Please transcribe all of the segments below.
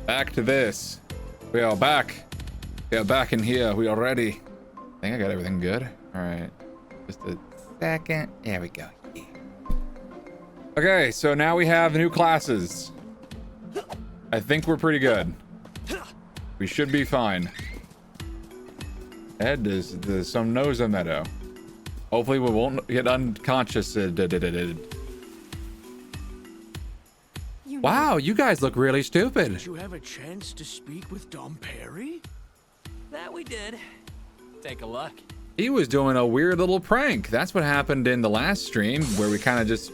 Back to this. We are back. We are back in here. We are ready. I think I got everything good. All right. Just a second. There we go. Yeah. Okay, so now we have new classes. I think we're pretty good. We should be fine. Ed, there's some nose a meadow. Hopefully we won't get unconscious. Wow, you guys look really stupid. Did you have a chance to speak with Dom Perry? That we did. Take a look. He was doing a weird little prank. That's what happened in the last stream where we kind of just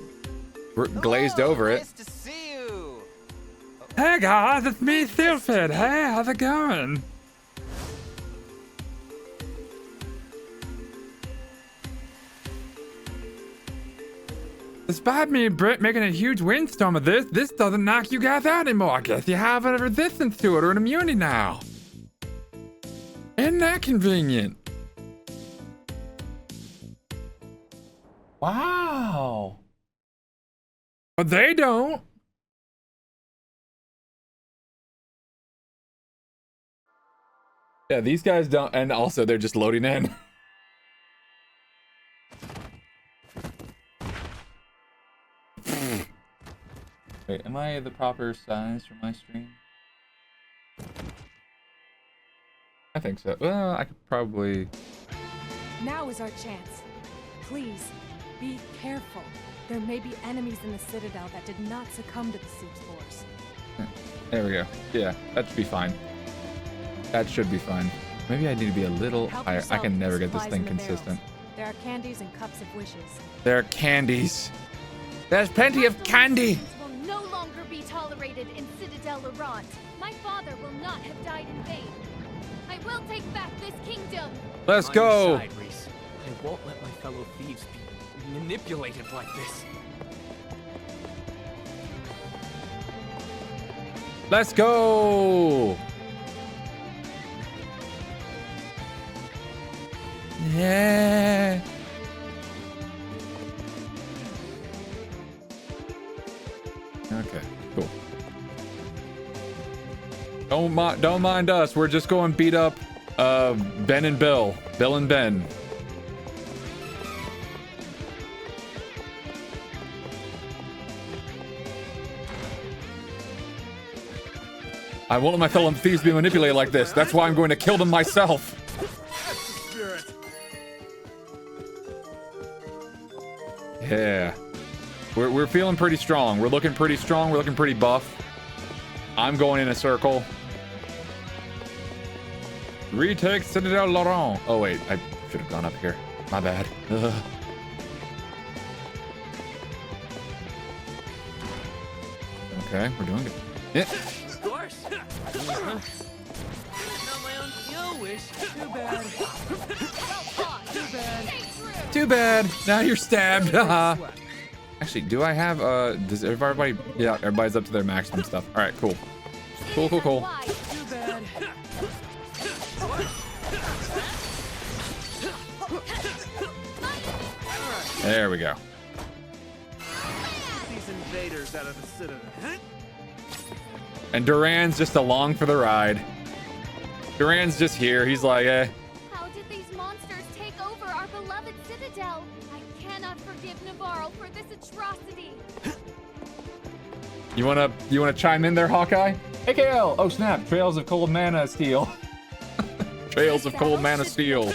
glazed over it. Nice to see you. Hey guys, it's me, Silphid. Hey, how's it going? Despite me and Britt making a huge windstorm of this doesn't knock you guys out anymore. I guess you have a resistance to it or an immunity now. Isn't that convenient? Wow. But they don't. Yeah, these guys don't, and also they're just loading in. Wait, am I the proper size for my stream? I think so. Well, I could probably... Now is our chance. Please, be careful. There may be enemies in the Citadel that did not succumb to the siege force. There we go. Yeah, that should be fine. That should be fine. Maybe I need to be a little higher. I can never get this thing consistent. There are candies and cups of wishes. There are candies. There's plenty of candy. Will no longer be tolerated in Citadel Laurent. My father will not have died in vain. I will take back this kingdom. Let's go. Side, Reese. I won't let my fellow thieves be manipulated like this. Let's go. Yeah. Okay, cool. Don't mind us. We're just going beat up Ben and Bill. Bill and Ben. I won't let my fellow thieves be manipulated like this. That's why I'm going to kill them myself. Yeah. We're feeling pretty strong. We're looking pretty strong. We're looking pretty buff. I'm going in a circle. Retake Citadel Laurent. Oh, wait. I should have gone up here. My bad. Ugh. Okay, we're doing good. Yeah. Of course. Not my own kill wish. Too bad. Too bad. Too bad. Now you're stabbed. Haha. Actually, do I have does everybody? Yeah, everybody's up to their maximum stuff. All right, cool. Cool. Too bad. There we go. These invaders out of the Citadel. And Duran's just along for the ride. Duran's just here. He's like, eh. How did these monsters take over our beloved Citadel? I cannot forgive Navarro for this atrocity. You wanna chime in there, Hawkeye? AKL. Oh snap! Trails of Cold Mana Steel. Trails of Cold Mana Steel.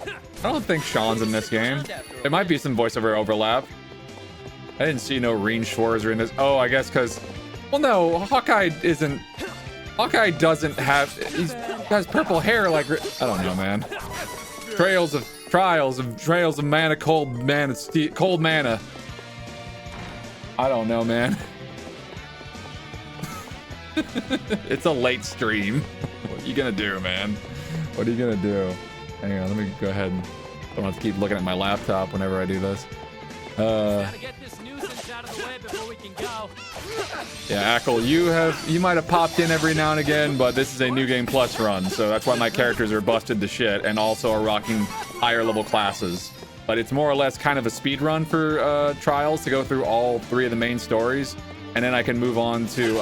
I don't think Sean's in this game. There might be some voiceover overlap. I didn't see no Reen Schwarzer in this. Oh, I guess because... Well, no, Hawkeye isn't... Hawkeye doesn't have... He has purple hair like... I don't know, man. Trails of Mana, Cold Mana, Cold Mana. I don't know, man. It's a late stream. What are you gonna do, man? What are you gonna do? Hang on, let me go ahead and... I don't have to keep looking at my laptop whenever I do this. Gotta get this nuisance out of the way before we can go. Yeah, Ackle, you might have popped in every now and again, but this is a New Game Plus run, so that's why my characters are busted to shit and also are rocking higher level classes. But it's more or less kind of a speed run for Trials to go through all 3 of the main stories. and then I can move on to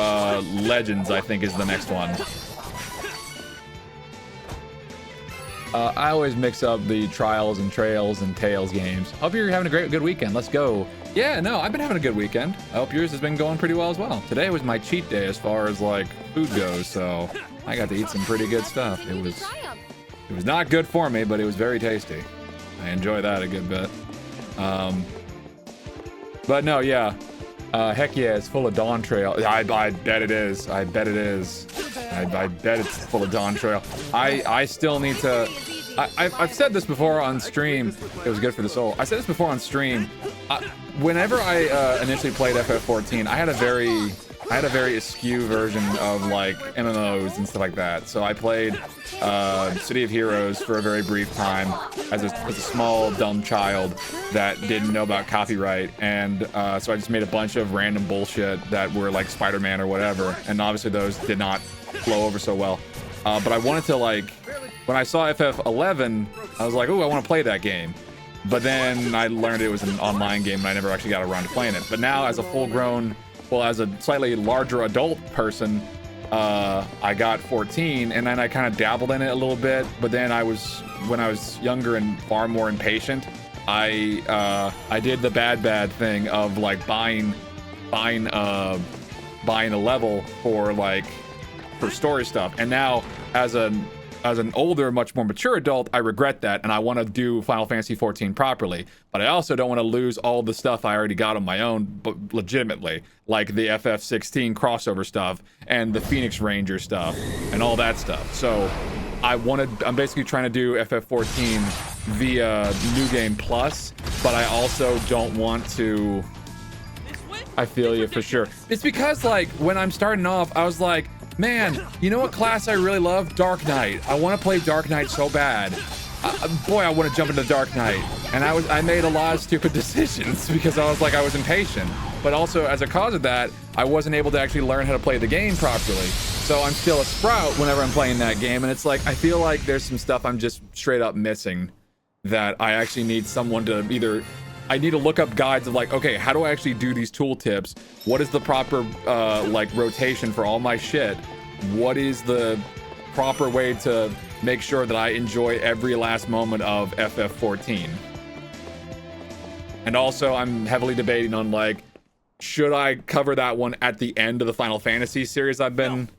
Legends, I think is the next one. I always mix up the Trials and Trails and Tales games. Hope you're having a good weekend. Let's go. Yeah, no, I've been having a good weekend. I hope yours has been going pretty well as well. Today was my cheat day as far as like food goes, so I got to eat some pretty good stuff. It was not good for me, but it was very tasty. I enjoy that a good bit. But no, yeah. Heck yeah, it's full of Dawn Trail. I bet it is. I bet it is. I bet it's full of Dawn Trail. I still need to... I've said this before on stream. It was good for the soul. I said this before on stream. Whenever I initially played FF14, I had a very askew version of like MMOs and stuff like that. So I played City of Heroes for a very brief time as a small dumb child that didn't know about copyright, and so I just made a bunch of random bullshit that were like Spider-Man or whatever, and obviously those did not flow over so well. But I wanted to, like, when I saw FF11, I was like, oh, I want to play that game. But then I learned it was an online game and I never actually got around to playing it. But now as a full-grown, well, as a slightly larger adult person, I got 14 and then I kind of dabbled in it a little bit. But then when I was younger and far more impatient, I did the bad thing of like buying a level for story stuff. And now as an older, much more mature adult, I regret that, and I want to do Final Fantasy XIV properly. But I also don't want to lose all the stuff I already got on my own, but legitimately, like the FF16 crossover stuff and the Phoenix Ranger stuff and all that stuff. So I'm basically trying to do FF14 via New Game Plus, but I also don't want to. I feel you for sure. It's because like when I'm starting off, I was like, man, you know what class I really love? Dark Knight. I want to play Dark Knight so bad. Boy, I want to jump into Dark Knight. And I made a lot of stupid decisions because I was impatient. But also, as a cause of that, I wasn't able to actually learn how to play the game properly. So I'm still a sprout whenever I'm playing that game. And it's like, I feel like there's some stuff I'm just straight up missing that I actually need someone to either... I need to look up guides of like, okay, how do I actually do these tooltips? What is the proper like rotation for all my shit? What is the proper way to make sure that I enjoy every last moment of FF14? And also I'm heavily debating on like, should I cover that one at the end of the Final Fantasy series I've been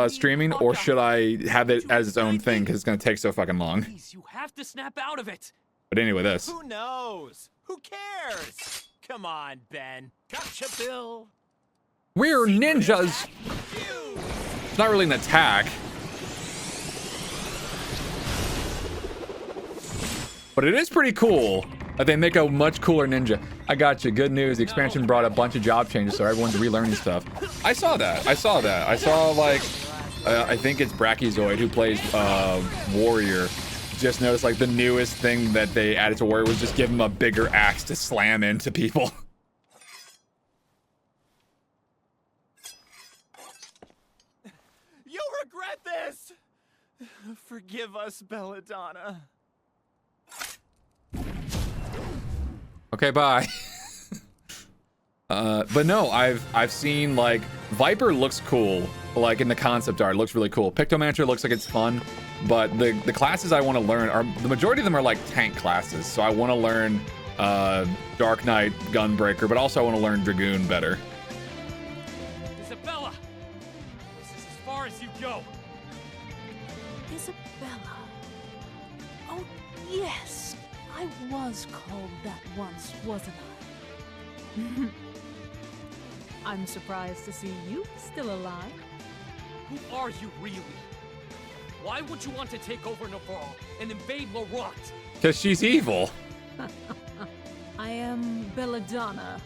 streaming, or should I have it as its own thing because it's gonna take so fucking long? You have to snap out of it. But anyway, this. Who knows? Who cares? Come on, Ben. Gotcha, Bill. We're ninjas. It's not really an attack. But it is pretty cool that they make a much cooler ninja. I got you. Good news. The expansion brought a bunch of job changes, so everyone's relearning stuff. I saw that. I saw like, I think it's Brachiozoid who plays Warrior. Just noticed like the newest thing that they added to Warrior was just give him a bigger axe to slam into people. You'll regret this. Forgive us, Belladonna. Okay, bye. But no, I've seen like Viper looks cool. Like in the concept art, it looks really cool. Pictomancer looks like it's fun. But the classes I want to learn are, the majority of them are like tank classes. So I want to learn Dark Knight, Gunbreaker, but also I want to learn Dragoon better. Isabella, this is as far as you go. Isabella. Oh, yes. I was called that once, wasn't I? I'm surprised to see you still alive. Who are you really? Why would you want to take over Navarre and invade Laurent? Because she's evil. I am Belladonna,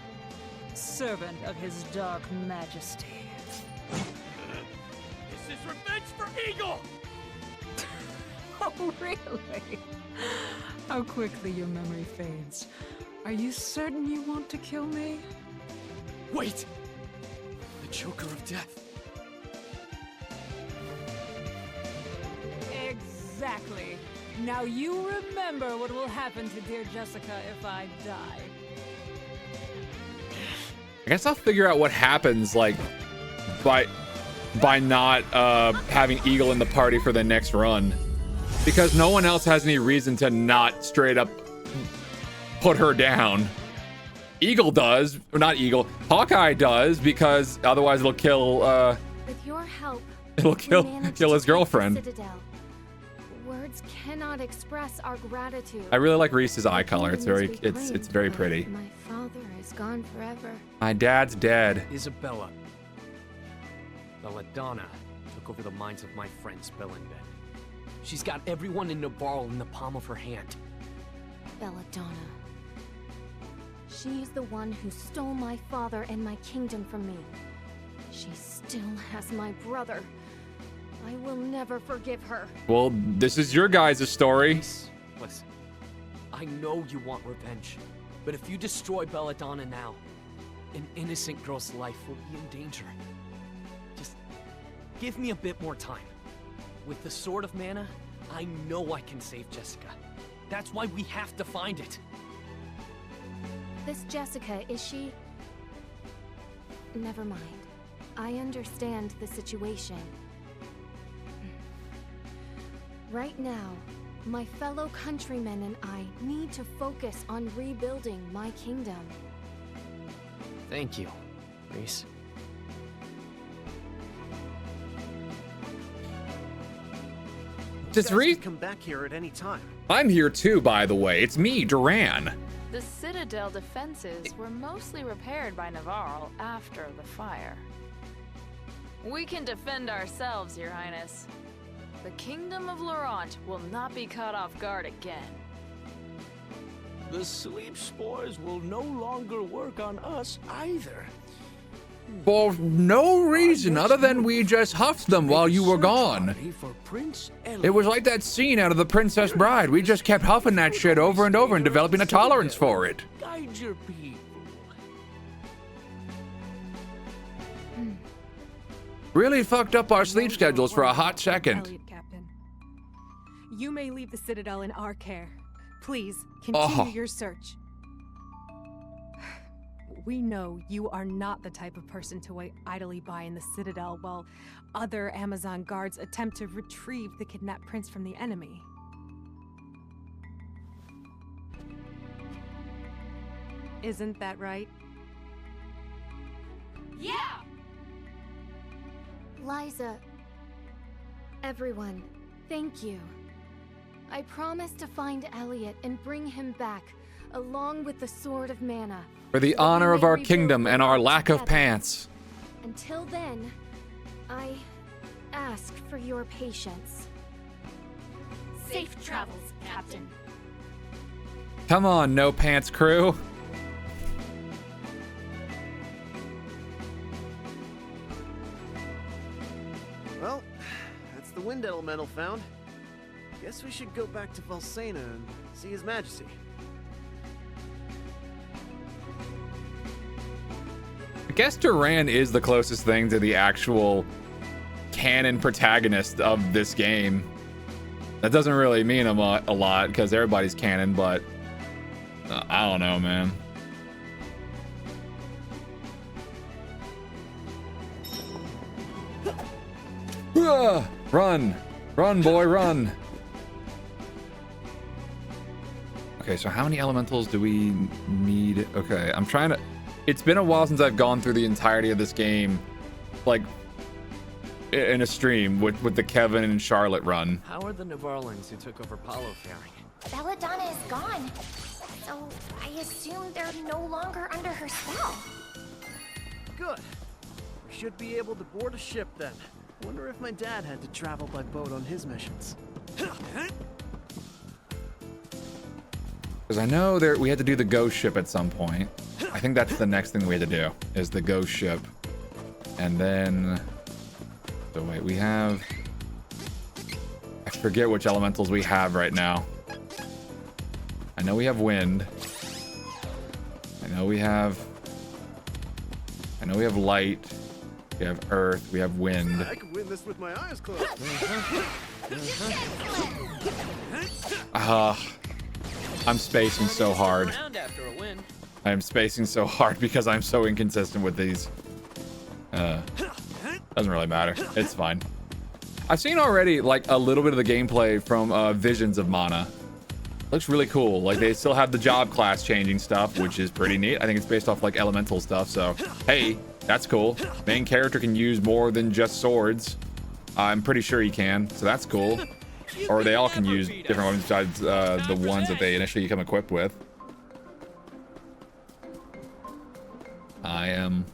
servant of his dark majesty. This is revenge for Eagle! Oh, really? How quickly your memory fades. Are you certain you want to kill me? Wait! The Choker of Death. Exactly. Now you remember what will happen to dear Jessica if I die. I guess I'll figure out what happens, like, by not having Eagle in the party for the next run. Because no one else has any reason to not straight up put her down. Eagle does, or not Eagle, Hawkeye does, because otherwise it'll kill, With your help, it'll we kill managed his to take the girlfriend. Citadel. Words cannot express our gratitude. I really like Reese's eye The color. It's kingdom very, is reclaimed, it's very but pretty. My father is gone forever. My dad's dead. Isabella. Belladonna took over the minds of my friends, Bill and Ben. She's got everyone in Navarro in the palm of her hand. Belladonna. She is the one who stole my father and my kingdom from me. She still has my brother. I will never forgive her. Well, this is your guys' story. Listen, I know you want revenge, but if you destroy Belladonna now, an innocent girl's life will be in danger. Just give me a bit more time. With the Sword of Mana, I know I can save Jessica. That's why we have to find it. This Jessica, is she... Never mind. I understand the situation. Right now, my fellow countrymen and I need to focus on rebuilding my kingdom. Thank you, Reese. Does Reese come back here at any time? I'm here too, by the way. It's me, Duran. The Citadel defenses were mostly repaired by Navarro after the fire. We can defend ourselves, Your Highness. The Kingdom of Laurent will not be caught off guard again. The sleep spores will no longer work on us either. For no reason other than we just huffed them while you were gone. For Prince It was like that scene out of The Princess Bride. We just kept huffing that shit over and over and developing a tolerance for it. Guide your people. Really fucked up our sleep schedules for a hot second. Elliot, Captain. You may leave the Citadel in our care. Please, continue your search. We know you are not the type of person to wait idly by in the Citadel while other Amazon guards attempt to retrieve the kidnapped prince from the enemy. Isn't that right? Yeah! Liza, everyone, thank you. I promise to find Elliot and bring him back, along with the Sword of Mana. For the honor of our kingdom and our lack of pants. Until then, I ask for your patience. Safe travels, Captain. Come on, no pants crew. Well, that's the wind elemental found. Guess we should go back to Valsena and see His Majesty. I guess Duran is the closest thing to the actual canon protagonist of this game. That doesn't really mean a lot because everybody's canon, but I don't know, man. Run! Run, boy, run! Okay, so how many elementals do we need? Okay, I'm trying to... It's been a while since I've gone through the entirety of this game, like, in a stream with the Kevin and Charlotte run. How are the Navarlans who took over Palo faring? Belladonna is gone, so I assume they're no longer under her spell. Good. We should be able to board a ship then. Wonder if my dad had to travel by boat on his missions. Because I know we had to do the ghost ship at some point. I think that's the next thing we had to do, is the ghost ship. And then... So wait, we have... I forget which elementals we have right now. I know we have wind. I know we have light. We have earth. We have wind. I could win this with my eyes closed. I'm spacing so hard. I am spacing so hard because I'm so inconsistent with these. Doesn't really matter. It's fine. I've seen already like a little bit of the gameplay from Visions of Mana. Looks really cool. Like they still have the job class changing stuff, which is pretty neat. I think it's based off like elemental stuff. So, hey, that's cool. Main character can use more than just swords. I'm pretty sure he can. So that's cool. Or they all can use different ones besides the ones that they initially become equipped with. I am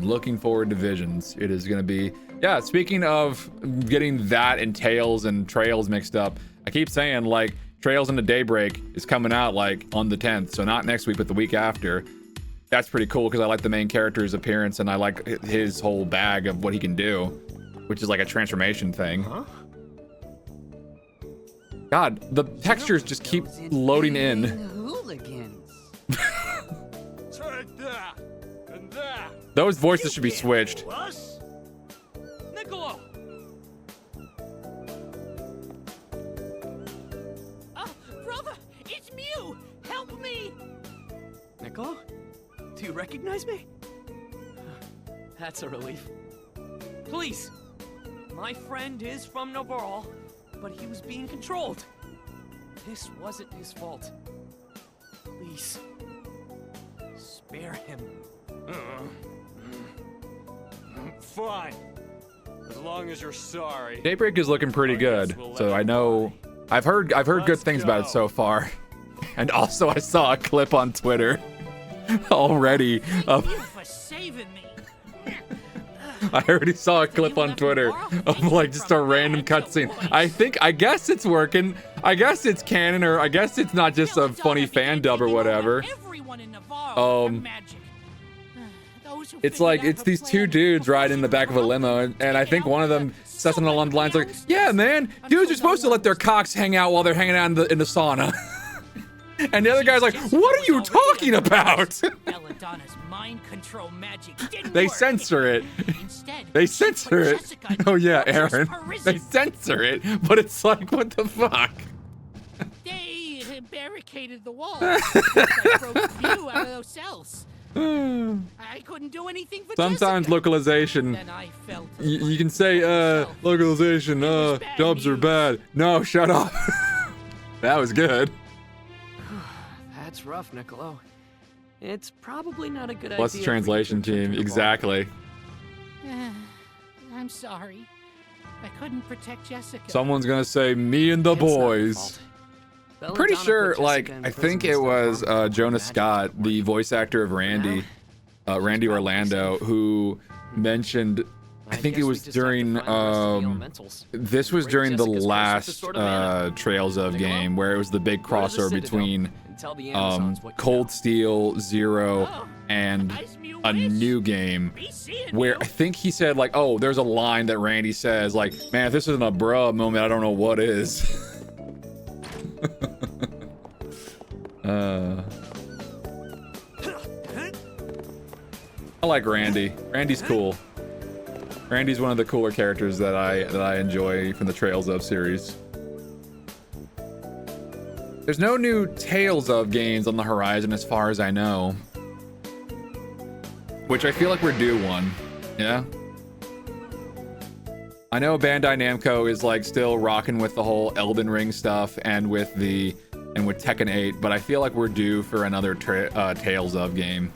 looking forward to Visions. It is going to be, yeah, speaking of getting that and Tales and Trails mixed up, I keep saying like Trails into Daybreak is coming out like on the 10th. So not next week, but the week after. That's pretty cool because I like the main character's appearance and I like his whole bag of what he can do, which is like a transformation thing. Huh? God, the textures just keep loading in. Hooligans. Those voices should be switched. Niccolo! Brother, it's Mew. Help me. Niccolo? Do you recognize me? That's a relief. Please! My friend is from Navarre, but he was being controlled. This wasn't his fault. Please. Spare him. Fine. As long as you're sorry. Daybreak is looking pretty good, so I know I've heard good things about it so far. And also I saw a clip on Twitter already of For saving me. I already saw a clip on Twitter of like just a random cutscene. I guess it's working. I guess it's canon, or I guess it's not just a funny fan dub or whatever. It's like it's these two dudes riding in the back of a limo, and I think one of them says something along the lines like, "Yeah, man, dudes are supposed to let their cocks hang out while they're hanging out in the sauna." And the other guy's like, "What are you talking about?" They censor it. They censor it. Oh yeah, Aaron. They censor it, but it's like, what the fuck? They barricaded the wall. I broke the view out of those cells. I couldn't do anything for Sometimes localization. You can say localization. Dubs are bad. No, shut up. That was good. That's rough, Niccolo. It's probably not a good idea. What's the translation team? Exactly. I'm sorry. I couldn't protect Jessica. Someone's gonna say me and the boys. I'm pretty sure, like, I think it was Jonas Scott, the voice actor of Randy, Randy Orlando, who mentioned, I think it was during, this was during the last Trails of game, where it was the big crossover between Cold Steel, Zero, and a new game, where I think he said, like, oh, there's a line that Randy says, like, man, if this isn't a bruh moment, I don't know what is. I like Randy. Randy's cool. Randy's one of the cooler characters that I enjoy from the Trails of series. There's no new Tales of games on the horizon as far as I know. Which I feel like we're due one. Yeah? I know Bandai Namco is like still rocking with the whole Elden Ring stuff and with Tekken 8, but I feel like we're due for another Tales of game.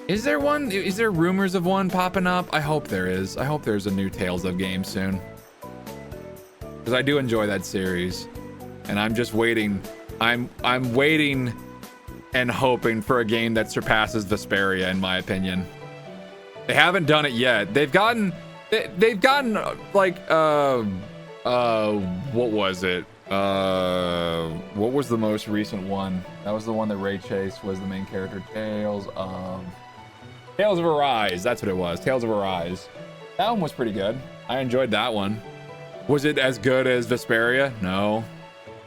Is there one? Is there rumors of one popping up? I hope there is. I hope there's a new Tales of game soon. Because I do enjoy that series. And I'm just waiting. I'm waiting and hoping for a game that surpasses Vesperia, in my opinion. They haven't done it yet. They've gotten like what was it? What was the most recent one? That was the one that Ray Chase was the main character. Tales of Arise. That's what it was. Tales of Arise. That one was pretty good. I enjoyed that one. Was it as good as Vesperia? No.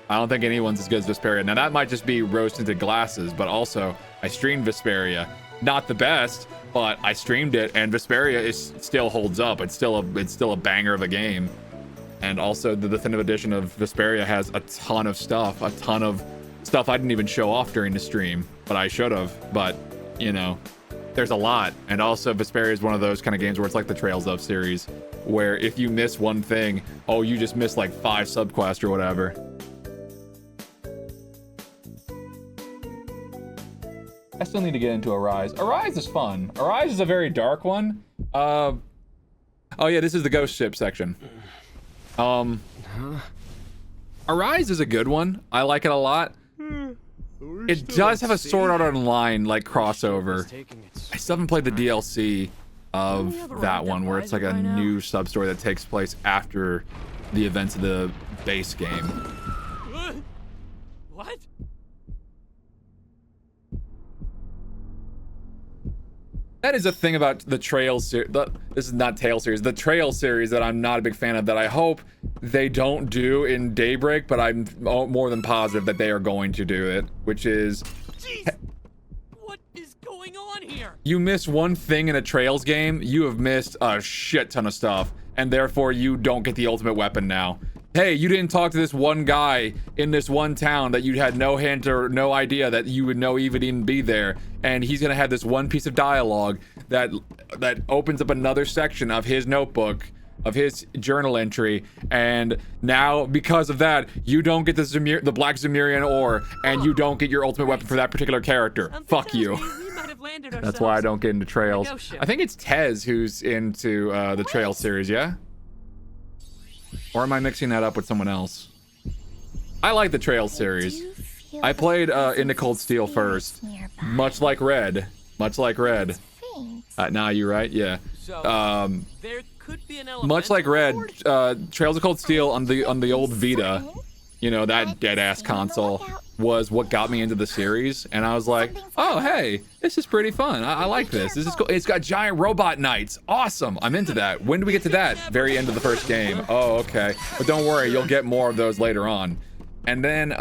I don't think anyone's as good as Vesperia. Now that might just be rose-tinted glasses, but also I streamed Vesperia. Not the best, but I streamed it, and Vesperia still holds up. It's still a banger of a game. And also the definitive edition of Vesperia has a ton of stuff, a ton of stuff I didn't even show off during the stream, but I should have. But, you know, there's a lot. And also Vesperia is one of those kind of games where it's like the Trails of series, where if you miss one thing, oh, you just missed like 5 subquests or whatever. I still need to get into Arise. Arise is fun. Arise is a very dark one. Oh yeah, this is the ghost ship section. Arise is a good one. I like it a lot. It does have a Sword Art Online like crossover. I still haven't played the DLC of that one, where it's like a new sub-story that takes place after the events of the base game. What? That is a thing about the Trails series. This is not Tale series. The Trail series that I'm not a big fan of, that I hope they don't do in Daybreak, but I'm more than positive that they are going to do it, which is... Jeez! What is going on here? You miss one thing in a Trails game, you have missed a shit ton of stuff, and therefore you don't get the ultimate weapon now. Hey, you didn't talk to this one guy in this one town that you had no hint or no idea that you would know even be there, and he's gonna have this one piece of dialogue that opens up another section of his notebook, of his journal entry, and now because of that, you don't get the Black Zemurian ore, and you don't get your ultimate weapon for that particular character. Fuck you. That's why I don't get into Trails. I think it's Tez who's into the Trail series, yeah? Or am I mixing that up with someone else? I like the Trail series. I played Into Cold Steel first. Much like Red. Much like Red. Nah, you right? Yeah. There could be an much like Red, Trails of Cold Steel on the old Vita, you know, that dead-ass console, was what got me into the series. And I was like, oh, hey, this is pretty fun. I like this. This is cool. It's got giant robot knights. Awesome. I'm into that. When do we get to that? Very end of the first game. Oh, okay. But don't worry, you'll get more of those later on. And then,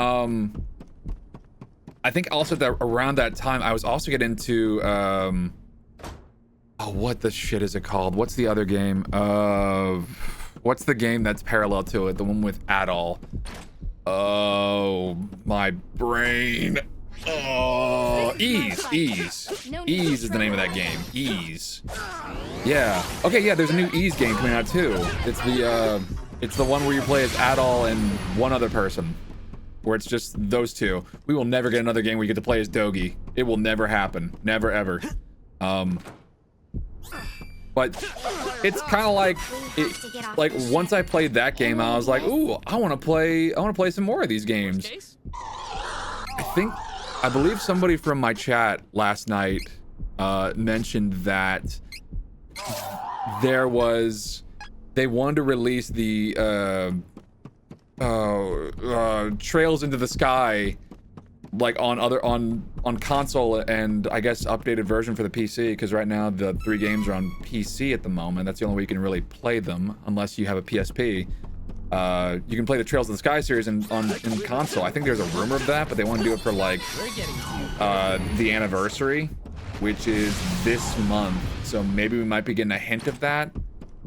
I think also that around that time, I was also getting into, oh, what the shit is it called? What's the other game? What's the game that's parallel to it? The one with Adol. Oh, my brain. Oh, Ease is the name of that game. Ease. Yeah. Okay, yeah, there's a new Ease game coming out too. It's the one where you play as Adol and one other person, where it's just those two. We will never get another game where you get to play as Dogi. It will never happen. Never, ever. But it's kind of like once I played that game, I was like, ooh, I want to play some more of these games. I believe somebody from my chat last night mentioned that they wanted to release the Trails into the Sky like on console, and I guess updated version for the PC, because right now the 3 games are on PC at the moment. That's the only way you can really play them, unless you have a PSP. You can play the Trails in the Sky series in console. I think there's a rumor of that, but they want to do it for like the anniversary, which is this month. So maybe we might be getting a hint of that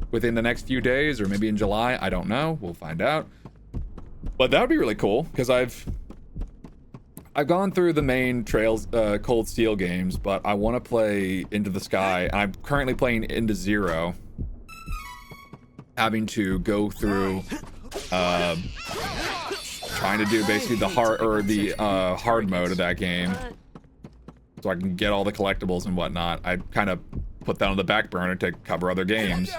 within the next few days, or maybe in July. I don't know. We'll find out. But that would be really cool, because I've gone through the main Trails Cold Steel games, but I want to play Into the Sky. I'm currently playing Into Zero, having to go through trying to do basically the hard mode of that game, so I can get all the collectibles and whatnot. I kind of put that on the back burner to cover other games,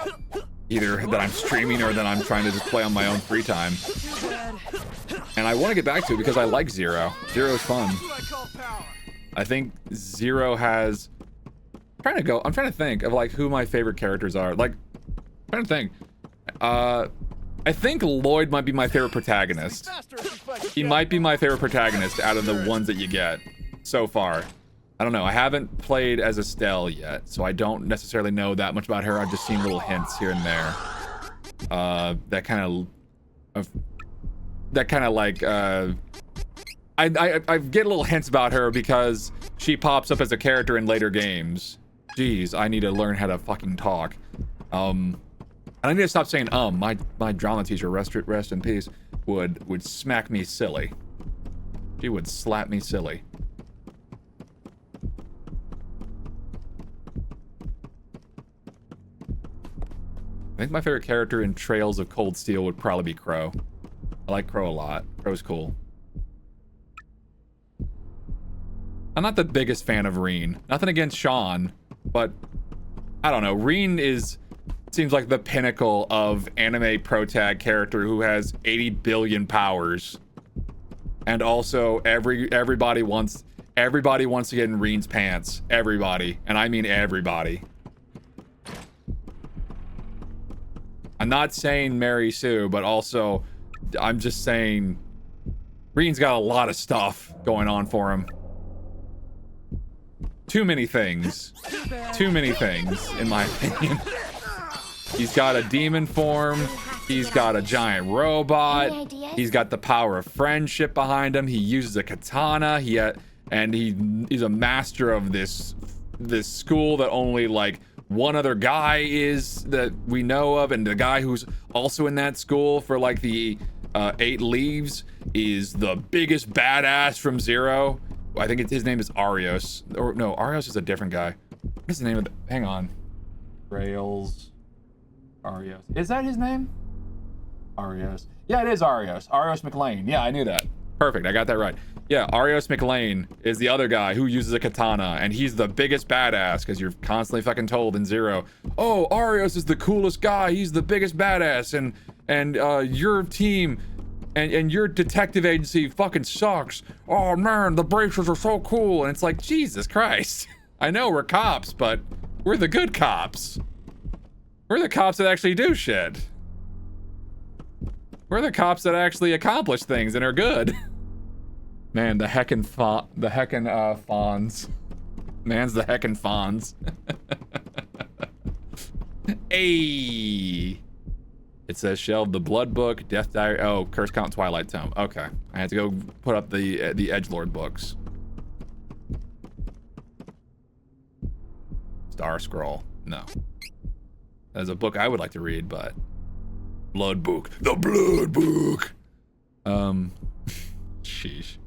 either that I'm streaming or that I'm trying to just play on my own free time. And I want to get back to it because I like Zero. Zero is fun. I think Zero has... I'm trying to think of like who my favorite characters are. Like, I'm trying to think. I think Lloyd might be my favorite protagonist. He might be my favorite protagonist out of the ones that you get so far. I don't know. I haven't played as Estelle yet, so I don't necessarily know that much about her. I've just seen little hints here and there. That kind of like I get little hints about her because she pops up as a character in later games. Jeez, I need to learn how to fucking talk. And I need to stop saying my drama teacher, rest in peace, would smack me silly. She would slap me silly. I think my favorite character in Trails of Cold Steel would probably be Crow. I like Crow a lot. Crow's cool. I'm not the biggest fan of Reen. Nothing against Sean, but I don't know. Reen seems like the pinnacle of anime protag character who has 80 billion powers. And also everybody wants to get in Reen's pants. Everybody. And I mean everybody. I'm not saying Mary Sue, but also I'm just saying Reen's got a lot of stuff going on for him. Too many things. Too many things, in my opinion. He's got a demon form. He's got a giant robot. He's got the power of friendship behind him. He uses a katana. He's a master of this school that only like one other guy is that we know of, and the guy who's also in that school for like the 8 leaves is the biggest badass from Zero. I think his name is Arios. Or no, Arios is a different guy. What is the name of the... Hang on. Rails. Arios. Is that his name? Arios. Yeah, it is Arios. Arios McLean. Yeah, I knew that. Perfect. I got that right. Yeah, Arios McLean is the other guy who uses a katana, and he's the biggest badass because you're constantly fucking told in Zero, oh, Arios is the coolest guy. He's the biggest badass, and your team... And your detective agency fucking sucks. Oh man, the Bracers are so cool. And it's like, Jesus Christ. I know we're cops, but we're the good cops. We're the cops that actually do shit. We're the cops that actually accomplish things and are good. Man, the heckin' fawns. Man's the heckin' fawns. Ayy. It says shelved the Blood Book, Death Diary. Oh, Curse Count, Twilight Tome. Okay, I had to go put up the Edgelord books. Star Scroll. No, that's a book I would like to read, but Blood Book, the Blood Book. Sheesh.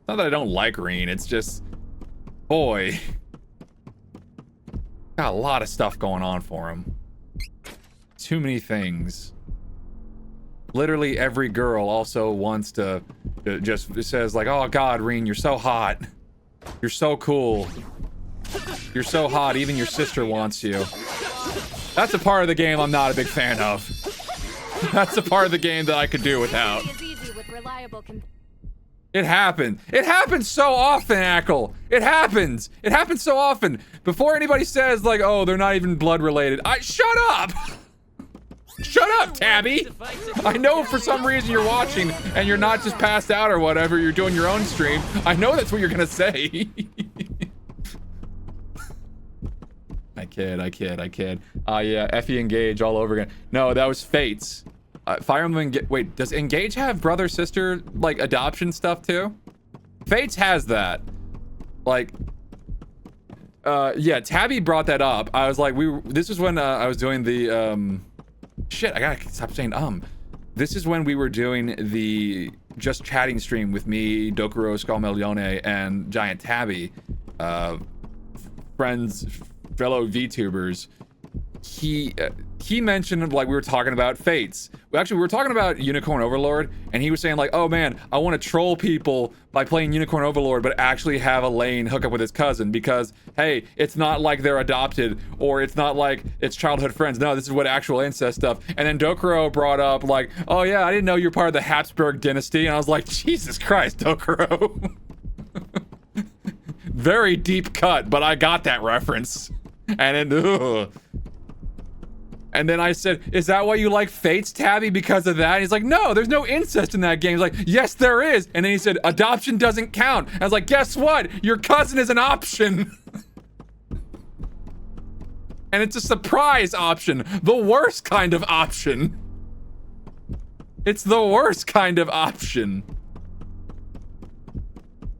Not that I don't like Reen. It's just, boy, got a lot of stuff going on for him. Too many things. Literally every girl also wants to just says like, oh god, Reen, you're so hot. You're so cool. You're so hot, even your sister wants you. That's a part of the game I'm not a big fan of. That's a part of the game that I could do without. It happened. It happens so often, Ackle. It happens. It happens so often. Before anybody says like, oh, they're not even blood related. Shut up! Shut up, Tabby! I know for some reason you're watching and you're not just passed out or whatever, you're doing your own stream. I know that's what you're gonna say. I kid. Yeah, Effie Engage all over again. No, that was Fates. Fire Emblem wait, does Engage have brother-sister, like, adoption stuff too? Fates has that. Like, yeah, Tabby brought that up. I was like, this is when I was doing the, shit, I gotta stop saying This is when we were doing the just chatting stream with me, Dokuro Scalmelione, and Giant Tabby, friends, fellow VTubers. He mentioned, like, we were talking about Fates. We were talking about Unicorn Overlord, and he was saying like, oh man, I want to troll people by playing Unicorn Overlord, but actually have Elaine hook up with his cousin because, hey, it's not like they're adopted, or it's not like it's childhood friends. No, this is what actual incest stuff. And then Dokuro brought up like, oh yeah, I didn't know you're part of the Habsburg dynasty. And I was like, Jesus Christ, Dokuro. Very deep cut, but I got that reference. And then, ugh. And then I said, is that why you like Fates, Tabby, because of that? And he's like, no, there's no incest in that game. He's like, yes, there is. And then he said, adoption doesn't count. I was like, guess what? Your cousin is an option. And it's a surprise option. The worst kind of option. It's the worst kind of option.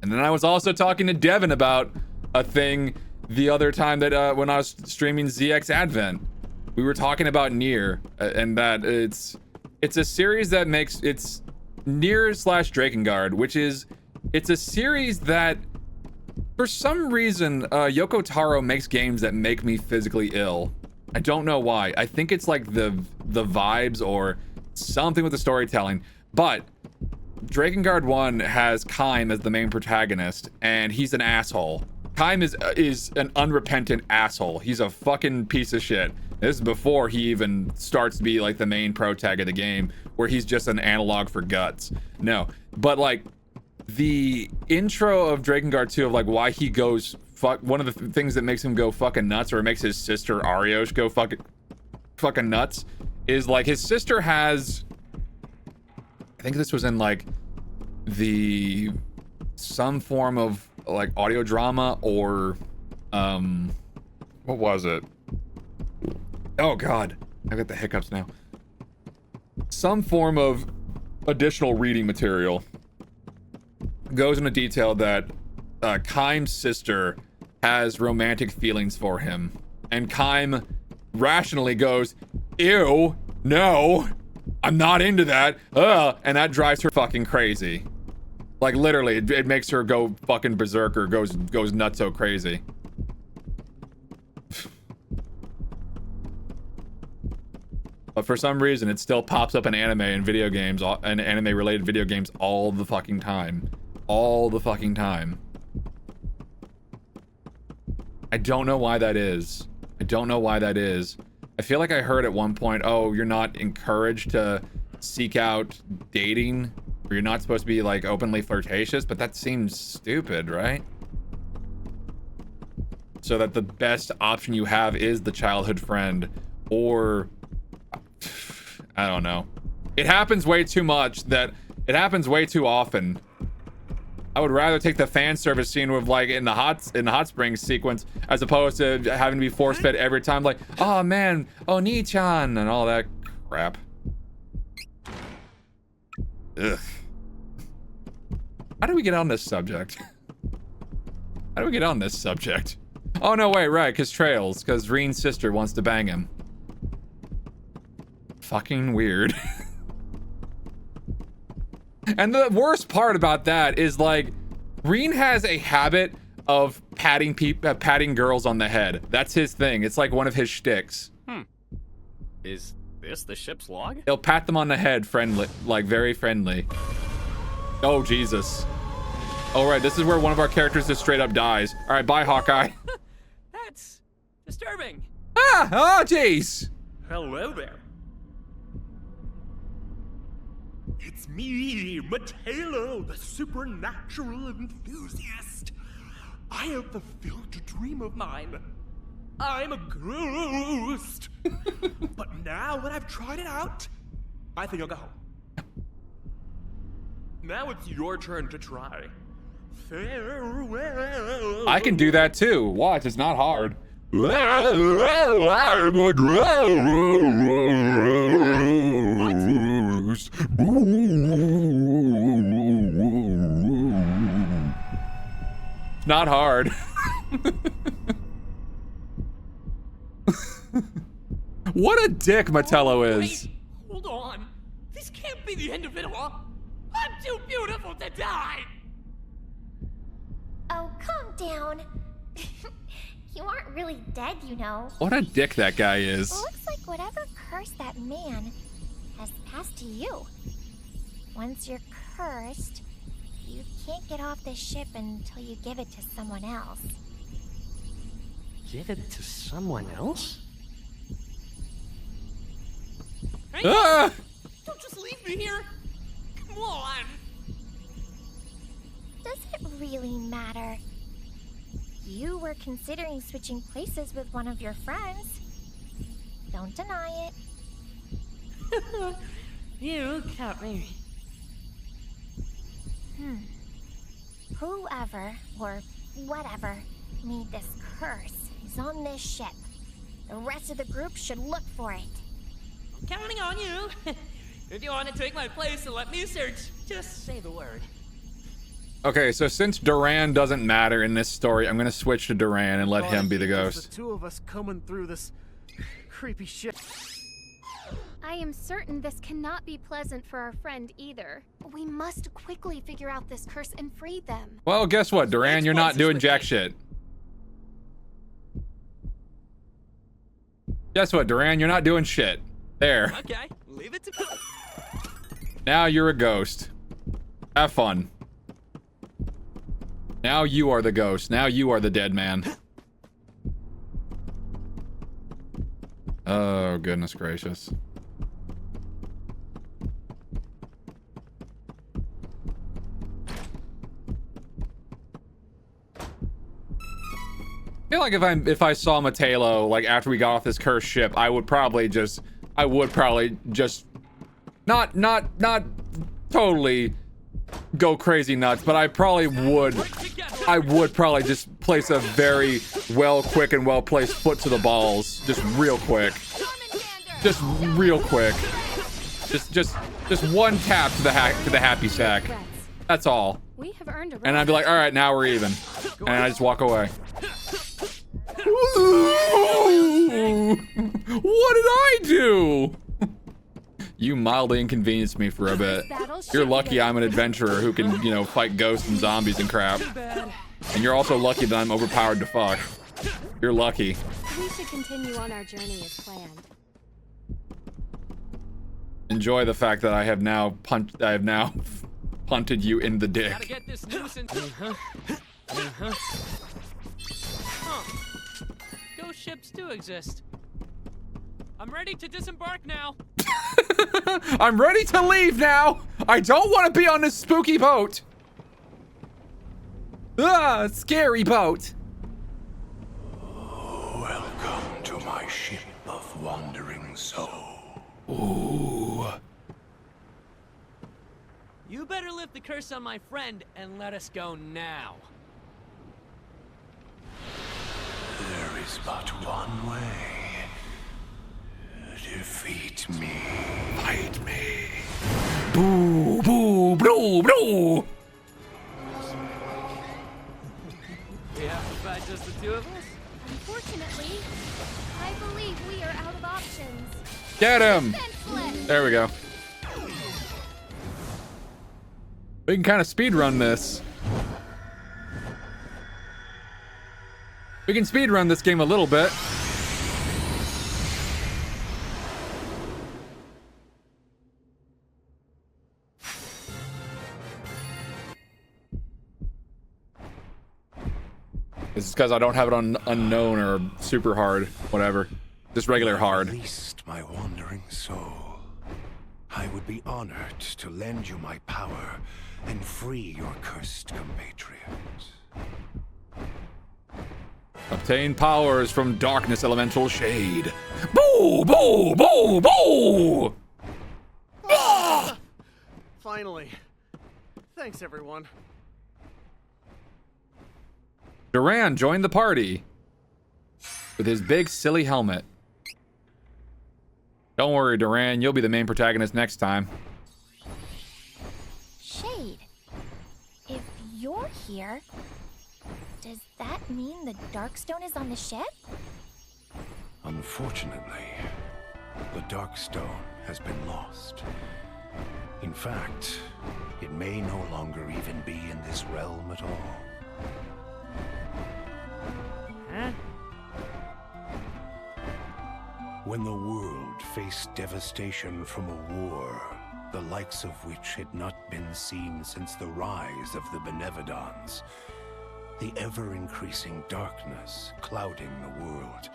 And then I was also talking to Devin about a thing the other time that when I was streaming ZX Advent. We were talking about Nier, and that it's a series that makes Nier/Drakengard, which is, it's a series that for some reason Yoko Taro makes games that make me physically ill. I don't know why. I think it's like the vibes or something with the storytelling, but Drakengard 1 has Kaim as the main protagonist, and he's an asshole. Kaim is an unrepentant asshole. He's a fucking piece of shit. This is before he even starts to be like the main protag of the game, where he's just an analog for guts. No, but like the intro of Drakengard 2 of like why he goes one of the things that makes him go fucking nuts, or makes his sister Ariosh go fucking nuts, is like his sister has, I think this was in like some form of like audio drama or what was it? Oh god, I got the hiccups now. Some form of additional reading material goes into detail that Kaim's sister has romantic feelings for him, and Kaim rationally goes, ew, no, I'm not into that, and that drives her fucking crazy. Like literally, it makes her go fucking berserker, goes nuts so crazy. But for some reason, it still pops up in anime and video games, and anime-related video games all the fucking time. All the fucking time. I don't know why that is. I don't know why that is. I feel like I heard at one point, oh, you're not encouraged to seek out dating, or you're not supposed to be like openly flirtatious, but that seems stupid, right? So that the best option you have is the childhood friend, or I don't know. It happens way too much, that it happens way too often. I would rather take the fan service scene with like in the hot springs sequence, as opposed to having to be force fed every time, like, oh man, Oni-chan, and all that crap. Ugh. How do we get on this subject? How do we get on this subject? Oh no, wait, right, because Reen's sister wants to bang him. Fucking weird. And the worst part about that is like, Reen has a habit of patting girls on the head. That's his thing. It's like one of his shticks. Is this the ship's log? He'll pat them on the head, friendly, like very friendly. Oh Jesus. All right, this is where one of our characters just straight up dies. All right, bye, Hawkeye. That's disturbing. Ah, oh jeez. Hello there. It's me, Matelo, the supernatural enthusiast. I have fulfilled a dream of mine. I'm a ghost. But now that I've tried it out, I think I'll go home. Now it's your turn to try. Farewell. I can do that too. Watch, it's not hard. Not hard. What a dick Mattello is. Wait, hold on. This can't be the end of it all. I'm too beautiful to die. Oh, calm down. You aren't really dead, you know. What a dick that guy is. Looks like whatever curse that man has passed to you. Once you're cursed, you can't get off this ship until you give it to someone else. Give it to someone else? Hey, Ah! don't just leave me here. Come on. Does it really matter? You were considering switching places with one of your friends. Don't deny it. You got me. Whoever, or whatever, made this curse is on this ship. The rest of the group should look for it. I'm counting on you. If you want to take my place and let me search, just say the word. Okay, so since Duran doesn't matter in this story, I'm gonna switch to Duran and let him be the ghost. The two of us coming through this creepy shit. I am certain this cannot be pleasant for our friend either. We must quickly figure out this curse and free them. Well, guess what, Duran? You're not doing jack shit. Guess what, Duran? You're not doing shit. There. Okay, leave it to me. Now you're a ghost. Have fun. Now you are the ghost. Now you are the dead man. Oh, goodness gracious. I feel like if I saw Matelo like after we got off this cursed ship, I would probably just not totally go crazy nuts, but I would probably just place a very quick and well placed foot to the balls, just real quick, just real quick, just one tap to the happy sack. That's all. We have earned a And I'd be like, all right, now we're even, and I just walk away. What did I do? You mildly inconvenienced me for a bit. You're lucky I'm an adventurer who can, you know, fight ghosts and zombies and crap. And you're also lucky that I'm overpowered to fuck. You're lucky. We should continue on our journey as planned. Enjoy the fact that I have now punted you in the dick. Gotta get this nuisance. Ghost ships do exist. I'm ready to disembark now. I'm ready to leave now. I don't want to be on this spooky boat. Ah, scary boat. Welcome to my ship of wandering soul. Ooh. You better lift the curse on my friend and let us go now. There is but one way. Defeat me. Fight me. Boo, boo, boo, boo. We have to fight just the two of us? Unfortunately, I believe we are out of options. Get him. Defenseless. There we go. We can kind of speed run this. We can speed run this game a little bit. This is because I don't have it on unknown or super hard, whatever. Just regular hard. Released my wandering soul. I would be honored to lend you my power and free your cursed compatriots. Obtain powers from darkness elemental shade. Boo, boo, boo, boo! Ah! Finally. Thanks, everyone. Duran joined the party with his big silly helmet. Don't worry, Duran, you'll be the main protagonist next time. Shade, if you're here, does that mean the Darkstone is on the ship? Unfortunately, the Darkstone has been lost. In fact, it may no longer even be in this realm at all. Huh? When the world faced devastation from a war, the likes of which had not been seen since the rise of the Benevodons, the ever-increasing darkness clouding the world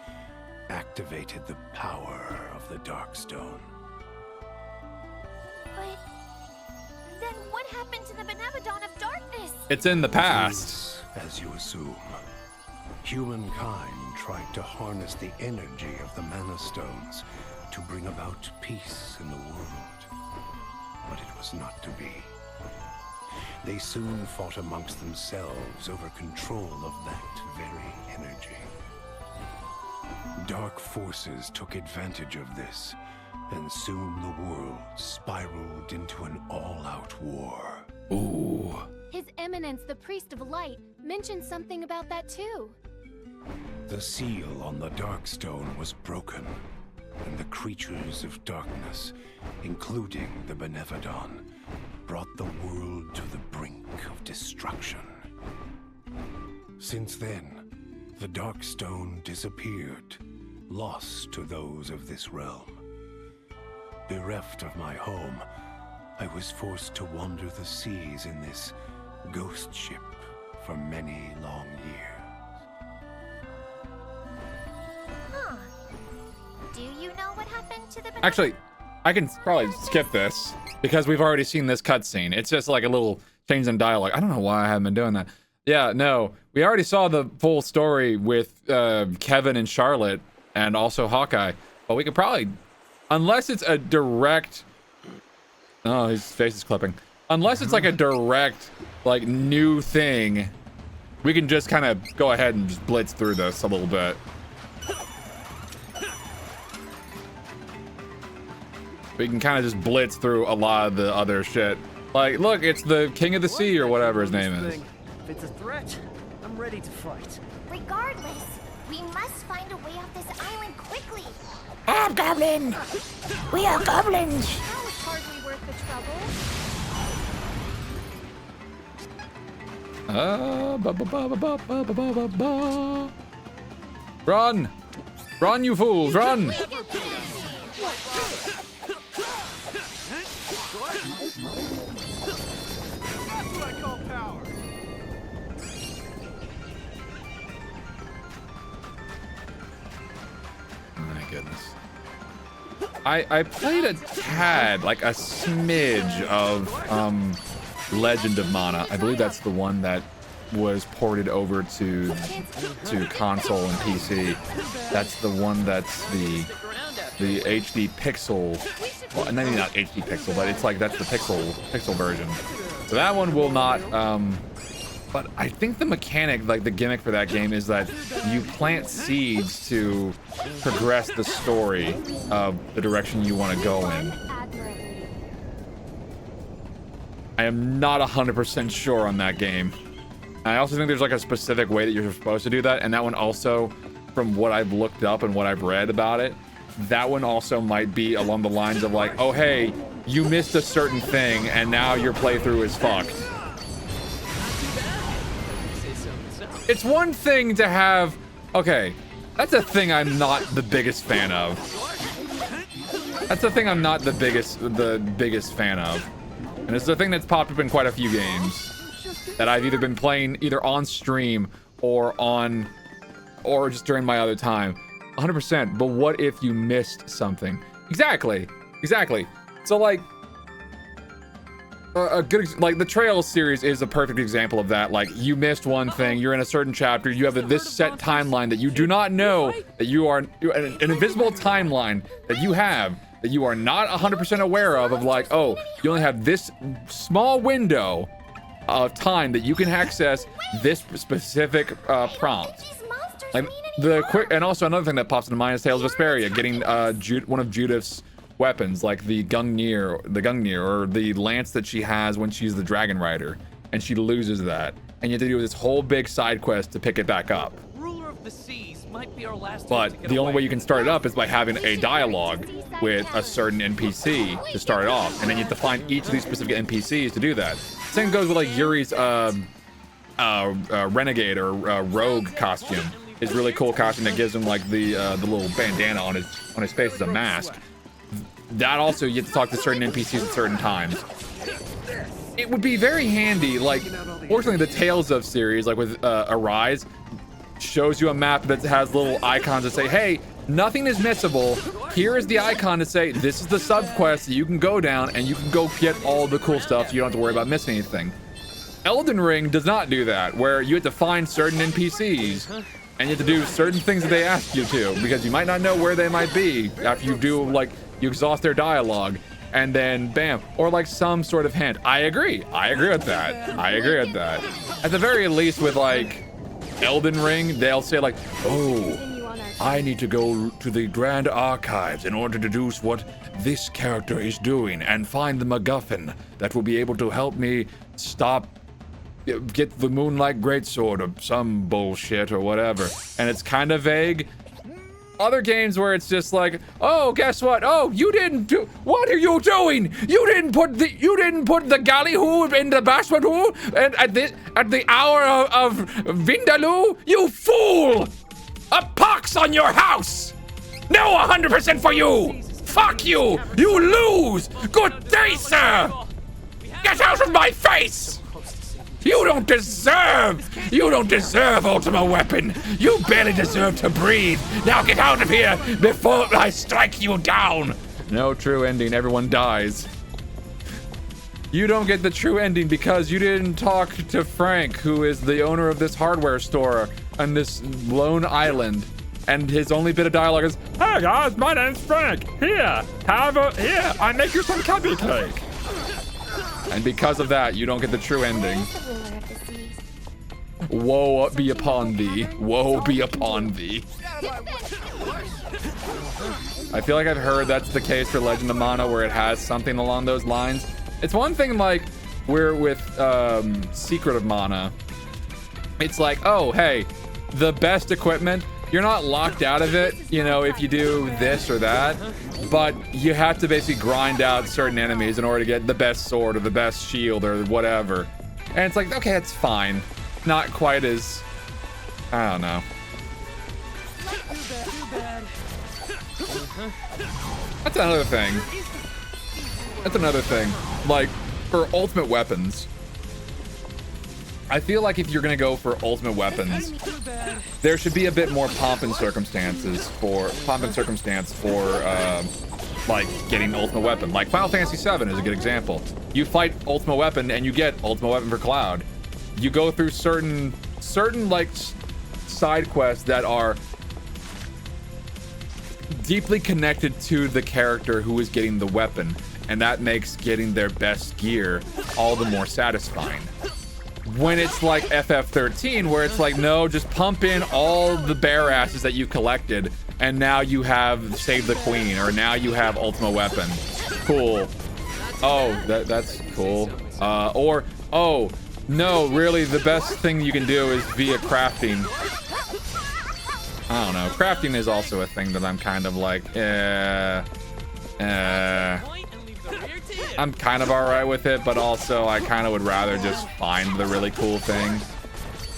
activated the power of the Darkstone. But then what happened to the Benevodon of Darkness? It's in the It past. is, as you assume. Humankind tried to harness the energy of the Mana Stones to bring about peace in the world. But it was not to be. They soon fought amongst themselves over control of that very energy. Dark forces took advantage of this, and soon the world spiraled into an all-out war. Ooh. His Eminence, the Priest of Light, mentioned something about that too. The seal on the Darkstone was broken, and the creatures of darkness, including the Benevodon, brought the world to the brink of destruction. Since then, the Darkstone disappeared, lost to those of this realm. Bereft of my home, I was forced to wander the seas in this ghost ship for many long years. Huh. Do you know what happened to the Actually, I can probably skip this because we've already seen this cutscene. It's just like a little change in dialogue. I don't know why I haven't been doing that. Yeah, no, we already saw the full story with Kevin and Charlotte and also Hawkeye, but we could probably, unless it's a direct, oh, his face is clipping. Unless it's like a direct, like, new thing, we can just kind of go ahead and just blitz through this a little bit. We can kind of just blitz through a lot of the other shit. Like, look, it's the King of the Sea or whatever his name is. If it's a threat, I'm ready to fight. Regardless, we must find a way off this island quickly. I'm Goblin! We are goblins! That was hardly worth the trouble. Run! Run, you fools, run! That's what I call power. My goodness. I played a tad, like a smidge of Legend of Mana. I believe that's the one that was ported over to console and PC. That's the one that's the HD pixel. Well, maybe not HD pixel, but it's like that's the pixel version. So that one will not. But I think the mechanic, like the gimmick for that game, is that you plant seeds to progress the story of the direction you want to go in. I am not 100% sure on that game. I also think there's like a specific way that you're supposed to do that, and that one also, from what I've looked up and what I've read about it, that one also might be along the lines of like, oh hey, you missed a certain thing and now your playthrough is fucked. It's one thing to have, okay, that's a thing I'm not the biggest fan of. That's the thing I'm not the biggest fan of. And it's the thing that's popped up in quite a few games that I've either been playing either on stream or just during my other time. 100%, but what if you missed something? Exactly. So like, a good, like the Trails series is a perfect example of that. Like, you missed one thing, you're in a certain chapter, you have this set timeline that you do not know that you are, an invisible timeline that you have that you are not 100% aware of like, oh, you only have this small window of time that you can access this specific prompt. Like the quick, and also another thing that pops into mind is Tales of Vesperia, getting one of Judith's weapons, like the Gungnir, or the lance that she has when she's the Dragon Rider, and she loses that, and you have to do this whole big side quest to pick it back up. Ruler of the Seas might be our last But the only way you can start it up is by having a dialogue with a certain NPC to start it off, and then you have to find each of these specific NPCs to do that. Same goes with like Yuri's renegade or rogue costume. His really cool costume that gives him like the little bandana on his face as a mask. That also, you have to talk to certain NPCs at certain times. It would be very handy, like, fortunately the Tales of series, like with Arise, shows you a map that has little icons that say, hey, nothing is missable. Here is the icon to say, this is the subquest that you can go down and you can go get all the cool stuff so you don't have to worry about missing anything. Elden Ring does not do that, where you have to find certain NPCs and you have to do certain things that they ask you to, because you might not know where they might be after you do, like, you exhaust their dialogue, and then bam, or like some sort of hint. I agree with that. At the very least with like Elden Ring, they'll say like, oh, I need to go to the Grand Archives in order to deduce what this character is doing and find the MacGuffin that will be able to help me get the Moonlight Greatsword or some bullshit or whatever. And it's kind of vague. other games where it's just like, oh, guess what? Oh, you didn't do. What are you doing? You didn't put the gallyhoo in the bashwadoo and at the hour of Vindaloo. You fool! A pox on your house! No, 100% for you! Fuck you! You lose! Good day, sir! Get out of my face! You don't deserve Ultimate Weapon! You barely deserve to breathe! Now get out of here before I strike you down! No true ending, everyone dies. You don't get the true ending because you didn't talk to Frank, who is the owner of this hardware store on this lone island. And his only bit of dialogue is, "Hey guys, my name's Frank. Here, I make you some cupcake cake." And because of that, you don't get the true ending. Woe be upon thee. Woe be upon thee. I feel like I've heard that's the case for Legend of Mana, where it has something along those lines. It's one thing like we're with Secret of Mana. It's like, oh, hey, the best equipment, you're not locked out of it, you know, if you do this or that, but you have to basically grind out certain enemies in order to get the best sword or the best shield or whatever. And it's like, okay, that's fine. Not quite as, I don't know. That's another thing. That's another thing. Like, for ultimate weapons, I feel like if you're gonna go for ultimate weapons, there should be a bit more pomp and circumstance for like getting ultimate weapon. Like Final Fantasy VII is a good example. You fight ultimate weapon and you get ultimate weapon for Cloud. You go through certain like side quests that are deeply connected to the character who is getting the weapon, and that makes getting their best gear all the more satisfying. When it's like FF13, where it's like, no, just pump in all the bear asses that you collected, and now you have Save the Queen, or now you have Ultimate Weapon. Cool. Oh, that's cool. Or, oh, no, really, the best thing you can do is via crafting. I don't know. Crafting is also a thing that I'm kind of like, I'm kind of alright with it, but also I kind of would rather just find the really cool thing.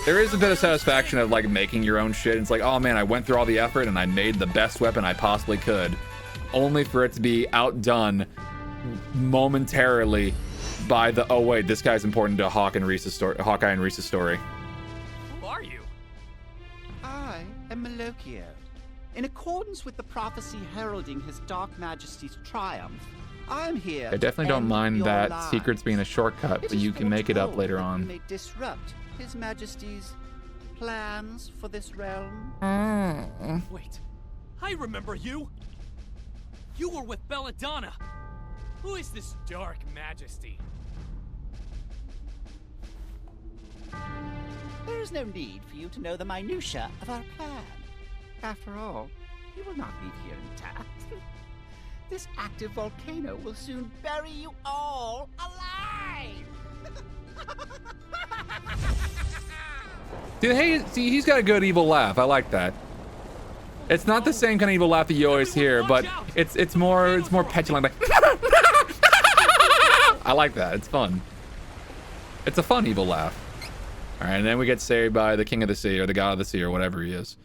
There is a bit of satisfaction of like making your own shit. It's like, oh man, I went through all the effort and I made the best weapon I possibly could, only for it to be outdone momentarily by the, oh wait, this guy's important to Hawkeye and Reese's story. Who are you? I am Malokio. In accordance with the prophecy heralding his Dark Majesty's triumph, I am here. I definitely don't mind that secrets being a shortcut, but you can make it up later on. You may disrupt His Majesty's plans for this realm. Wait, I remember you. You were with Belladonna. Who is this Dark Majesty? There is no need for you to know the minutiae of our plan. After all, you will not leave here intact. This active volcano will soon bury you all alive! Dude, hey, see, he's got a good evil laugh. I like that. It's not the same kind of evil laugh that you always hear, but it's more petulant. Like, I like that. It's fun. It's a fun evil laugh. All right, and then we get saved by the King of the Sea or the God of the Sea or whatever he is.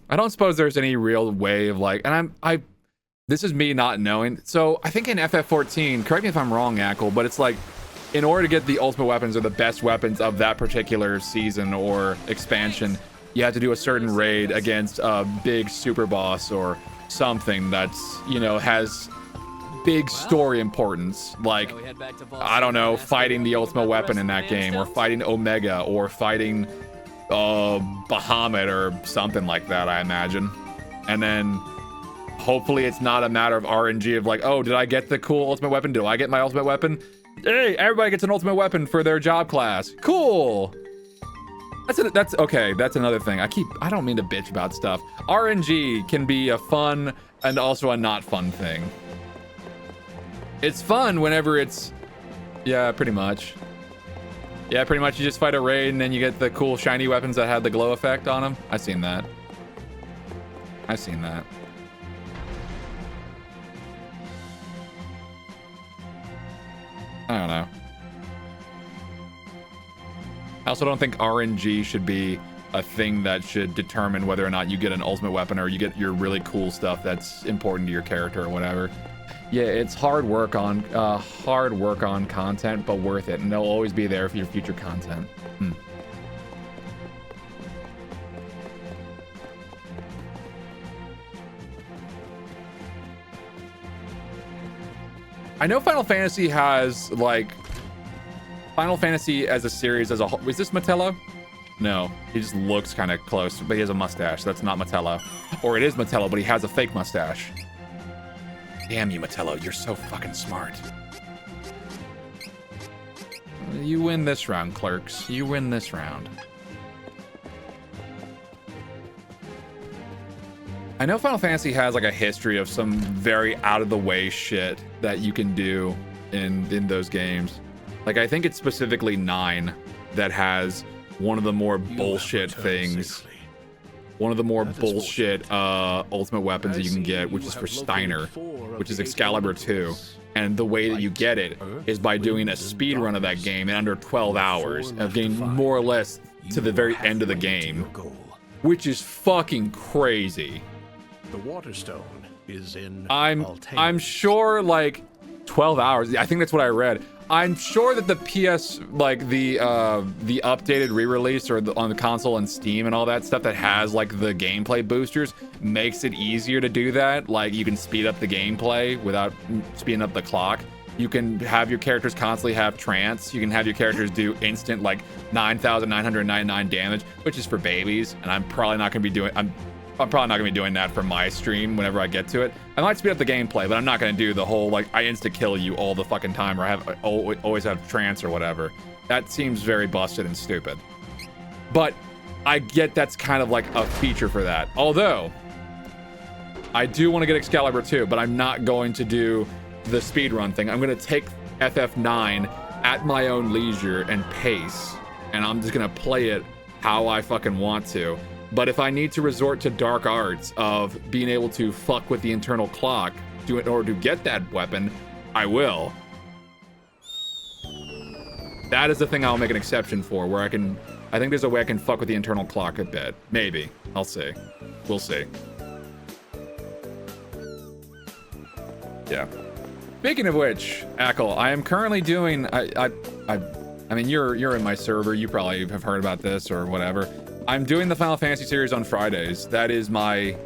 I don't suppose there's any real way of like, and this is me not knowing. So I think in FF14, correct me if I'm wrong, Ackle, but it's like, in order to get the ultimate weapons or the best weapons of that particular season or expansion, you have to do a certain raid against a big super boss or something that's, you know, has big story importance. Like, I don't know, fighting the ultimate weapon in that game, or fighting Omega, or fighting Bahamut or something like that, I imagine. And then hopefully it's not a matter of RNG of like, oh, did I get the cool ultimate weapon? Do I get my ultimate weapon? Hey, everybody gets an ultimate weapon for their job class. Cool. That's okay. That's another thing. I don't mean to bitch about stuff. RNG can be a fun and also a not fun thing. It's fun whenever it's, yeah, pretty much. Yeah, pretty much you just fight a raid and then you get the cool shiny weapons that have the glow effect on them. I've seen that. I've seen that. I don't know. I also don't think RNG should be a thing that should determine whether or not you get an ultimate weapon or you get your really cool stuff that's important to your character or whatever. Yeah, it's hard work on content, but worth it, and they'll always be there for your future content. I know Final Fantasy has, like, Final Fantasy as a series as a whole. Is this Metello? No, he just looks kind of close, but he has a mustache. That's not Metello. Or it is Metello, but he has a fake mustache. Damn you, Metello. You're so fucking smart. You win this round, clerks. You win this round. I know Final Fantasy has like a history of some very out of the way shit that you can do in those games. Like I think it's specifically 9 that has one of the more bullshit things. One of the more bullshit ultimate weapons that you can get, which is for Steiner, which is Excalibur 2. And the way that you get it is by doing a speed run of that game in under 12 hours of getting more or less to the very end of the game, which is fucking crazy. The Waterstone is in I'm sure like 12 hours. I think that's what I read. I'm sure that the PS, like the updated re-release or on the console and Steam and all that stuff that has like the gameplay boosters makes it easier to do that. Like you can speed up the gameplay without speeding up the clock. You can have your characters constantly have trance. You can have your characters do instant like 9,999 damage, which is for babies. And I'm probably not gonna be doing. I'm probably not gonna be doing that for my stream whenever I get to it. I might speed up the gameplay, but I'm not gonna do the whole like I insta kill you all the fucking time or always have trance or whatever. That seems very busted and stupid. But I get that's kind of like a feature for that. Although I do want to get Excalibur 2, but I'm not going to do the speedrun thing. I'm gonna take FF9 at my own leisure and pace, and I'm just gonna play it how I fucking want to. But if I need to resort to dark arts of being able to fuck with the internal clock in order to get that weapon, I will. That is the thing I'll make an exception for, where I think there's a way I can fuck with the internal clock a bit. Maybe. I'll see. We'll see. Yeah. Speaking of which, Ackle, I am currently doing, I mean, you're in my server. You probably have heard about this or whatever. I'm doing the Final Fantasy series on Fridays. That is my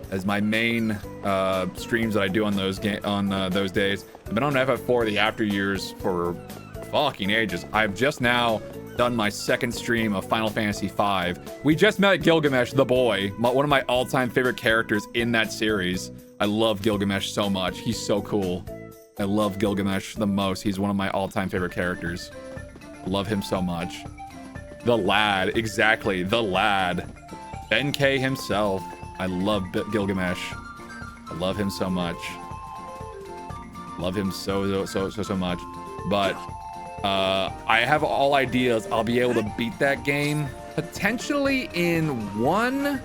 main streams that I do on those days. I've been on FF4 the after years for fucking ages. I've just now done my second stream of Final Fantasy V. We just met Gilgamesh, the boy, one of my all-time favorite characters in that series. I love Gilgamesh so much. He's so cool. I love Gilgamesh the most. He's one of my all-time favorite characters. I love him so much. The lad, exactly, the lad. Ben K himself. I love Gilgamesh. I love him so much. Love him so much. But I have all ideas. I'll be able to beat that game potentially in one,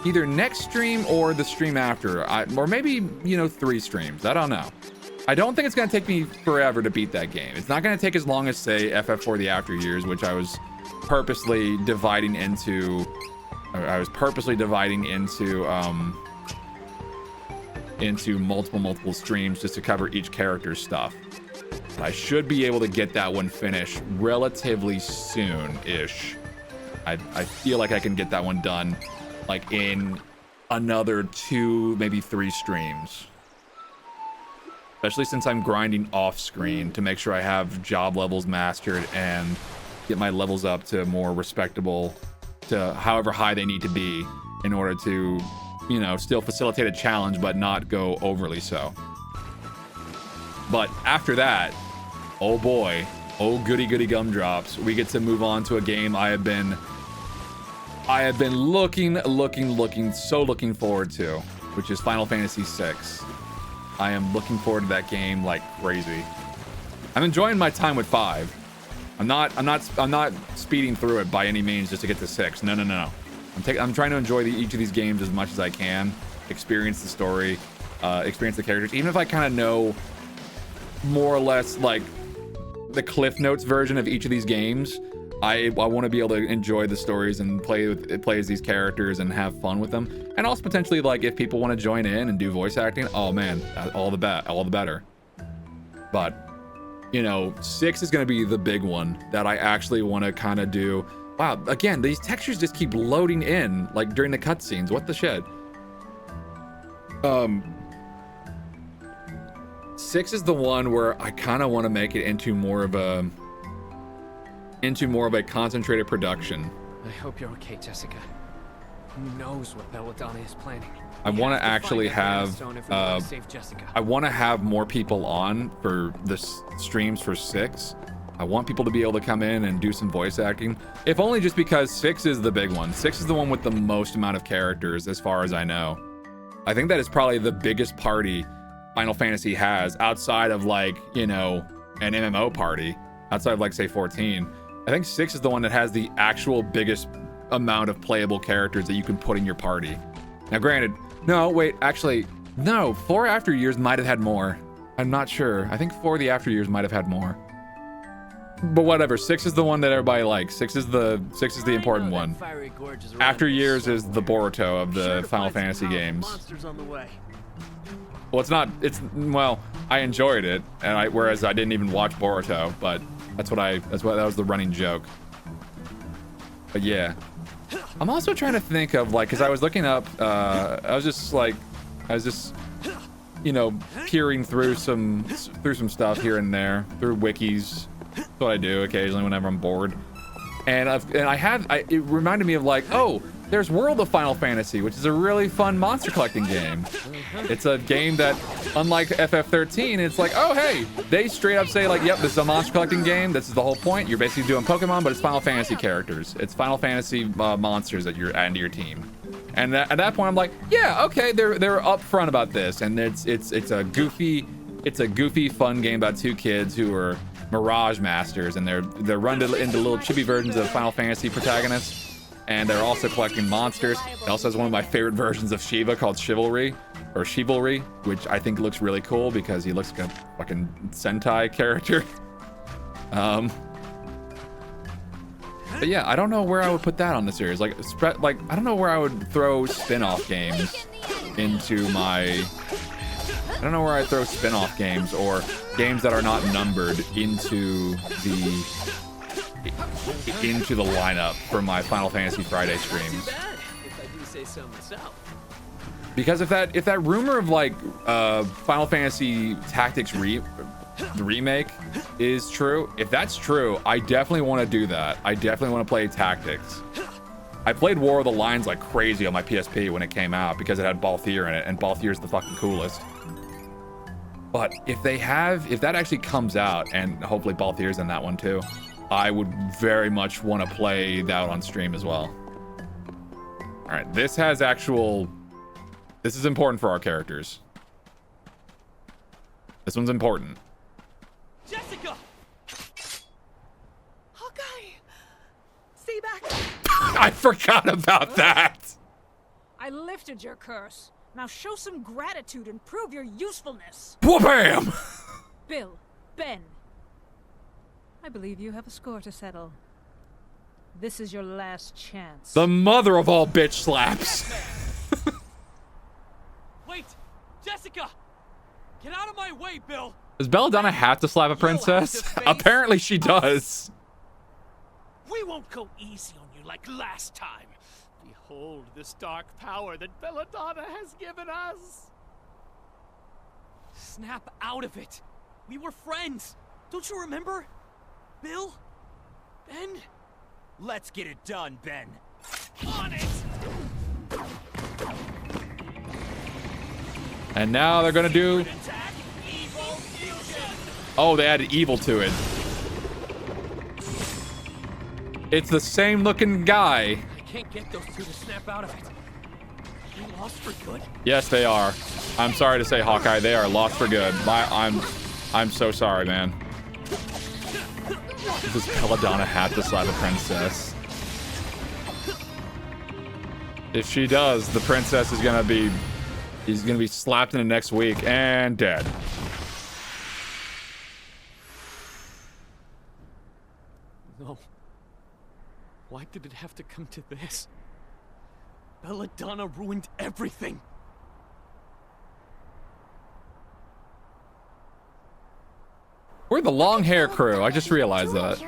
either next stream or the stream after, or maybe 3 streams. I don't know. I don't think it's gonna take me forever to beat that game. It's not gonna take as long as say FF4 the After Years, which I was purposely dividing into multiple streams just to cover each character's stuff. I should be able to get that one finished relatively soon-ish. I feel like I can get that one done like in another 2, maybe 3 streams. Especially since I'm grinding off screen to make sure I have job levels mastered and get my levels up to more respectable, to however high they need to be in order to, still facilitate a challenge, but not go overly so. But after that, oh boy, oh goody gumdrops, we get to move on to a game I have been looking forward to, which is Final Fantasy VI. I am looking forward to that game like crazy. I'm enjoying my time with 5. I'm not speeding through it by any means just to get to 6. No. I'm trying to enjoy each of these games as much as I can. experience the story, experience the characters. Even if I kind of know more or less like the Cliff Notes version of each of these games, I want to be able to enjoy the stories and play as these characters and have fun with them. And also potentially, like, if people want to join in and do voice acting, oh man, all the better. But you know, 6 is going to be the big one that I actually want to kind of do. Wow, again, these textures just keep loading in like during the cutscenes. What the shit? 6 is the one where I kind of want to make it into more of a concentrated production. I hope you're okay, Jessica. Who knows what Belladonna is planning? I want to actually have I want to have more people on for the streams for 6. I want people to be able to come in and do some voice acting, if only just because 6 is the big one. 6 is the one with the most amount of characters, as far as I know. I think that is probably the biggest party Final Fantasy has, outside of, like, you know, an MMO party, outside of, like, say 14. I think 6 is the one that has the actual biggest amount of playable characters that you can put in your party. Now, granted, no, wait, actually, no, 4 After Years might have had more. I'm not sure. I think 4 of the After Years might have had more. But whatever, 6 is the one that everybody likes. 6 is the important one. After Years is the Boruto of the Final Fantasy games. Well, well, I enjoyed it, and whereas I didn't even watch Boruto, but that was the running joke. But yeah. I'm also trying to think of, like, because I was looking up, I was just, you know, peering through some stuff here and there, through wikis. That's what I do occasionally whenever I'm bored. And it reminded me of, like, oh, there's World of Final Fantasy, which is a really fun monster collecting game. It's a game that, unlike FF13, it's like, oh, hey, they straight up say, like, yep, this is a monster collecting game. This is the whole point. You're basically doing Pokemon, but it's Final Fantasy characters. It's Final Fantasy monsters that you're adding to your team. And at that point, I'm like, yeah, okay, they're upfront about this, and it's a goofy, fun game about 2 kids who are Mirage Masters, and they're run into little chibi versions of Final Fantasy protagonists. And they're also collecting monsters. It also has one of my favorite versions of Shiva called Chivalry, which I think looks really cool because he looks like a fucking Sentai character. But yeah, I don't know where I would put that on the series. Like I don't know where I would throw spin-off games into my... I don't know where I'd throw spin-off games or games that are not numbered into the lineup for my Final Fantasy Friday streams. Because if that rumor of, like, Final Fantasy Tactics remake is true, if that's true, I definitely want to do that. I definitely want to play Tactics. I played War of the Lions like crazy on my PSP when it came out because it had Balthier in it, and Balthier is the fucking coolest. But if that actually comes out, and hopefully Balthier's in that one too, I would very much want to play that on stream as well. All right, this is important for our characters. This one's important. Jessica! Hawkeye! Stay back! I forgot about that! I lifted your curse. Now show some gratitude and prove your usefulness. Wha-bam! Bill, Ben, I believe you have a score to settle. this is your last chance. The mother of all bitch slaps. Wait! Jessica! Get out of my way, Bill! Does Belladonna have to slap a princess? Apparently she does. We won't go easy on you like last time. Behold this dark power that Belladonna has given us. Snap out of it. We were friends. Don't you remember? Bill? Ben? Let's get it done, Ben. On it! And now they're gonna do... Oh, they added evil to it. It's the same looking guy. I can't get those two to snap out of it. They lost for good? Yes, they are. I'm sorry to say, Hawkeye, they are lost for good. I'm so sorry, man. Does Belladonna have to slap a princess? If she does, the princess is gonna be He's gonna be slapped in the next week and dead. No. Why did it have to come to this? Belladonna ruined everything. We're the long hair crew. I just realized that.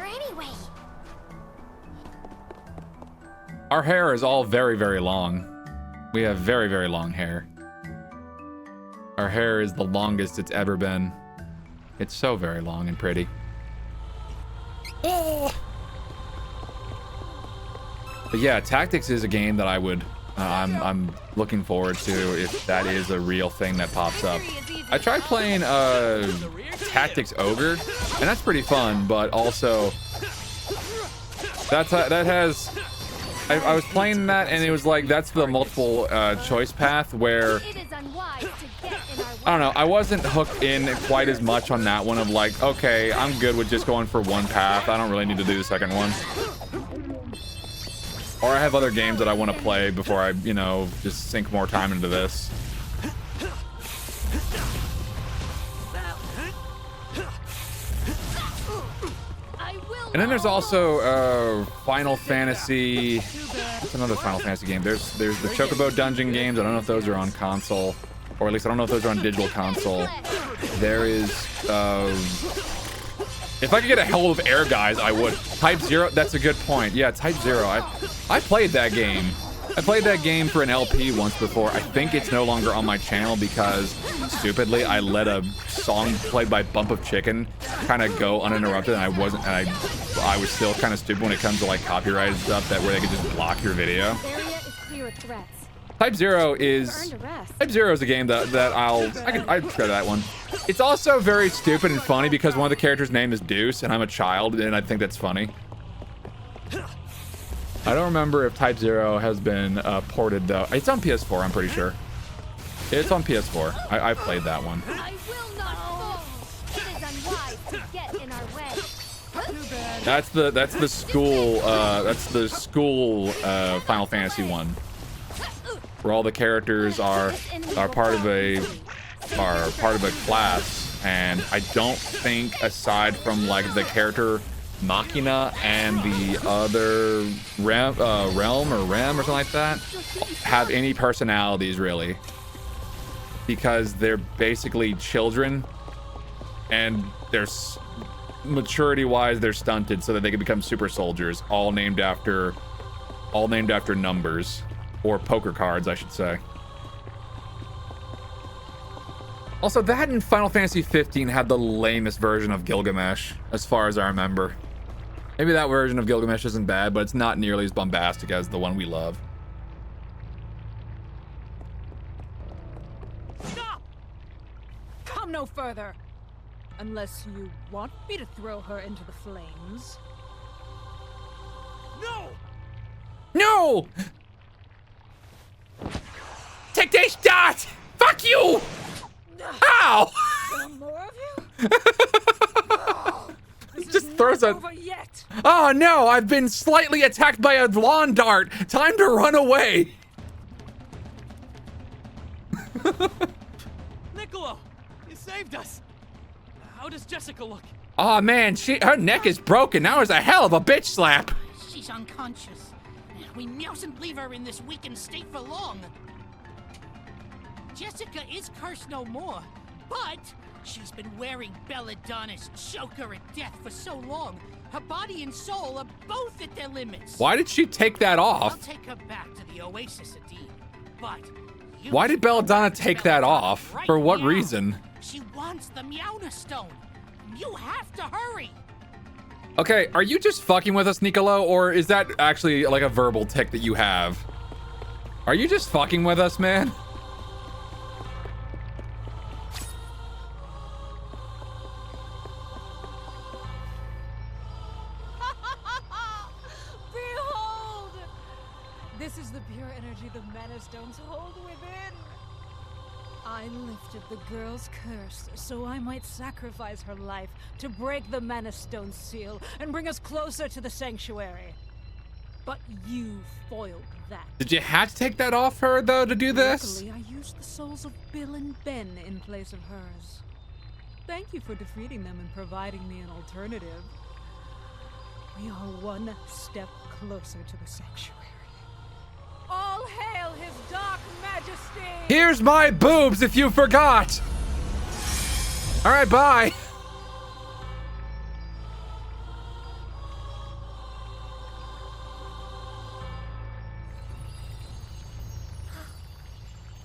Our hair is all very, very long. We have very, very long hair. Our hair is the longest it's ever been. It's so very long and pretty. But yeah, Tactics is a game that I would, I'm looking forward to if that is a real thing that pops up. I tried playing Tactics Ogre, and that's pretty fun, but also that has. I was playing that, and it was like that's the multiple choice path where I don't know. I wasn't hooked in quite as much on that one of like, okay, I'm good with just going for one path. I don't really need to do the second one. Or I have other games that I want to play before I, you know, just sink more time into this. And then there's also Final Fantasy. What's another Final Fantasy game? There's the Chocobo Dungeon games. I don't know if those are on console, or at least I don't know if those are on digital console. There is if I could get a hold of Air Guys, I would. Type 0. That's a good point. Yeah, Type 0. I played that game. I played that game for an LP once before. I think it's no longer on my channel because, stupidly, I let a song played by Bump of Chicken kind of go uninterrupted, and I was still kind of stupid when it comes to like copyrighted stuff that where they could just block your video. Type 0 is a game that I'd try that one. It's also very stupid and funny because one of the characters' name is Deuce, and I'm a child, and I think that's funny. I don't remember if Type 0 has been ported though. It's on PS4, I'm pretty sure. It's on PS4. I played that one. That's the school Final Fantasy one, where all the characters are part of a class, and I don't think aside from like the character Machina and the other Realm or something like that have any personalities really, because they're basically children, and they're maturity wise they're stunted so that they can become super soldiers, all named after numbers or poker cards, I should say. Also, that in Final Fantasy 15 had the lamest version of Gilgamesh, as far as I remember. Maybe that version of Gilgamesh isn't bad, but it's not nearly as bombastic as the one we love. Stop! Come no further! Unless you want me to throw her into the flames. No! No! Take this dot! Fuck you! Ow! More of you? Just throws a... Oh no, I've been slightly attacked by a lawn dart. Time to run away. Niccolo, you saved us. How does Jessica look? Oh man, her neck is broken. That was a hell of a bitch slap. She's unconscious. We mustn't leave her in this weakened state for long. Jessica is cursed no more, but she's been wearing Belladonna's choker at death for so long. Her body and soul are both at their limits. Why did she take that off? I'll take her back to the Oasis, Adine. But why did Belladonna take that off? Right For what now. reason? She wants the Meowna Stone. You have to hurry. Okay, are you just fucking with us, Niccolo, or is that actually like a verbal tick that you have? Are you just fucking with us, man? Behold! This is the pure energy the Mana Stones hold within. I lifted the girl's curse so I might sacrifice her life to break the Mana Stone seal and bring us closer to the sanctuary. But you foiled that. Did you have to take that off her, though, to do this? Luckily, I used the souls of Bill and Ben in place of hers. Thank you for defeating them and providing me an alternative. We are one step closer to the sanctuary. All hail his dark majesty! Here's my boobs if you forgot! Alright, bye!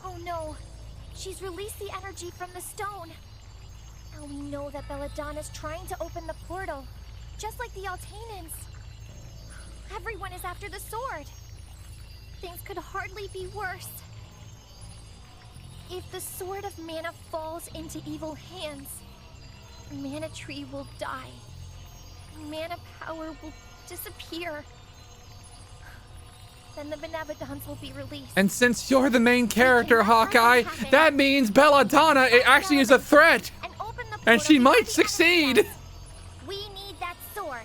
Oh no! She's released the energy from the stone. Now we know that Belladonna's trying to open the portal, just like the Altanans. Everyone is after the sword. Things could hardly be worse. If the sword of mana falls into evil hands, Mana Tree will die. Mana power will disappear. Then the Benevolence will be released. And since you're the main character, Hawkeye, that means Belladonna actually is a threat! And she might succeed! We need that sword.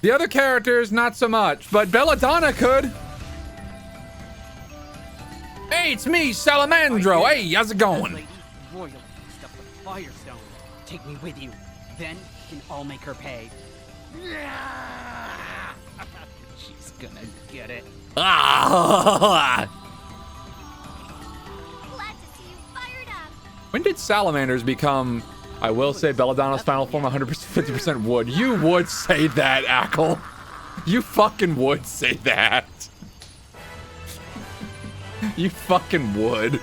The other characters, not so much, but Belladonna could. Hey, it's me, Salamandro. Hey, how's it going? Royally used up the Firestone. Take me with you. Then we can all make her pay. She's gonna get it. When did salamanders become, I will say, Belladonna's final form 100% 50% wood? You would say that, Ackle. You fucking would say that. You fucking would.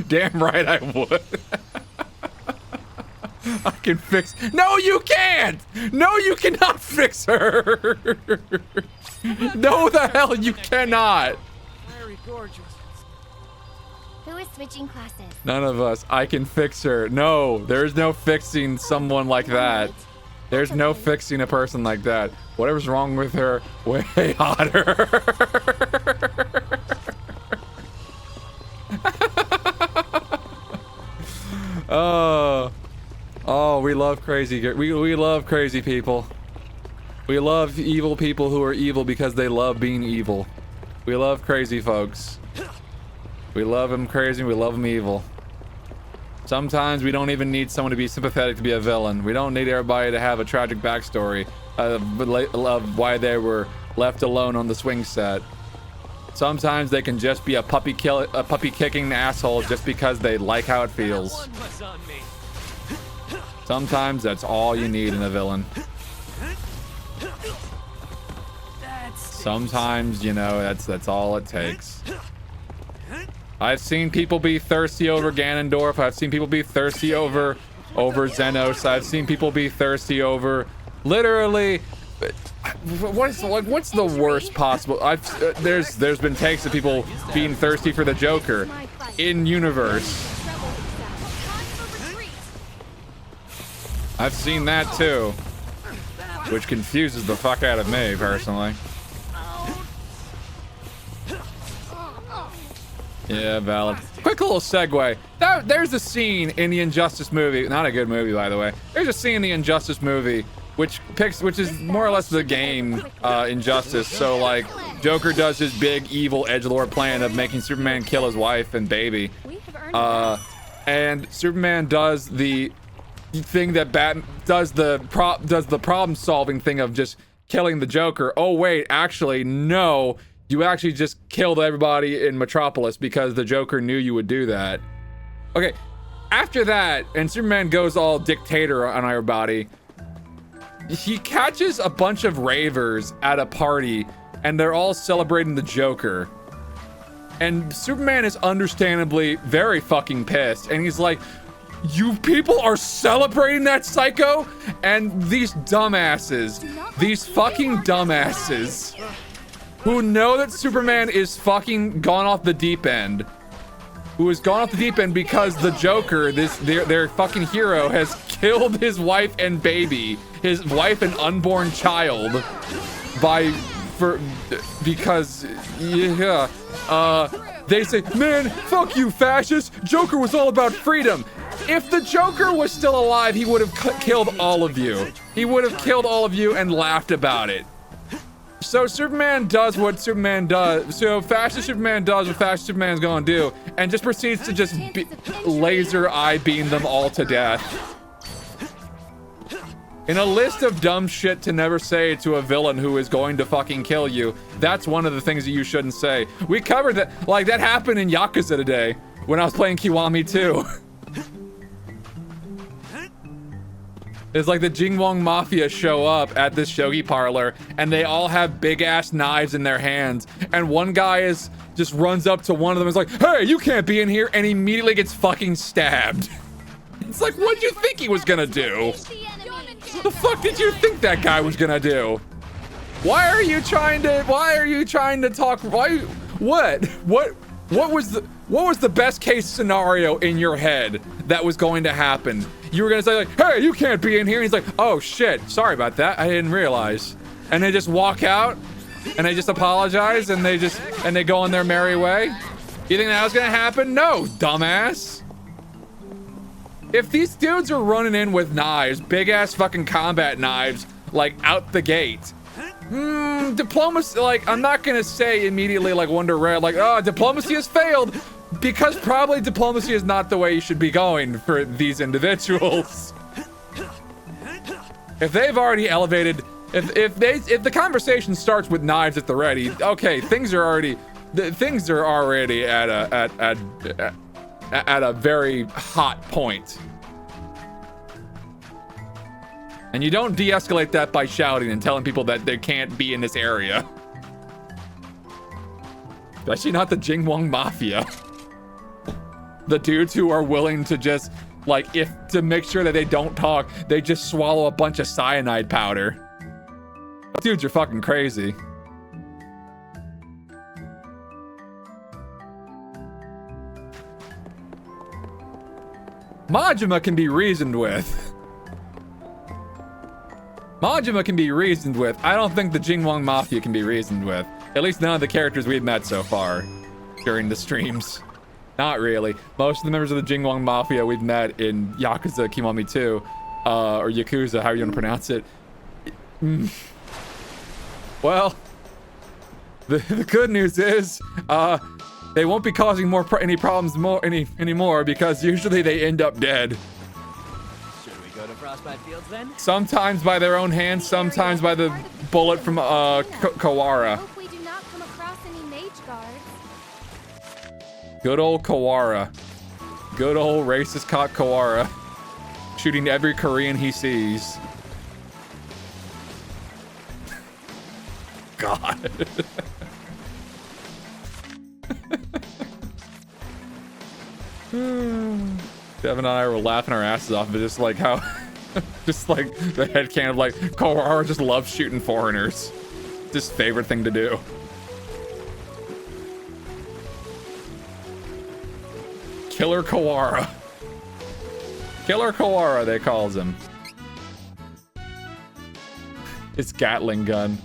Damn right I would. I can fix. No, you can't! No, you cannot fix her! No, the hell you cannot! Very gorgeous. Who is switching classes? None of us. I can fix her. No, there's no fixing someone like that. There's no fixing a person like that. Whatever's wrong with her, way hotter. Oh, we love crazy. We love crazy people. We love evil people who are evil because they love being evil. We love crazy folks. We love them crazy, we love them evil. Sometimes we don't even need someone to be sympathetic to be a villain. We don't need everybody to have a tragic backstory of why they were left alone on the swing set. Sometimes they can just be a puppy kicking asshole just because they like how it feels. Sometimes that's all you need in a villain. Sometimes, you know, that's all it takes. I've seen people be thirsty over Ganondorf. I've seen people be thirsty over Xenos. I've seen people be thirsty over literally. What's the worst possible? There's been takes of people being thirsty for the Joker in universe. I've seen that too, which confuses the fuck out of me personally. Yeah, valid. Quick little segue. There's a scene in the Injustice movie, not a good movie by the way. There's a scene in the Injustice movie which is more or less the game Injustice. So like Joker does his big evil edgelord plan of making Superman kill his wife and baby. And Superman does the thing that does the problem solving thing of just killing the Joker. Oh wait, actually no. You actually just killed everybody in Metropolis because the Joker knew you would do that. Okay, after that, and Superman goes all dictator on everybody, he catches a bunch of ravers at a party, and they're all celebrating the Joker. And Superman is understandably very fucking pissed, and he's like, you people are celebrating that psycho? And these dumbasses, these fucking dumbasses, who know that Superman is fucking gone off the deep end, who has gone off the deep end because the Joker, their fucking hero, has killed his wife and baby, his wife and unborn child, because they say, man, fuck you, fascist. Joker was all about freedom. If the Joker was still alive, he would have killed all of you. He would have killed all of you and laughed about it. So Superman does what Superman does. So Fascist Superman does what Fascist Superman's gonna do, and just proceeds to just laser eye beam them all to death. In a list of dumb shit to never say to a villain who is going to fucking kill you, that's one of the things that you shouldn't say. We covered that, like that happened in Yakuza today when I was playing Kiwami 2. It's like the Jingwong Mafia show up at this shogi parlor and they all have big ass knives in their hands, and one guy just runs up to one of them and is like, hey, you can't be in here, and immediately gets fucking stabbed. It's like, what'd you think he was gonna do? What the fuck did you think that guy was gonna do? Why are you trying to talk? What was the best case scenario in your head that was going to happen? You were gonna say like, hey, you can't be in here. And he's like, oh shit, sorry about that, I didn't realize. And they just walk out and they just apologize and they go on their merry way. You think that was gonna happen? No, dumbass. If these dudes are running in with knives, big ass fucking combat knives, like out the gate, diplomacy, like, I'm not gonna say immediately like Wonder Red, like, oh, diplomacy has failed, because probably diplomacy is not the way you should be going for these individuals. If they've already elevated, if the conversation starts with knives at the ready, okay, things are already at a very hot point. And you don't de-escalate that by shouting and telling people that they can't be in this area. Especially not the Jingwong Mafia. The dudes who are willing to just, like, to make sure that they don't talk, they just swallow a bunch of cyanide powder. Dudes are fucking crazy. Majima can be reasoned with. Majima can be reasoned with. I don't think the Jingwong Mafia can be reasoned with. At least none of the characters we've met so far during the streams. Not really. Most of the members of the Jingwong Mafia we've met in Yakuza Kiwami 2, or Yakuza, however you want to pronounce it. Well, the good news is, they won't be causing any problems anymore, because usually they end up dead. Should we go to Frostbite Fields then? Sometimes by their own hands, sometimes by the bullet from Kawara. Hope we do not come across any mage guards. Good old Kawara. Good old racist cop Kawara. Shooting every Korean he sees. God. Devin and I were laughing our asses off, but just like how, just like the headcanon of like, Kawara just loves shooting foreigners. It's his favorite thing to do. Killer Kawara. Killer Kawara, they calls him. His Gatling gun.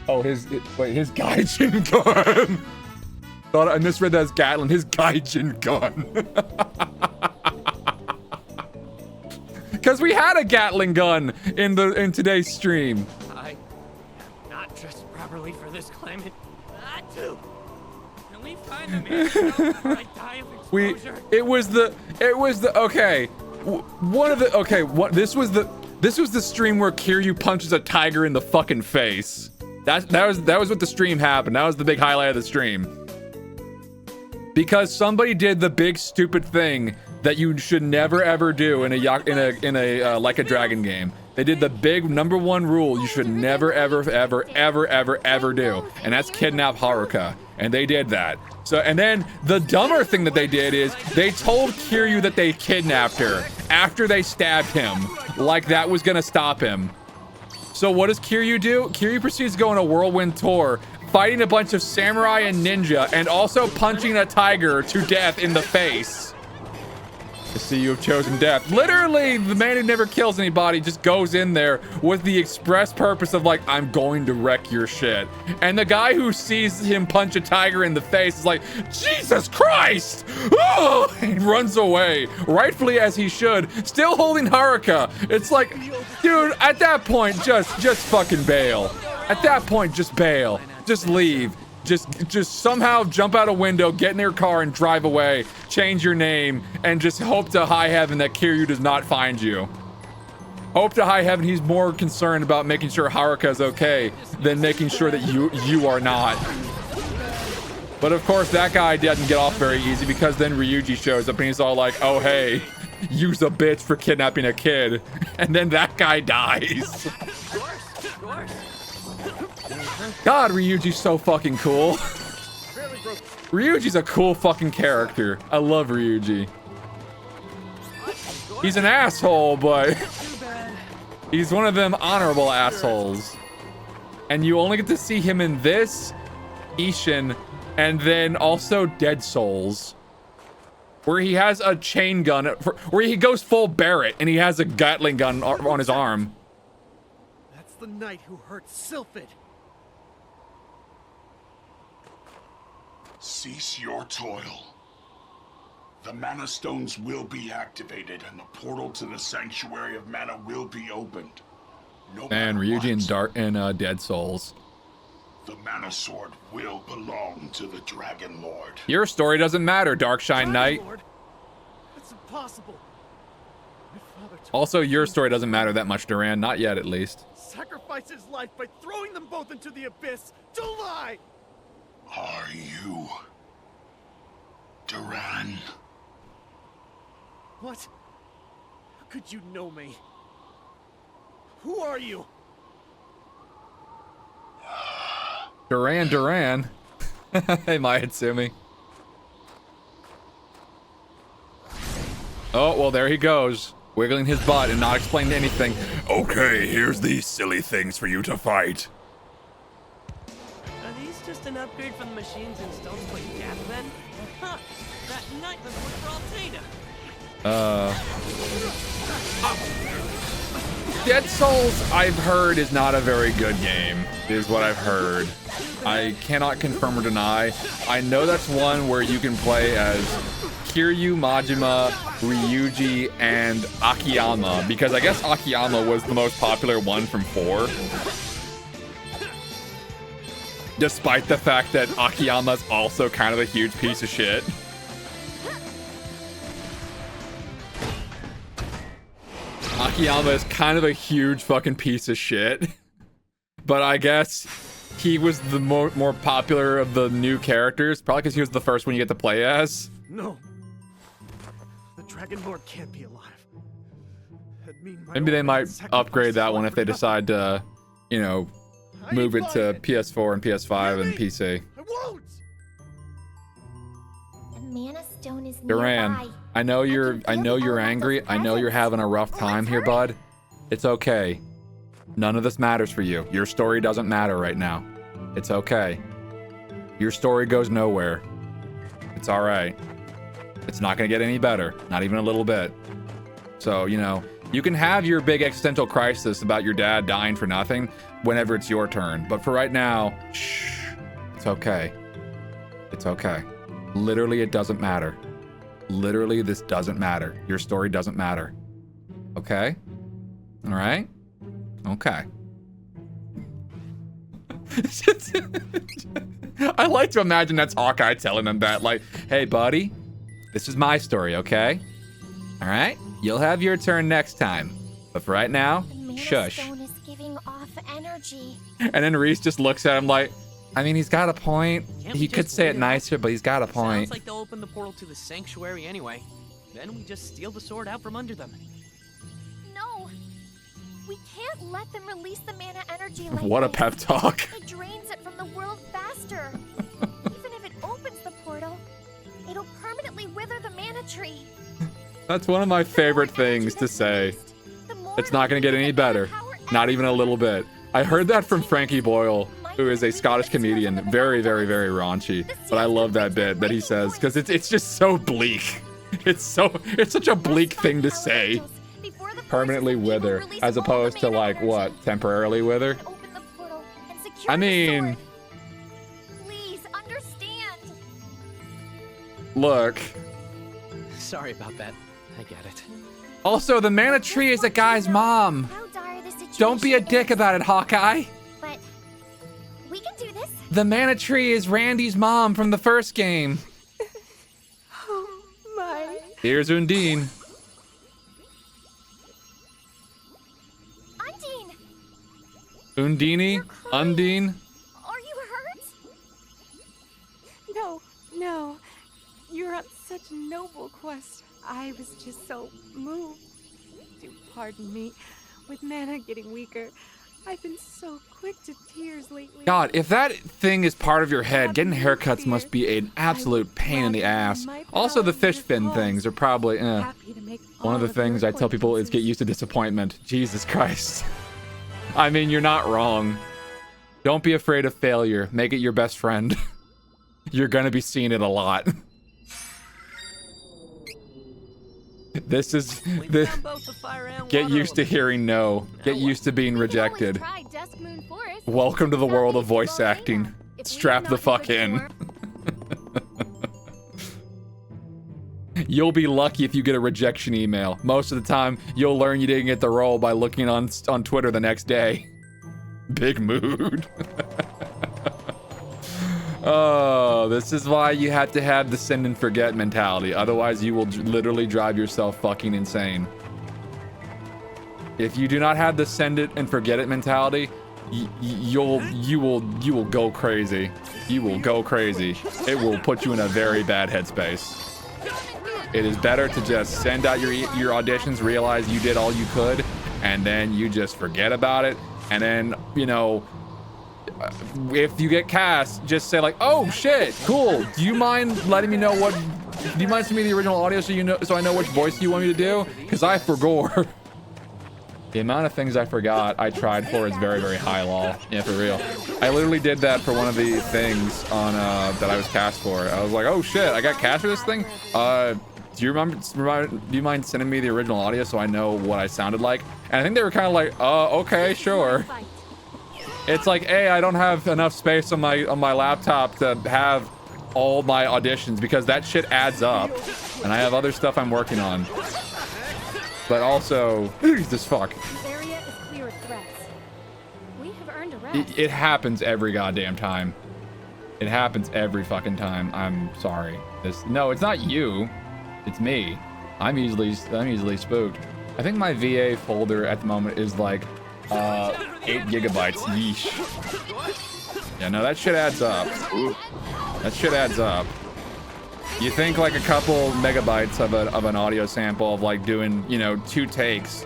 Oh, his Gaijin gun. Thought I misread that as Gatlin. His Gaijin gun. Because we had a Gatling gun in today's stream. I am not dressed properly for this climate. Not to. Can we find the man before I die of exposure? This was the stream where Kiryu punches a tiger in the fucking face. That was what the stream happened. That was the big highlight of the stream. Because somebody did the big stupid thing that you should never ever do in a Like a Dragon game. They did the big #1 rule you should never ever do, and that's kidnap Haruka. And they did that. So, and then the dumber thing that they did is they told Kiryu that they kidnapped her after they stabbed him, like that was gonna stop him. So what does Kiryu do? Kiryu proceeds to go on a whirlwind tour, fighting a bunch of samurai and ninja, and also punching a tiger to death in the face. I see you have chosen death. Literally, the man who never kills anybody just goes in there with the express purpose of like, I'm going to wreck your shit. And the guy who sees him punch a tiger in the face is like, Jesus Christ! Oh! He runs away, rightfully as he should, still holding Haruka. It's like, dude, at that point, just fucking bail. At that point, just bail. Just leave. Just somehow jump out a window, get in your car and drive away, change your name, and just hope to high heaven that Kiryu does not find you. Hope to high heaven he's more concerned about making sure Haruka is okay than making sure that you are not. But of course, that guy doesn't get off very easy because then Ryuji shows up and he's all like, oh hey, you's a bitch for kidnapping a kid. And then that guy dies. God, Ryuji's so fucking cool. Ryuji's a cool fucking character. I love Ryuji. He's an asshole, but he's one of them honorable assholes. And you only get to see him in this, Ishin, and then also Dead Souls, where he has a chain gun, where he goes full Barrett and he has a Gatling gun on his arm. That's the knight who hurt Sylphid. Cease your toil. The Mana Stones will be activated and the portal to the Sanctuary of Mana will be opened. No Man, Ryuji and Dead Souls. The Mana Sword will belong to the Dragon Lord. Your story doesn't matter, Darkshine Knight. That's impossible. Also, your story doesn't matter that much, Duran. Not yet, at least. Sacrifice his life by throwing them both into the abyss. Don't lie! Are you Duran? What? How could you know me? Who are you? Duran. Hey, Mayatsumi. Oh, well, there he goes. Wiggling his butt and not explaining anything. Okay, here's these silly things for you to fight. Are these just an upgrade from the machines and stones playing Gap then? Huh, that knight was one for Altena. Dead Souls, I've heard, is not a very good game, is what I've heard. I cannot confirm or deny. I know that's one where you can play as Kiryu, Majima, Ryuji, and Akiyama, because I guess Akiyama was the most popular one from 4. Despite the fact that Akiyama's also kind of a huge piece of shit. Akiyama is kind of a huge fucking piece of shit. But I guess he was the more popular of the new characters, probably because he was the first one you get to play as. No. The Dragon Lord can't be alive. Maybe they might upgrade that one if they decide to, you know, move it to PS4 and PS5 and PC. I won't. The Mana Stone is Duran, nearby. I know you're angry. I know you're having a rough time here, bud. It's okay. None of this matters for you. Your story doesn't matter right now. It's okay. Your story goes nowhere. It's all right. It's not gonna get any better, not even a little bit. So, you know, you can have your big existential crisis about your dad dying for nothing whenever it's your turn. But for right now, shh, it's okay. It's okay. Literally, it doesn't matter. Literally, this doesn't matter. Your story doesn't matter. Okay? All right? Okay. I like to imagine that's Hawkeye telling them that, like, hey, buddy, this is my story, okay? All right? You'll have your turn next time. But for right now, shush. The Mana Stone is giving off energy. And then Reese just looks at him like, I mean, he's got a point. He could say it nicer, but he's got a point. Sounds like they'll open the portal to the sanctuary anyway. Then we just steal the sword out from under them. No. We can't let them release the mana energy like What a this. pep talk. It drains it from the world faster. Even if it opens the portal, it'll permanently wither the mana tree. That's one of my favorite things to say. It's not going to get any better. Not even a little bit. I heard that from Frankie Boyle, who is a Scottish comedian. Very, very, very raunchy. But I love that bit that he says, because it's just so bleak. It's such a bleak thing to say. Permanently wither, as opposed to like what? Temporarily wither? I mean, Please understand. look. Sorry about that. I get it. Also, the mana tree is a guy's mom. Don't be a dick about it, Hawkeye. But we can do this. The mana tree is Randy's mom from the first game. Oh my. Here's Undine. Undine? Undine? Are you hurt? No. You're on such a noble quest. I was just so moved. Do pardon me. With mana getting weaker, I've been so quick to tears lately. God, if that thing is part of your head, getting haircuts must be an absolute pain in the ass. Also, the fish fin things are probably, One of the things I tell people is get used to disappointment. Jesus Christ. I mean, you're not wrong. Don't be afraid of failure. Make it your best friend. You're gonna be seeing it a lot. This is the... Get used to hearing no. Get used to being rejected. Welcome to the world of voice acting. Strap the fuck in. You'll be lucky if you get a rejection email. Most of the time, you'll learn you didn't get the role by looking on Twitter the next day. Big mood. Oh, this is why you have to have the send and forget mentality. Otherwise, you will literally drive yourself fucking insane. If you do not have the send it and forget it mentality, you will go crazy. You will go crazy. It will put you in a very bad headspace. It is better to just send out your auditions, realize you did all you could, and then you just forget about it. And then, you know, if you get cast, just say like, oh shit, cool. Do you mind letting me know what, do you mind sending me the original audio so I know which voice you want me to do? Because I forgot. The amount of things I forgot I tried for is very, very high, lol. Yeah, for real. I literally did that for one of the things on that I was cast for. I was like, oh shit, I got cast for this thing? Do you mind sending me the original audio so I know what I sounded like? And I think they were kind of like, okay, sure. It's like, hey, I don't have enough space on my laptop to have all my auditions because that shit adds up. And I have other stuff I'm working on. But also, this fuck. The area is clear of threats. We have earned a rest. It happens every goddamn time. It happens every fucking time. I'm sorry. No, it's not you. It's me. I'm easily spooked. I think my VA folder at the moment is like 8 gigabytes. Yeesh. Yeah, no, that shit adds up. That shit adds up. You think like a couple megabytes of an audio sample of like doing, you know, 2 takes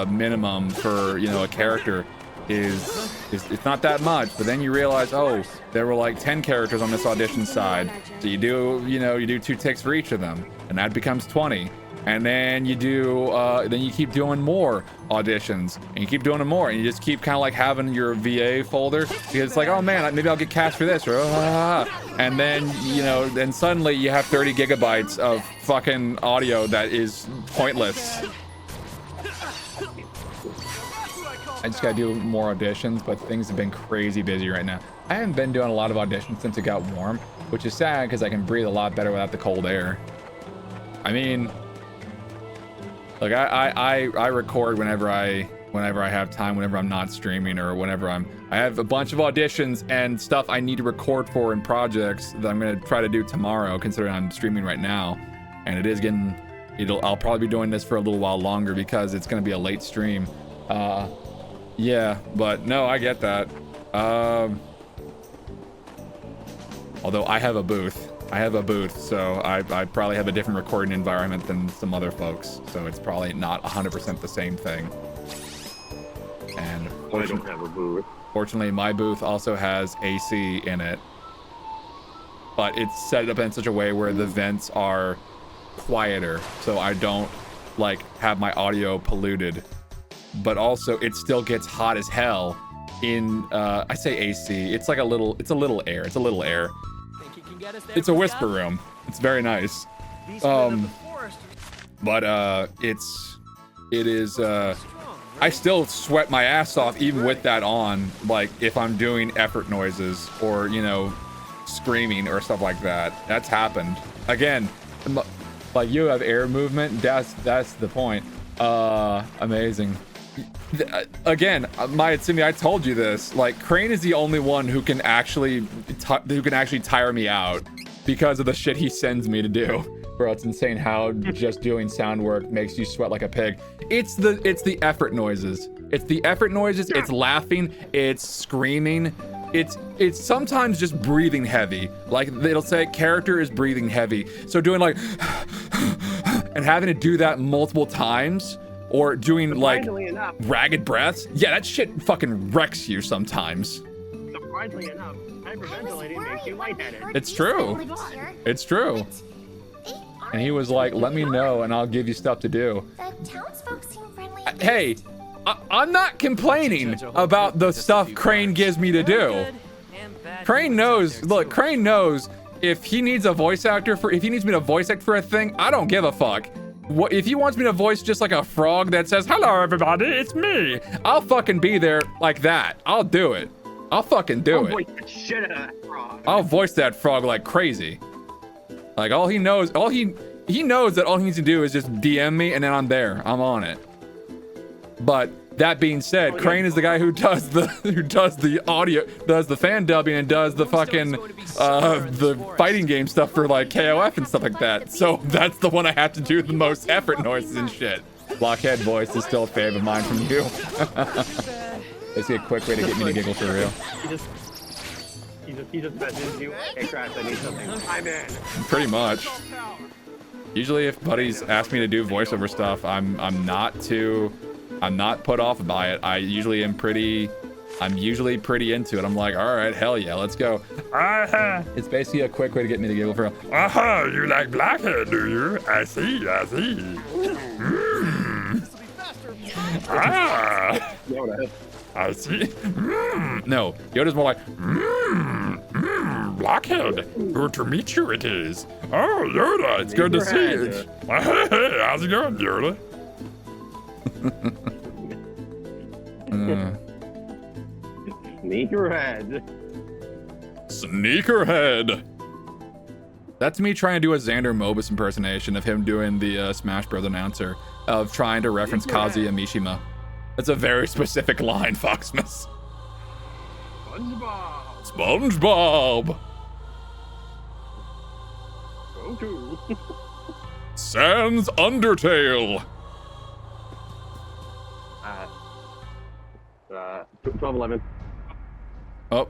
minimum for, you know, a character is it's not that much, but then you realize, oh, there were like 10 characters on this audition side. So you do 2 takes for each of them, and that becomes 20. And then you do, then you keep doing more auditions, and you keep doing them more, and you just keep kind of like having your VA folder, because it's like, oh man, maybe I'll get cast for this, or and then, you know, then suddenly you have 30 gigabytes of fucking audio that is pointless. I just gotta do more auditions, but things have been crazy busy right now. I haven't been doing a lot of auditions since it got warm, which is sad because I can breathe a lot better without the cold air. I mean, like I record whenever I have time, whenever I'm not streaming, or whenever I have a bunch of auditions and stuff I need to record for in projects that I'm gonna try to do tomorrow, considering I'm streaming right now, and it is getting, I'll probably be doing this for a little while longer because it's gonna be a late stream. Yeah, but no, I get that. Although I have a booth. So I probably have a different recording environment than some other folks. So it's probably not 100% the same thing. And I don't have a booth. Fortunately, my booth also has AC in it. But it's set up in such a way where the vents are quieter. So I don't like have my audio polluted. But also it still gets hot as hell in I say AC, it's a little air. It's a whisper room. It's very nice. But it is I still sweat my ass off even with that on, like if I'm doing effort noises or, you know, screaming or stuff like that. That's happened. Again, like you have air movement, that's the point. Amazing. Again, Sydney, I told you this, like Crane is the only one who can actually tire me out because of the shit he sends me to do. Bro, it's insane how just doing sound work makes you sweat like a pig. It's the effort noises. It's the effort noises. It's laughing. It's screaming. It's sometimes just breathing heavy. Like it'll say character is breathing heavy. So doing like and having to do that multiple times or doing like ragged breaths. Yeah, that shit fucking wrecks you sometimes. Surprisingly enough, hyperventilating makes you lightheaded. It's true. It's true. And he was like, let me know and I'll give you stuff to do. The townsfolk seem friendly. Hey, I'm not complaining about the stuff Crane gives me to do. Crane knows, look, Crane knows if he needs a voice actor if he needs me to voice act for a thing, I don't give a fuck. What if he wants me to voice just like a frog that says, hello everybody, it's me. I'll fucking be there like that. I'll do it. I'll fucking do it. Voice the shit out of that frog. I'll voice that frog like crazy. Like all he knows, he knows that all he needs to do is just DM me and then I'm there. I'm on it. But that being said, Crane is the guy who does the audio, does the fan dubbing and does the fucking the fighting game stuff for like KOF and stuff like that. So that's the one I have to do the most effort noises and shit. Blockhead voice is still a fave of mine from you. It's a quick way to get me to giggle for real. He just messages you, hey Crash, I need something. I'm in. Pretty much. Usually if buddies ask me to do voiceover stuff, I'm not put off by it. I'm usually pretty into it. I'm like, all right, hell yeah, let's go. It's basically a quick way to get me to giggle for real. You like Blackhead, do you? I see. I see. No, Yoda's more like, Blackhead, good to meet you it is. Oh, Yoda, it's good to see you. Hey, how's it going, Yoda? Sneakerhead. Sneakerhead. That's me trying to do a Xander Mobus impersonation of him doing the Smash Bros. Announcer of trying to reference Kazuya Mishima. That's a very specific line, Foxmas. SpongeBob. Sans Undertale. 12-11. Oh.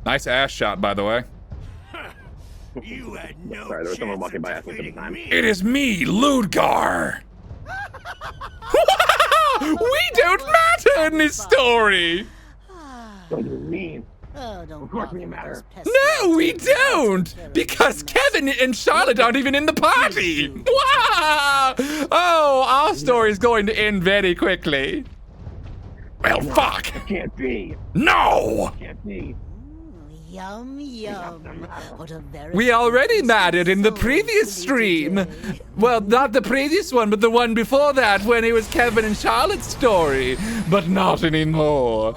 Nice ass shot, by the way. You had no Sorry, there was someone walking by us at the time. It is me, Ludgar. We don't matter in this story. What do you mean? Of course we matter. No, we don't! Because Kevin and Charlotte aren't even in the party! Wow! Oh, our story's going to end very quickly. Well, fuck! Can't be. No! Can't be. Yum, yum. What a very We already mattered in the previous stream. Well, not the previous one, but the one before that when it was Kevin and Charlotte's story. But not anymore.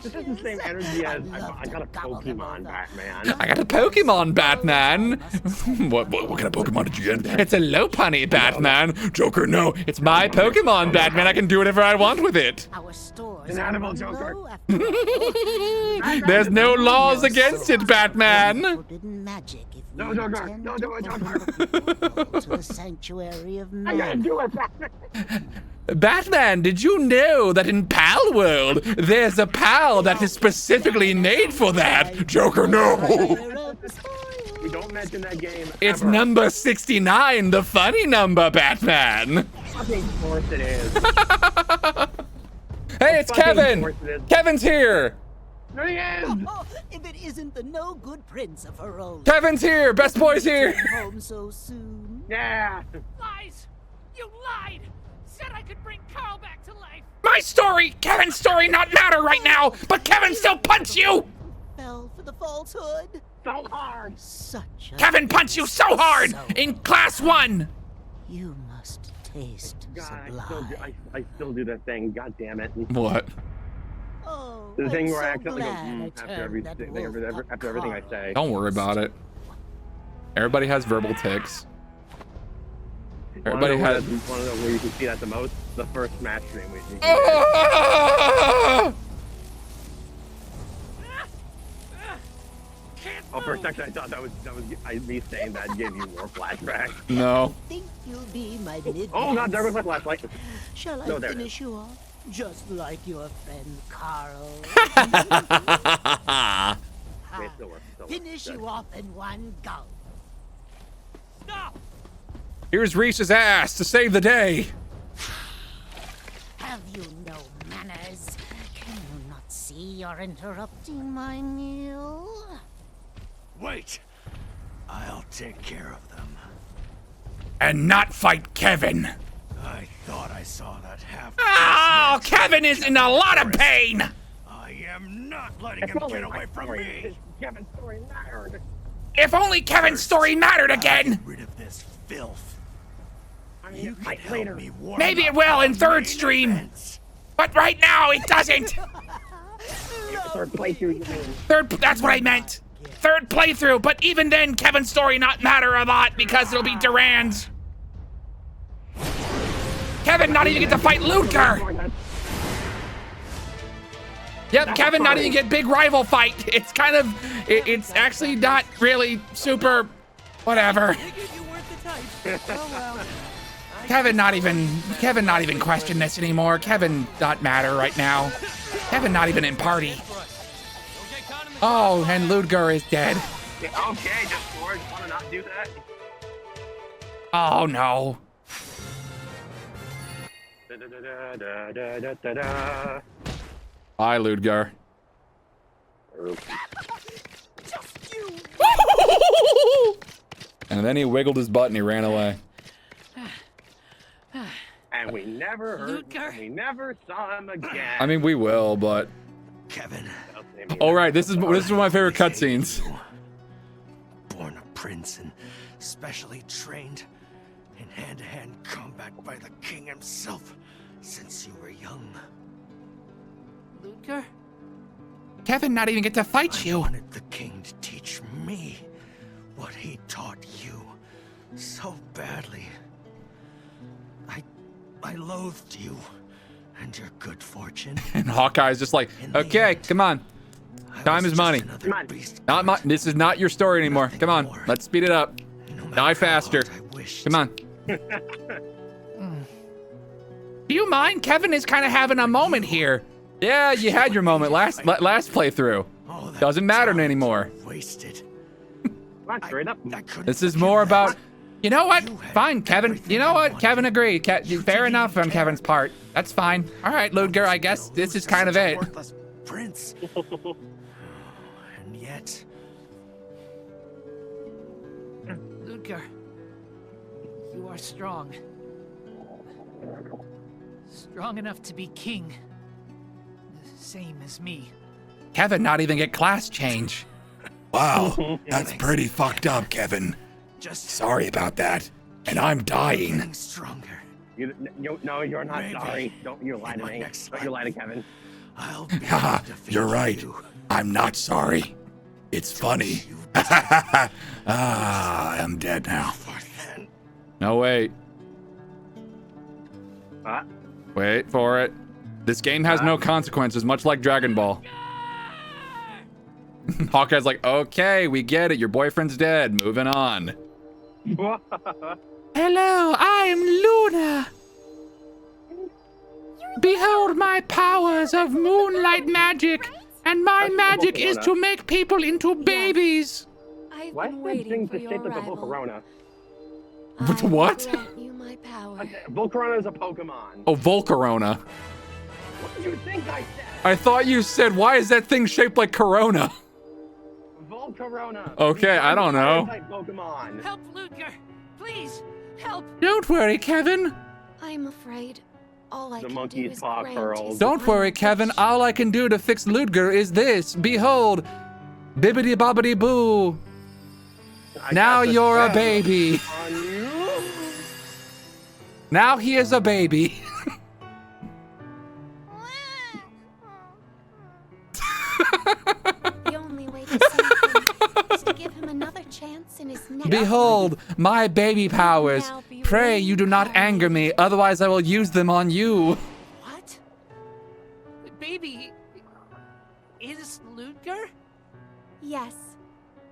This has the same energy as I got a Pokemon Batman. I got a Pokemon Batman. What kind of Pokemon did you get? It's a Lopunny Batman. Joker, no. It's my Pokemon Batman. I can do whatever I want with it. An animal Joker. There's no laws against it, Batman. No, Joker. No, do it, Joker. To a sanctuary of I gotta men. do it, Batman. Batman, did you know that in Pal World, there's a pal that is specifically made for that? Joker, no! We don't mention that game. It's number 69, the funny number, Batman. Fucking course it is. Hey, it's Kevin! Kevin's here! There he is! If it isn't the no good prince of her own. Kevin's here! Best boy's here! Home so soon. Yeah! Lies! You lied! Said I could bring Carl back to life! My story! Kevin's story not matter right now, but Kevin still punch you! fell for the falsehood. So hard. Such a Kevin punched you so hard in class 1. You must taste God, sublime. I still do that thing. God damn it. What? Oh, The thing I'm where I so accidentally go glad I after turned everything, that after everything I say. Don't worry about it. Everybody has verbal tics. Everybody has. Want to know where you can see that the most? The first Smash stream we see. Oh, for a second I thought that was me saying that gave you more flashbacks. No. Think you'll be my mid. Oh God, there goes my flashlight. Shall I No, there it finish you off? Just like your friend Carl. Wait, still works, Finish you off in one go. Stop! Here's Reese's ass to save the day. Have you no manners? Can you not see you're interrupting my meal? Wait. I'll take care of them. And not fight Kevin. I thought I saw that half. Oh, Kevin is in a lot of pain. I am not letting him get away from me. Kevin's story mattered. If only Kevin's story mattered again. Rid of this filth. I mean, you can help me warm Maybe it up will our in third main stream. events. But right now it doesn't. Third playthrough, you mean? That's what I meant. Third playthrough, but even then Kevin's story not matter a lot because it'll be Duran's. Kevin not even get to fight Ludger. Yep, Kevin not even get big rival fight. It's kind of, it's actually not really super, whatever. Kevin not even question this anymore. Kevin not matter right now. Kevin not even in party. Oh, and Ludger is dead. Yeah, okay, just George, want to not do that? Oh no. Bye, Ludger. And then he wiggled his butt and he ran away. And we never heard, we never saw him again. I mean, we will, but. Kevin. All right, this is one of my favorite cutscenes. Born a prince and specially trained in hand-to-hand combat by the king himself since you were young. Ludger? Kevin not even get to fight you. I wanted the king to teach me what he taught you so badly. I loathed you and your good fortune. And Hawkeye's just like, okay, come on. Time is money. This is not your story anymore. Come on, let's speed it up. Die faster. Come on. Do you mind? Kevin is kind of having a moment here. Yeah, you had your moment last playthrough. Doesn't matter anymore. Wasted. This is more about. You know what? Fine, Kevin. You know what? Kevin agreed. Fair enough on Kevin's part. That's fine. All right, Ludger, I guess this is kind of it. Prince. And yet. Ludger, you are strong. Strong enough to be king. The same as me. Kevin not even get class change. Wow, that's pretty fucked up, Kevin. Sorry about that. And I'm dying. Stronger. No, you're not sorry. Don't you lie to me. Don't you lie to Kevin. Haha, you're right. I'm not sorry. It's funny. I'm dead now. No, wait. Wait for it. This game has no consequences, much like Dragon Ball. Hawkeye's like, okay, we get it. Your boyfriend's dead. Moving on. Hello, I am Luna. Behold my powers of moonlight magic, and my magic is to make people into babies. I've Why been is waiting that for thing the your shape of a arrival. Volcarona? What? Grant you my power. Volcarona is a Pokemon. Oh, Volcarona. What did you think I said? I thought you said, why is that thing shaped like Corona? Volcarona. Okay, I don't know. Pokemon. Help, Ludger! Please, help! Don't worry, Kevin. I'm afraid all I The can monkey's do is paw grant curls. his Don't worry, Kevin. All I can do to fix Ludger is this. Behold, Bibbidi bobbidi boo. Now you're a baby. Now he is a baby. The only way to save him is to give him another chance in his next Behold, my baby powers. Pray you do not anger me, otherwise I will use them on you. What? Baby, is Ludger? Yes.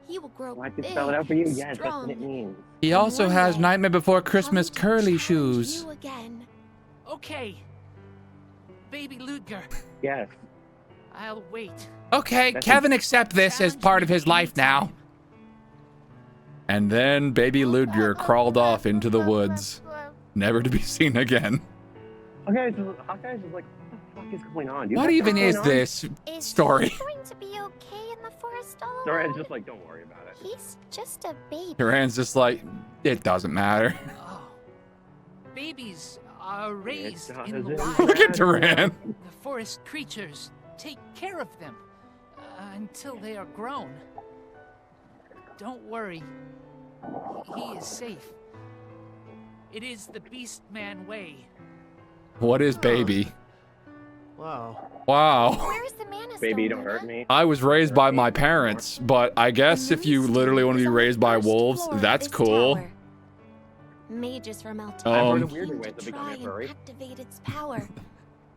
He will grow I big, can spell it out for you. and Yes, that's what it strong. means. He also has Nightmare Before Christmas curly shoes. You again. Okay. Baby Ludger, Yes. I'll wait. Okay, That's Kevin accept this as part of his life now. And then baby Ludger crawled off into the woods, never to be seen again. Okay, so Hawkeye's just like, what the fuck is going on? What even is this story? He's going to be okay in the forest all Sorry, alone? it's just like, don't worry about it. He's just a baby. Duran's just like, it doesn't matter. Babies are raised in the doesn't wild. Look at Duran. The forest creatures take care of them until they are grown. Don't worry. He is safe. It is the Beast Man way. What is baby? Wow. Wow. Where's the mana Baby, stone, don't hurt Luna? me. I was raised by my parents, but I guess if you literally want to be raised by wolves, that's cool. Mages from Altair I've heard Um, of weirder came ways to to become try a and furry. activate its power,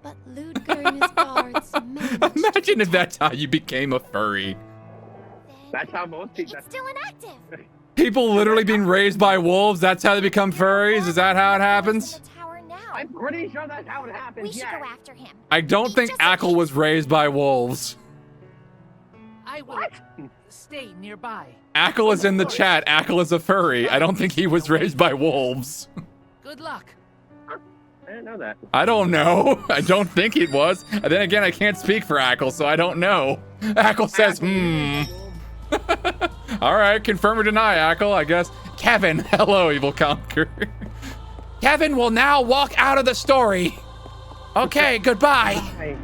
but Ludger and his guards managed. Imagine if that's how you became a furry. That's how most people. It's still inactive. People literally being raised by wolves, that's how they become furries? Is that how it happens? Tower now. I'm pretty sure that's how it happens. We should yes. go after him. I don't think Ackle was raised by wolves. I will stay nearby. Ackle is in the chat. Ackle is a furry. I don't think he was raised by wolves. Good luck. I didn't know that. I don't know. I don't think it was. And then again, I can't speak for Ackle, so I don't know. Ackle says, All right, confirm or deny, Ackle, I guess. Kevin, hello, Evil Conqueror. Kevin will now walk out of the story. Okay, goodbye. Hi.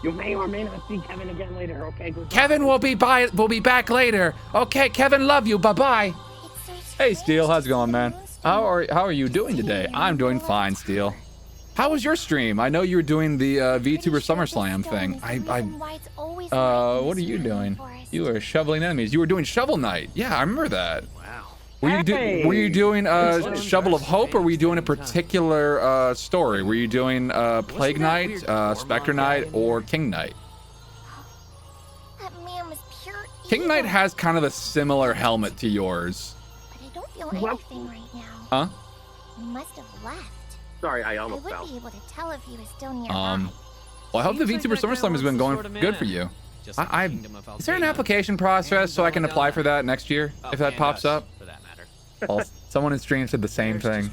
You may or may not see Kevin again later. Okay, good. Kevin will be back later. Okay, Kevin, love you. Bye-bye. Hey, Steel, how's it going, man? How are you doing today? I'm doing fine, Steel. How was your stream? I know you were doing the VTuber SummerSlam thing. What are you doing? You were shoveling enemies. You were doing Shovel Knight. Yeah, I remember that. Wow. Were you doing Shovel of Hope, or were you doing a particular story? Were you doing Plague Knight, Spectre Knight, or King Knight? That man was pure King Knight has kind of a similar helmet to yours. But I don't feel anything right now. Huh? He must have left. Sorry, I I almost would fell. be able to tell if he was still nearby. Well, I hope the VTuber SummerSlam has been going good for you. Is there an application process so I can apply for that next year if that pops up? Well, someone in stream said the same thing.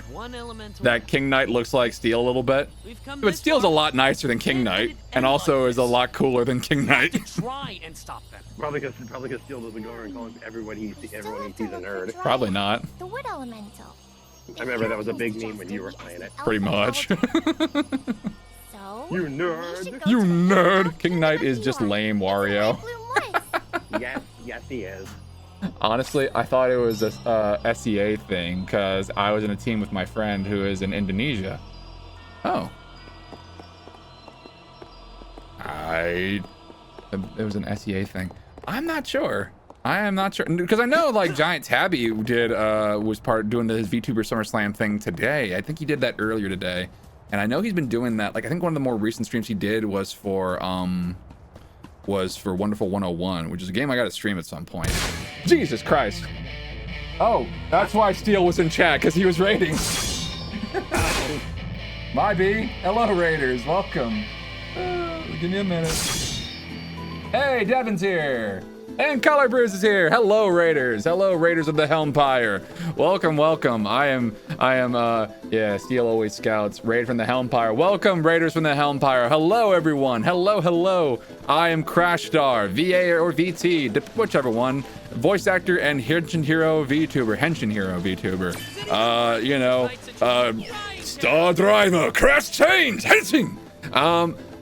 That King Knight looks like Steel a little bit, but Steel's a lot nicer than King Knight, and also is a lot cooler than King Knight. Try and stop them. Probably because Steel doesn't go around calling everyone he sees a nerd. Probably not. The wood elemental. I remember that was a big meme when you were playing it. Pretty much. So, You nerd. You nerd. King Knight is just lame Wario. Yes, he is. Honestly, I thought it was a SEA thing because I was in a team with my friend who is in Indonesia. Oh. It was an SEA thing. I'm not sure. I am not sure because I know like Giant Tabby was doing his VTuber SummerSlam thing today. I think he did that earlier today, and I know he's been doing that. Like I think one of the more recent streams he did was for Wonderful 101, which is a game I got to stream at some point. Jesus Christ! Oh, that's why Steel was in chat because he was raiding. My B, hello Raiders, welcome. Give me a minute. Hey, Devin's here. And Color Bruise is here. Hello, Raiders. Hello, Raiders of the Helmpire. Welcome, welcome. I am, yeah, Steel always scouts. Raid from the Helmpire. Welcome, Raiders from the Helmpire. Hello, everyone. Hello, hello. I am Crash Star, VA or VT, whichever one. Voice actor and Henshin Hero VTuber. Star Driver, Crash Chains, Henshin.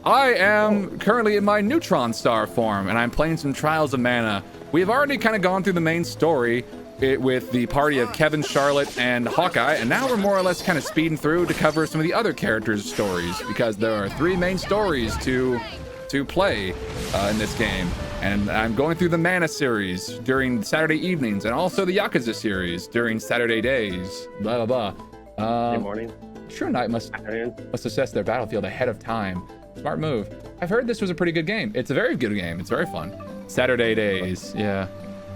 I am currently in my Neutron star form, and I'm playing some Trials of Mana. We've already kind of gone through the main story with the party of Kevin, Charlotte, and Hawkeye, and now we're more or less kind of speeding through to cover some of the other characters' stories, because there are 3 main stories to play in this game. And I'm going through the Mana series during Saturday evenings, and also the Yakuza series during Saturday days. Blah, blah, blah. Good morning. True Knight must assess their battlefield ahead of time. Smart move. I've heard this was a pretty good game. It's a very good game. It's very fun. Saturday days, yeah.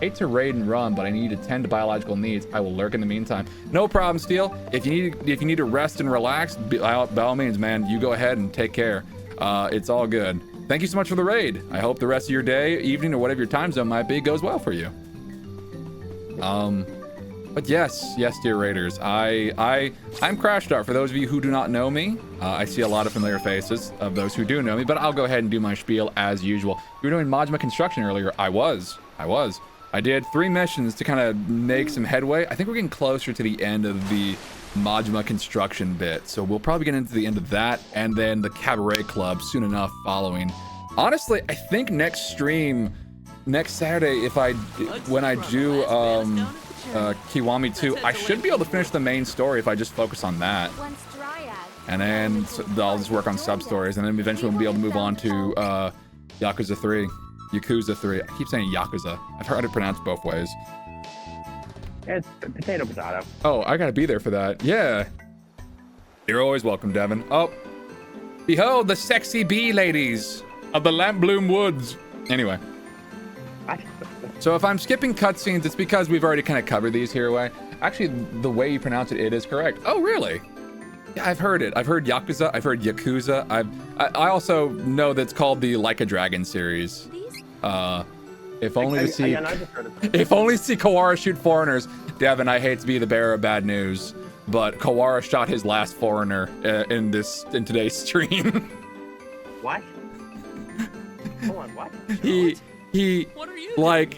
Hate to raid and run, but I need to tend to biological needs. I will lurk in the meantime. No problem, Steel. If you need to rest and relax, by all means, man, you go ahead and take care. It's all good. Thank you so much for the raid. I hope the rest of your day, evening, or whatever your time zone might be goes well for you. But yes, dear raiders, I'm Crashdart. For those of you who do not know me, I see a lot of familiar faces of those who do know me, but I'll go ahead and do my spiel as usual. You were doing Majima construction earlier. I was. I did 3 missions to kind of make some headway. I think we're getting closer to the end of the Majima construction bit, so we'll probably get into the end of that, and then the Cabaret Club soon enough following. Honestly, I think next stream, next Saturday, when I do Kiwami 2, I should be able to finish the main story if I just focus on that. And then I'll just work on sub-stories, and then eventually we'll be able to move on to Yakuza 3. Yakuza 3. I keep saying Yakuza. I've heard it pronounced both ways. It's potato. Oh, I gotta be there for that. Yeah. You're always welcome, Devin. Oh. Behold the sexy bee ladies of the Lampbloom Woods. Anyway. So if I'm skipping cutscenes, it's because we've already kind of covered these here away. Actually, the way you pronounce it is correct. Oh, really? Yeah, I've heard it. I've heard Yakuza. I've heard Yakuza. I also know that's called the Like a Dragon series. If only to see Kawara shoot foreigners. Devin, I hate to be the bearer of bad news, but Kawara shot his last foreigner in today's stream. What? Hold on, what? He like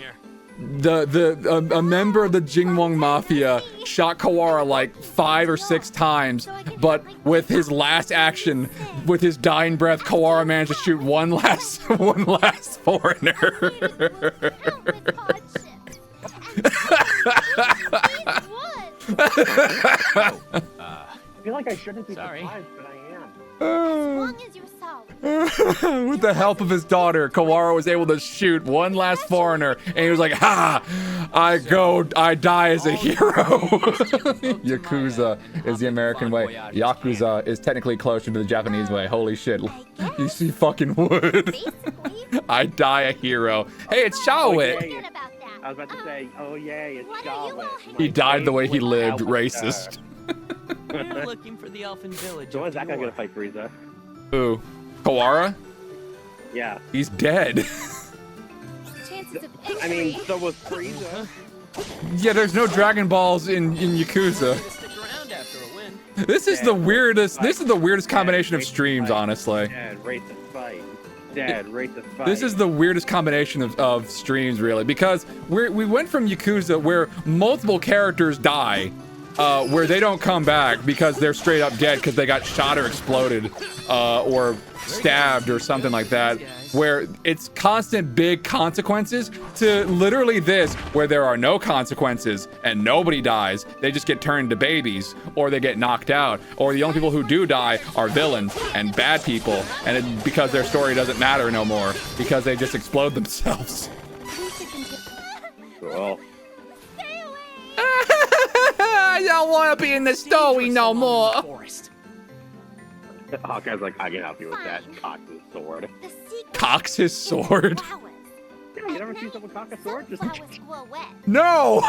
a member of the Jingwon Mafia shot Kawara like 5 or 6 times, but with his last action, with his dying breath, Kawara managed to shoot one last foreigner. I feel like I shouldn't be surprised, but I am. As long as you're With the help of his daughter, Kawara was able to shoot one last foreigner, and he was like, "Ha! I die as a hero." Yakuza is the American way. Yakuza is technically closer to the Japanese way. Holy shit! You see fucking wood. I die a hero. Hey, it's Shawit. I was about to say, oh yay, it's Shawit. He died the way he lived, racist. We're looking for the elfin village. So when's that guy gonna fight Frieza? Who? Kawara? Yeah. He's dead. I mean, so was Frieza. Yeah, there's no Dragon Balls in Yakuza. This is the weirdest. This is the weirdest combination of streams, honestly. Dead racist fight. Dead racist fight. This is the weirdest combination of streams, really, because we went from Yakuza where multiple characters die, where they don't come back because they're straight up dead because they got shot or exploded, or stabbed or something like that, where it's constant big consequences, to literally this, where there are no consequences and nobody dies. They just get turned to babies, or they get knocked out, or the only people who do die are villains and bad people, and because their story doesn't matter no more because they just explode themselves. Cool. I don't want to be in the story no more. Hawkeye's like, I can help you with that. Cocks his sword. Cocks his sword? Yeah, you never see someone cock a sword? Just No!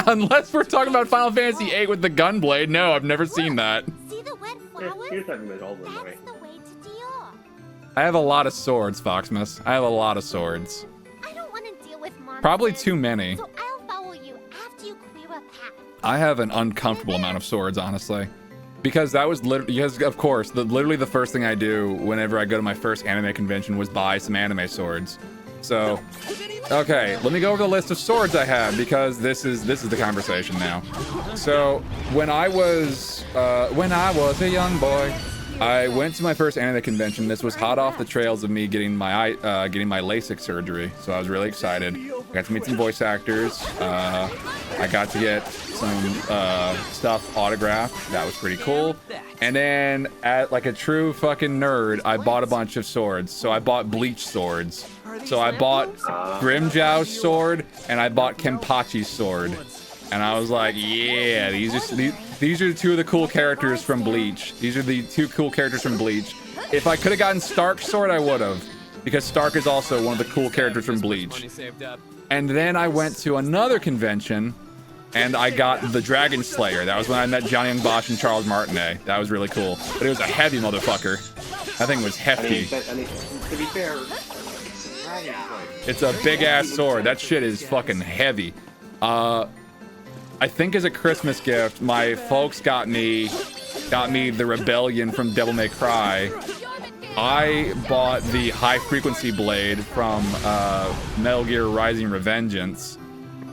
Unless we're talking about Final Fantasy VIII with the gunblade. No, I've never seen that. I have a lot of swords, Foxmas. I have a lot of swords. I don't want to deal with monsters. Probably too many. So I'll follow you after you clear a path. I have an uncomfortable amount of swords, honestly. Because that was literally, because of course, literally the first thing I do whenever I go to my first anime convention was buy some anime swords. So, okay, let me go over the list of swords I have, because this is the conversation now. So, when I was a young boy, I went to my first anime convention. This was hot off the trails of me getting my LASIK surgery, so I was really excited. I got to meet some voice actors. I got to get some stuff autographed. That was pretty cool. And then, like a true fucking nerd, I bought a bunch of swords. So I bought Bleach swords. So I bought Grimjow's sword and I bought Kenpachi's sword. And I was like, yeah, these are two of the cool characters from Bleach. These are the two cool characters from Bleach. If I could have gotten Stark's sword, I would have. Because Stark is also one of the cool characters from Bleach. And then I went to another convention and I got the Dragon Slayer. That was when I met Johnny Young Bosch and Charles Martinet. That was really cool. But it was a heavy motherfucker. That thing was hefty. I mean, to be fair, it's a big ass sword. That shit is fucking heavy. I think as a Christmas gift, my folks got me the Rebellion from Devil May Cry. I bought the High Frequency Blade from Metal Gear Rising: Revengeance.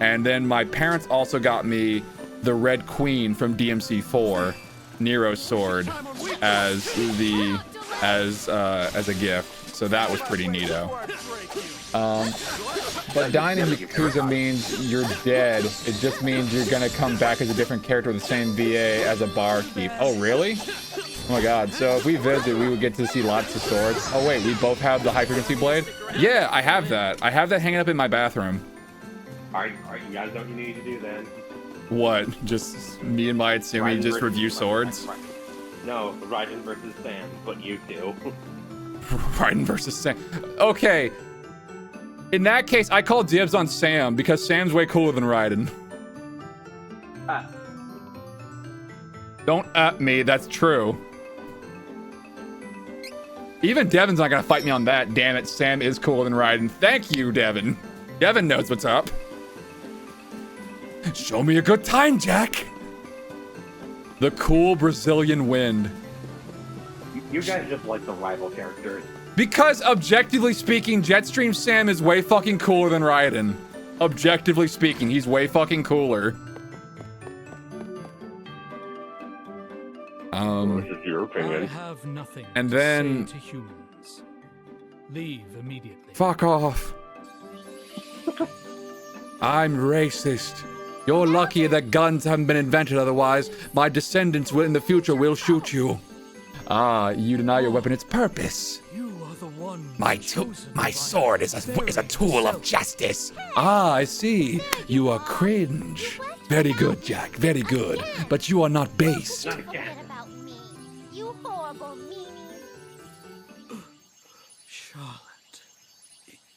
And then my parents also got me the Red Queen from DMC4, Nero's sword, as a gift. So that was pretty neato. But dying in Yakuza means you're dead. It just means you're gonna come back as a different character with the same VA as a barkeep. Oh, really? Oh my god. So if we visit, we would get to see lots of swords. Oh wait, we both have the High Frequency Blade? Yeah, I have that. I have that hanging up in my bathroom. Alright, you guys know what you need to do then. What? Just me and my Itsumi just review swords? No, Raiden versus Sam, but you two. Raiden versus Sam. Okay. In that case, I call dibs on Sam because Sam's way cooler than Raiden. Don't at me, that's true. Even Devin's not gonna fight me on that. Damn it, Sam is cooler than Raiden. Thank you, Devin. Devin knows what's up. Show me a good time, Jack. The cool Brazilian wind. You guys just like the rival characters. Because objectively speaking, Jetstream Sam is way fucking cooler than Raiden. Objectively speaking, he's way fucking cooler. This is your opinion. I have nothing and then to say to humans. Leave immediately. Fuck off. I'm racist. You're lucky that guns haven't been invented, otherwise my descendants will in the future will shoot you. Ah, you deny your weapon its purpose. My sword is a tool of justice. Ah, I see. You are cringe. Very good, Jack. Very good. But you are not based. You horrible meanie. Charlotte,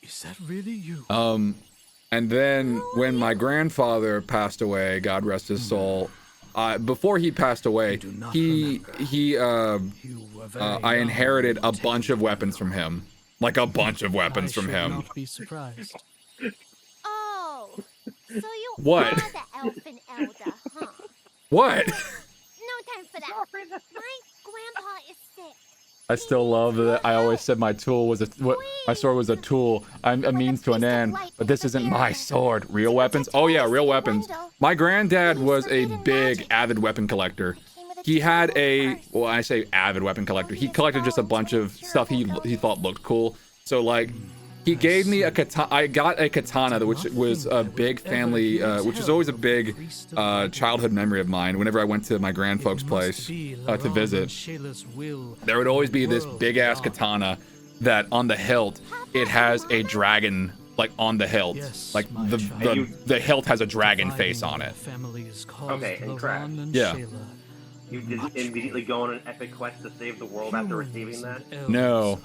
is that really you? And then when my grandfather passed away, God rest his soul, before he passed away, I inherited a bunch of weapons from him. Like a bunch of weapons from him. Not be surprised. Oh, so you What? are the elfin elder, huh? What? No time for that. My grandpa is sick. I still love that I always said my sword was a tool, a means to an end, but this isn't my sword. Real weapons? Oh yeah, real weapons. My granddad was a big avid weapon collector. He had well, I say avid weapon collector. He collected just a bunch of stuff he thought looked cool. So like, he gave me a katana. I got a katana, which was a big family, which was always a big childhood memory of mine. Whenever I went to my grandfolks' place to visit, there would always be this big ass katana that on the hilt it has a dragon, like on the hilt, like the hilt has a dragon face on it. Okay, and crap. Yeah. You didn't immediately go on an epic quest to save the world after receiving that? No.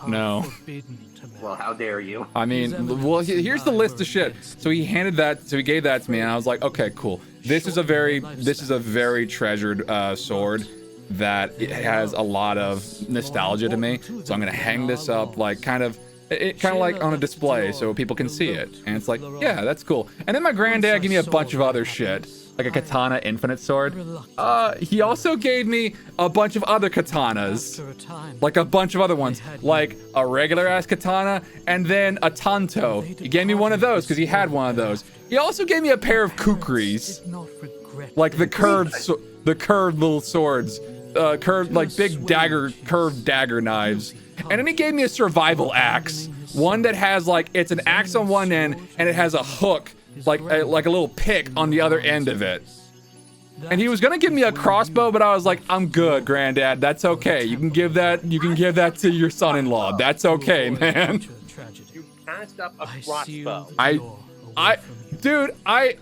Well, how dare you? I mean, well, here's the list of shit. So he gave that to me, and I was like, okay, cool. This is a very treasured sword that it has a lot of nostalgia to me. So I'm gonna hang this up, like kind of like on a display, so people can see it. And it's like, yeah, that's cool. And then my granddad gave me a bunch of other shit. Like a katana infinite sword. He also gave me a bunch of other katanas. Like a bunch of other ones. Like a regular ass katana and then a tanto. He gave me one of those because he had one of those. He also gave me a pair of kukris. Like the curved little swords curved, like big dagger, curved dagger knives. And then he gave me a survival axe. One that has like, it's an axe on one end and it has a hook, like a little pick on the other end of it. And he was gonna give me a crossbow, but I was like, I'm good, Granddad. That's okay. You can give that to your son-in-law. That's okay, man. You passed up a crossbow. Dude, I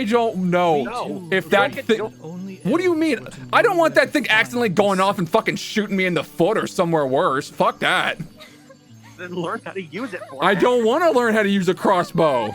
don't know if that thing. What do you mean? I don't want that thing accidentally going off and fucking shooting me in the foot or somewhere worse. Fuck that. Then learn how to use it. I don't want to learn how to use a crossbow.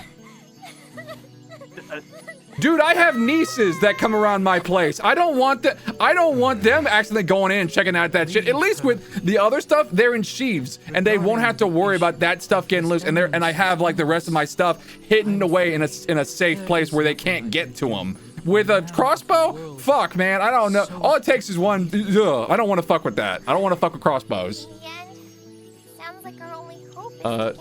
Dude, I have nieces that come around my place. I don't want them accidentally going in and checking out that shit. At least with the other stuff, they're in sheaves and they won't have to worry about that stuff getting loose. And I have like the rest of my stuff hidden away in a safe place where they can't get to them. With a crossbow, fuck, man, I don't know. All it takes is one. Ugh, I don't want to fuck with that. I don't want to fuck with crossbows.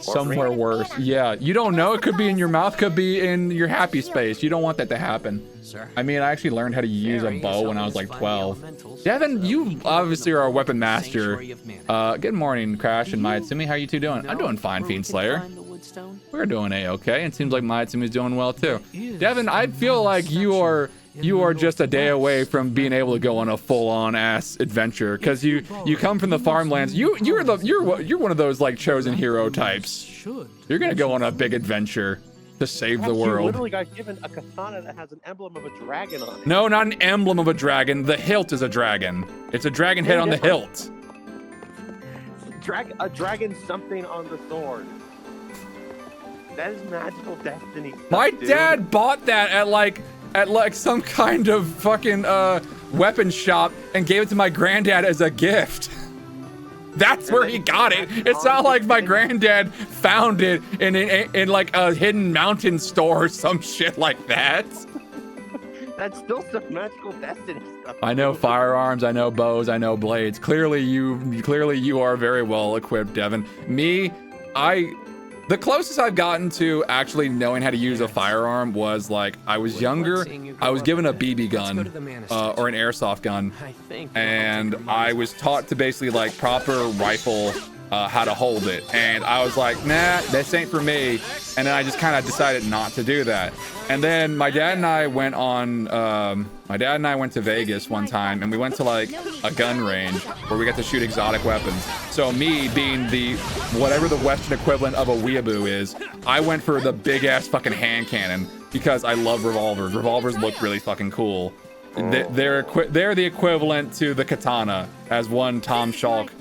Somewhere worse. Yeah, you don't know. It could be in your mouth, could be in your happy space. You don't want that to happen. I mean, I actually learned how to use a bow when I was like 12. Devin, you obviously are a weapon master. Good morning, Crash and Maitsumi. How are you two doing? I'm doing fine, Fiend Slayer. We're doing a-okay. It seems like Maitsumi's doing well too. Devin, I feel like you are just a day away from being able to go on a full-on ass adventure because you come from the farmlands. You're one of those like chosen hero types. You're gonna go on a big adventure to save the world. You literally got given a katana that has an emblem of a dragon on it. No, not an emblem of a dragon. The hilt is a dragon. It's a dragon head on the hilt. A dragon something on the sword. That is magical destiny. My dad bought that at like some kind of fucking weapon shop and gave it to my granddad as a gift. That's where he got it. It's not like my granddad found it in like a hidden mountain store or some shit like that. That's still some magical destiny stuff. I know firearms, I know bows, I know blades. Clearly you are very well equipped, Devin. Me, the closest I've gotten to actually knowing how to use a firearm was like I was younger. I was given a BB gun or an airsoft gun, and I was taught to basically like proper rifle how to hold it. And I was like, nah, this ain't for me. And then I just kind of decided not to do that. And then my dad and I went to Vegas one time, and we went to like a gun range where we got to shoot exotic weapons. So me being whatever the Western equivalent of a weeaboo is, I went for the big ass fucking hand cannon because I love revolvers. Revolvers look really fucking cool. They're the equivalent to the katana, as one Tom Schalk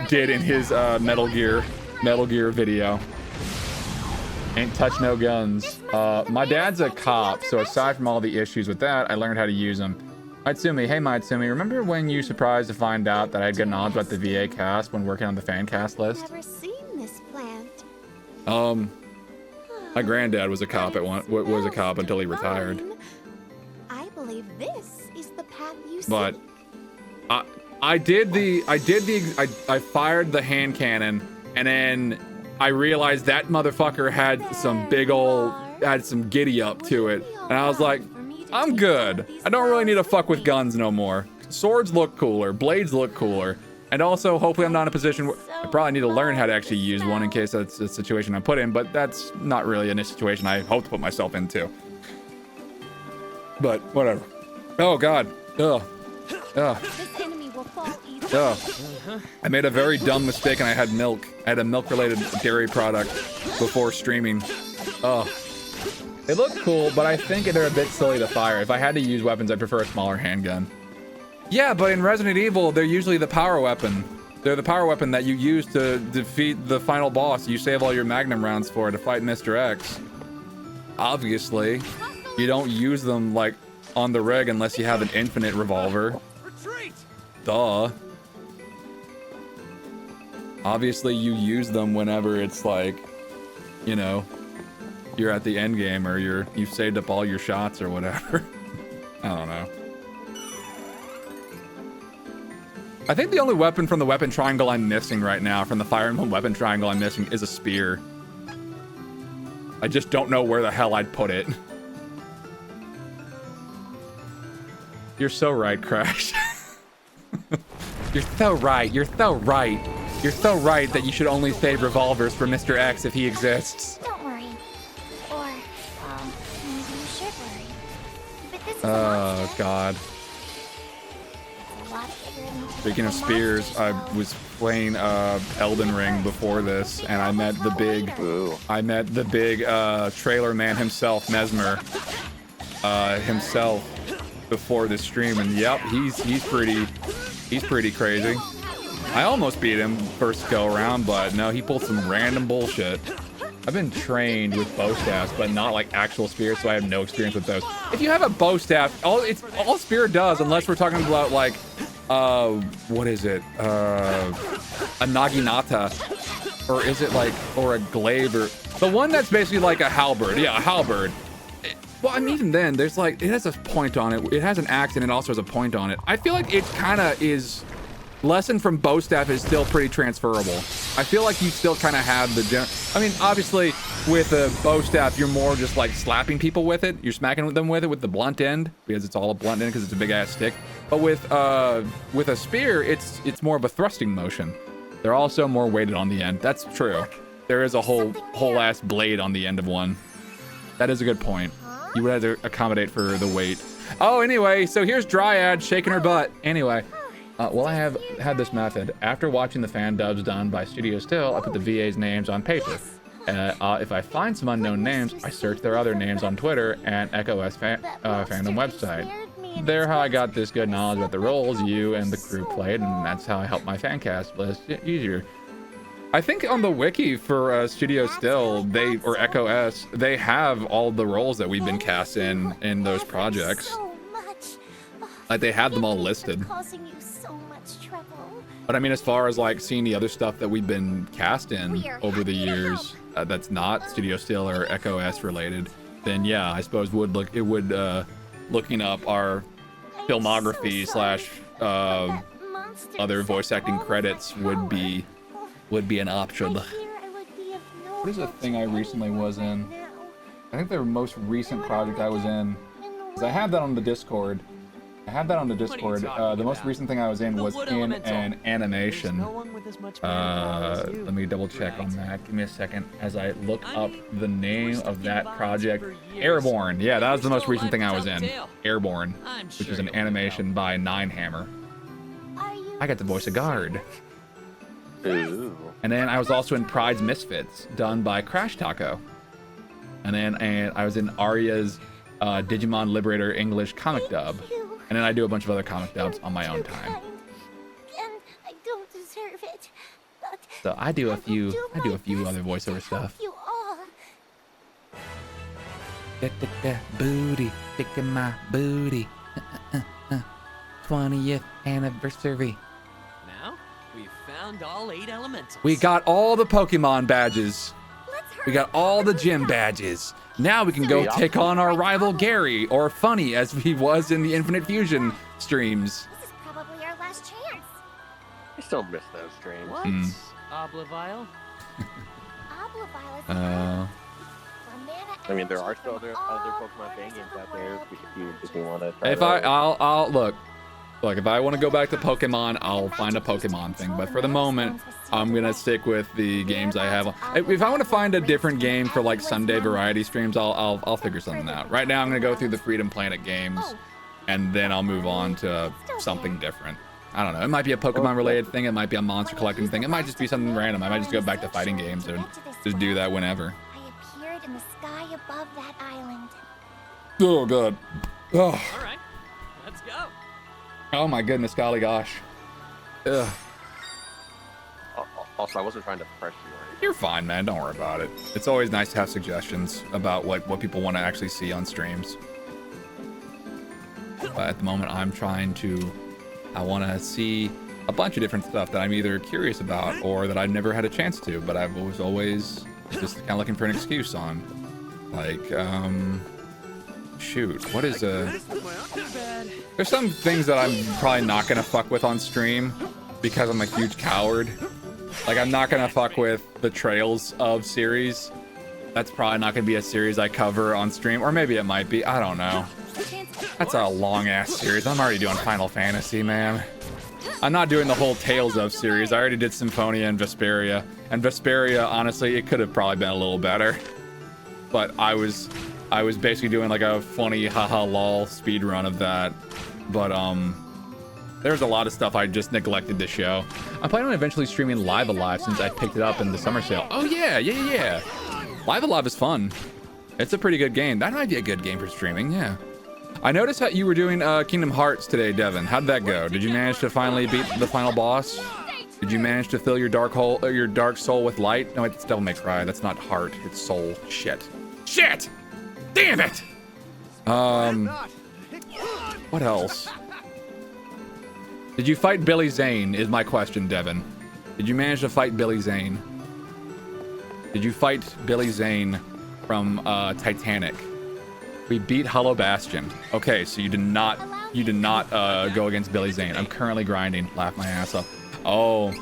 did in his Metal Gear video. Ain't touch no guns. My dad's a cop, so aside from all the issues with that, I learned how to use them. Maitsumi, hey Maitsumi, remember when you surprised to find out that I had good knowledge about the VA cast when working on the fan cast list? Never seen this plant. My granddad was a cop until he retired. I believe this is the path you see. But I fired the hand cannon, and then I realized that motherfucker had some some giddy up to it. And I was like, I'm good. I don't really need to fuck with guns no more. Swords look cooler, blades look cooler. And also, hopefully I'm not in a position where I probably need to learn how to actually use one in case that's a situation I'm put in, but that's not really a situation I hope to put myself into. But whatever. Oh God. Ugh. Ugh. Ugh. I made a very dumb mistake and I had milk. I had a milk-related dairy product before streaming. Ugh. They look cool, but I think they're a bit silly to fire. If I had to use weapons, I'd prefer a smaller handgun. Yeah, but in Resident Evil, they're usually the power weapon. They're the power weapon that you use to defeat the final boss. You save all your Magnum rounds for to fight Mr. X. Obviously, you don't use them like on the rig unless you have an infinite revolver. Duh. Obviously, you use them whenever it's like, you know, you're at the end game or you've saved up all your shots or whatever. I don't know. I think the only weapon from the weapon triangle I'm missing right now, from the Fire Emblem weapon triangle I'm missing, is a spear. I just don't know where the hell I'd put it. You're so right, Crash. You're so right. You're so right. You're so right that you should only save revolvers for Mr. X if he exists. Don't worry. Or, maybe you should worry. But this is a Oh, monster. God. It's a lot bigger than Speaking of spears, I was playing Elden Ring before this, and I met the big trailer man himself, Mesmer, himself before the stream, and yep, he's pretty crazy. I almost beat him first go around, but no, he pulled some random bullshit. I've been trained with bow staffs, but not like actual spears, so I have no experience with those. If you have a bow staff, all spear does, unless we're talking about like, what is it? A naginata, or is it like, or a glaive, or the one that's basically like a halberd? Yeah, a halberd. Well, I mean, even then, there's like, it has a point on it. It has an axe and it also has a point on it. I feel like it kind of is, lesson from bow staff is still pretty transferable. I feel like you still kind of have the, I mean, obviously with a bow staff, you're more just like slapping people with it. You're smacking them with it with the blunt end, because it's all a blunt end because it's a big ass stick. But with a spear, it's more of a thrusting motion. They're also more weighted on the end. That's true. There is a whole ass blade on the end of one. That is a good point. You would have to accommodate for the weight. Oh, anyway, so here's Dryad shaking her butt. Anyway, well, I have had this method. After watching the fan dubs done by Studio Still, I put the VA's names on paper. If I find some unknown names, I search their other names on Twitter and EchoS fandom website. There how I got this good knowledge about the roles you and the crew played, and that's how I helped my fan cast list easier. I think on the wiki for Studio Still, or EchoS, they have all the roles that we've been cast in those projects. Like they have them all listed. But I mean, as far as like seeing the other stuff that we've been cast in over the years, that's not Studio Still or EchoS related, then yeah, I suppose looking up our filmography / other voice acting credits would be an option. What is the thing I recently was in? I think the most recent project I was in, because I have that on the Discord. The most recent thing I was in was in an animation. Let me double check on that. Give me a second as I look up the name of that project. Airborne. Yeah, that was the most recent thing I was in. Airborne, which is an animation by Ninehammer. I got to voice a guard. Ooh. And then I was also in Pride's Misfits, done by Crash Taco. And I was in Arya's Digimon Liberator English comic dub. And then I do a bunch of other comic dubs on my own time. And I don't deserve it. But So I do a few other voiceover stuff. you all. Booty, sticking my booty. 20th anniversary. Now, we've found all 8 elementals. We got all the Pokemon badges. We got all the gym badges. Now we can go take on our rival Gary, or Funny as he was in the Infinite Fusion streams. This is probably our last chance. I still miss those streams. What? Mm. Oblivile? Oblivile is I mean, there are still other Pokemon fan games out there if you want to try. I'll look, if I want to go back to Pokemon, I'll find a Pokemon thing. But for the moment, I'm gonna stick with the games I have. If I want to find a different game for like Sunday variety streams, I'll figure something out. Right now, I'm gonna go through the Freedom Planet games, and then I'll move on to something different. I don't know. It might be a Pokemon related thing. It might be a monster collecting thing. It might just be something random. I might just go back to fighting games and just do that whenever. I appeared in the sky above that island. Oh god. Oh. All right, let's go. Oh my goodness, golly gosh. Ugh. Also, I wasn't trying to press you or anything. You're fine, man. Don't worry about it. It's always nice to have suggestions about what people want to actually see on streams. But at the moment, I want to see a bunch of different stuff that I'm either curious about or that I've never had a chance to, but I was always just kind of looking for an excuse on. Like, shoot, what is there's some things that I'm probably not going to fuck with on stream because I'm a huge coward. Like, I'm not going to fuck with the Trails of series. That's probably not going to be a series I cover on stream, or maybe it might be. I don't know. That's a long-ass series. I'm already doing Final Fantasy, man. I'm not doing the whole Tales of series. I already did Symphonia and Vesperia. And Vesperia, honestly, it could have probably been a little better. But I was basically doing like a funny haha lol speed run of that. But there's a lot of stuff I just neglected to show. I'm planning on eventually streaming Live Alive since I picked it up in the summer sale. Oh yeah. Live Alive is fun. It's a pretty good game. That might be a good game for streaming, yeah. I noticed that you were doing Kingdom Hearts today, Devin. How'd that go? Did you manage to finally beat the final boss? Did you manage to fill your dark soul with light? No, it's Devil May Cry. That's not heart. It's soul. Shit. Damn it! What else? Did you fight Billy Zane? Is my question, Devin. Did you manage to fight Billy Zane? Did you fight Billy Zane from Titanic? We beat Hollow Bastion. Okay, so you did not go against Billy Zane. I'm currently grinding. Laugh my ass off. Oh.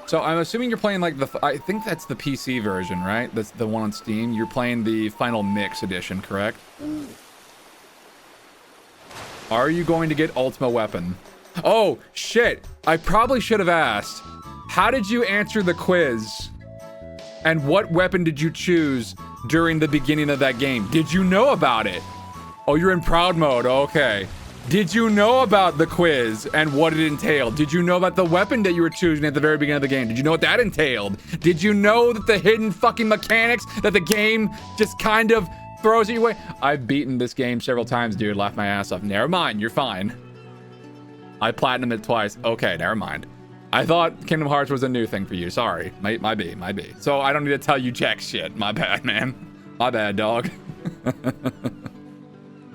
So I'm assuming you're playing like I think that's the PC version, right? That's the one on Steam. You're playing the Final Mix edition, correct? Are you going to get Ultima Weapon? Oh, shit. I probably should have asked. How did you answer the quiz? And what weapon did you choose during the beginning of that game? Did you know about it? Oh, you're in proud mode. Okay. Did you know about the quiz and what it entailed? Did you know about the weapon that you were choosing at the very beginning of the game? Did you know what that entailed? Did you know that the hidden fucking mechanics that the game just kind of throws at your way? I've beaten this game several times, dude. Laugh my ass off. Never mind. You're fine. I platinumed it twice. Okay, never mind. I thought Kingdom Hearts was a new thing for you. Sorry. Might be. So I don't need to tell you jack shit. My bad, man. My bad, dog.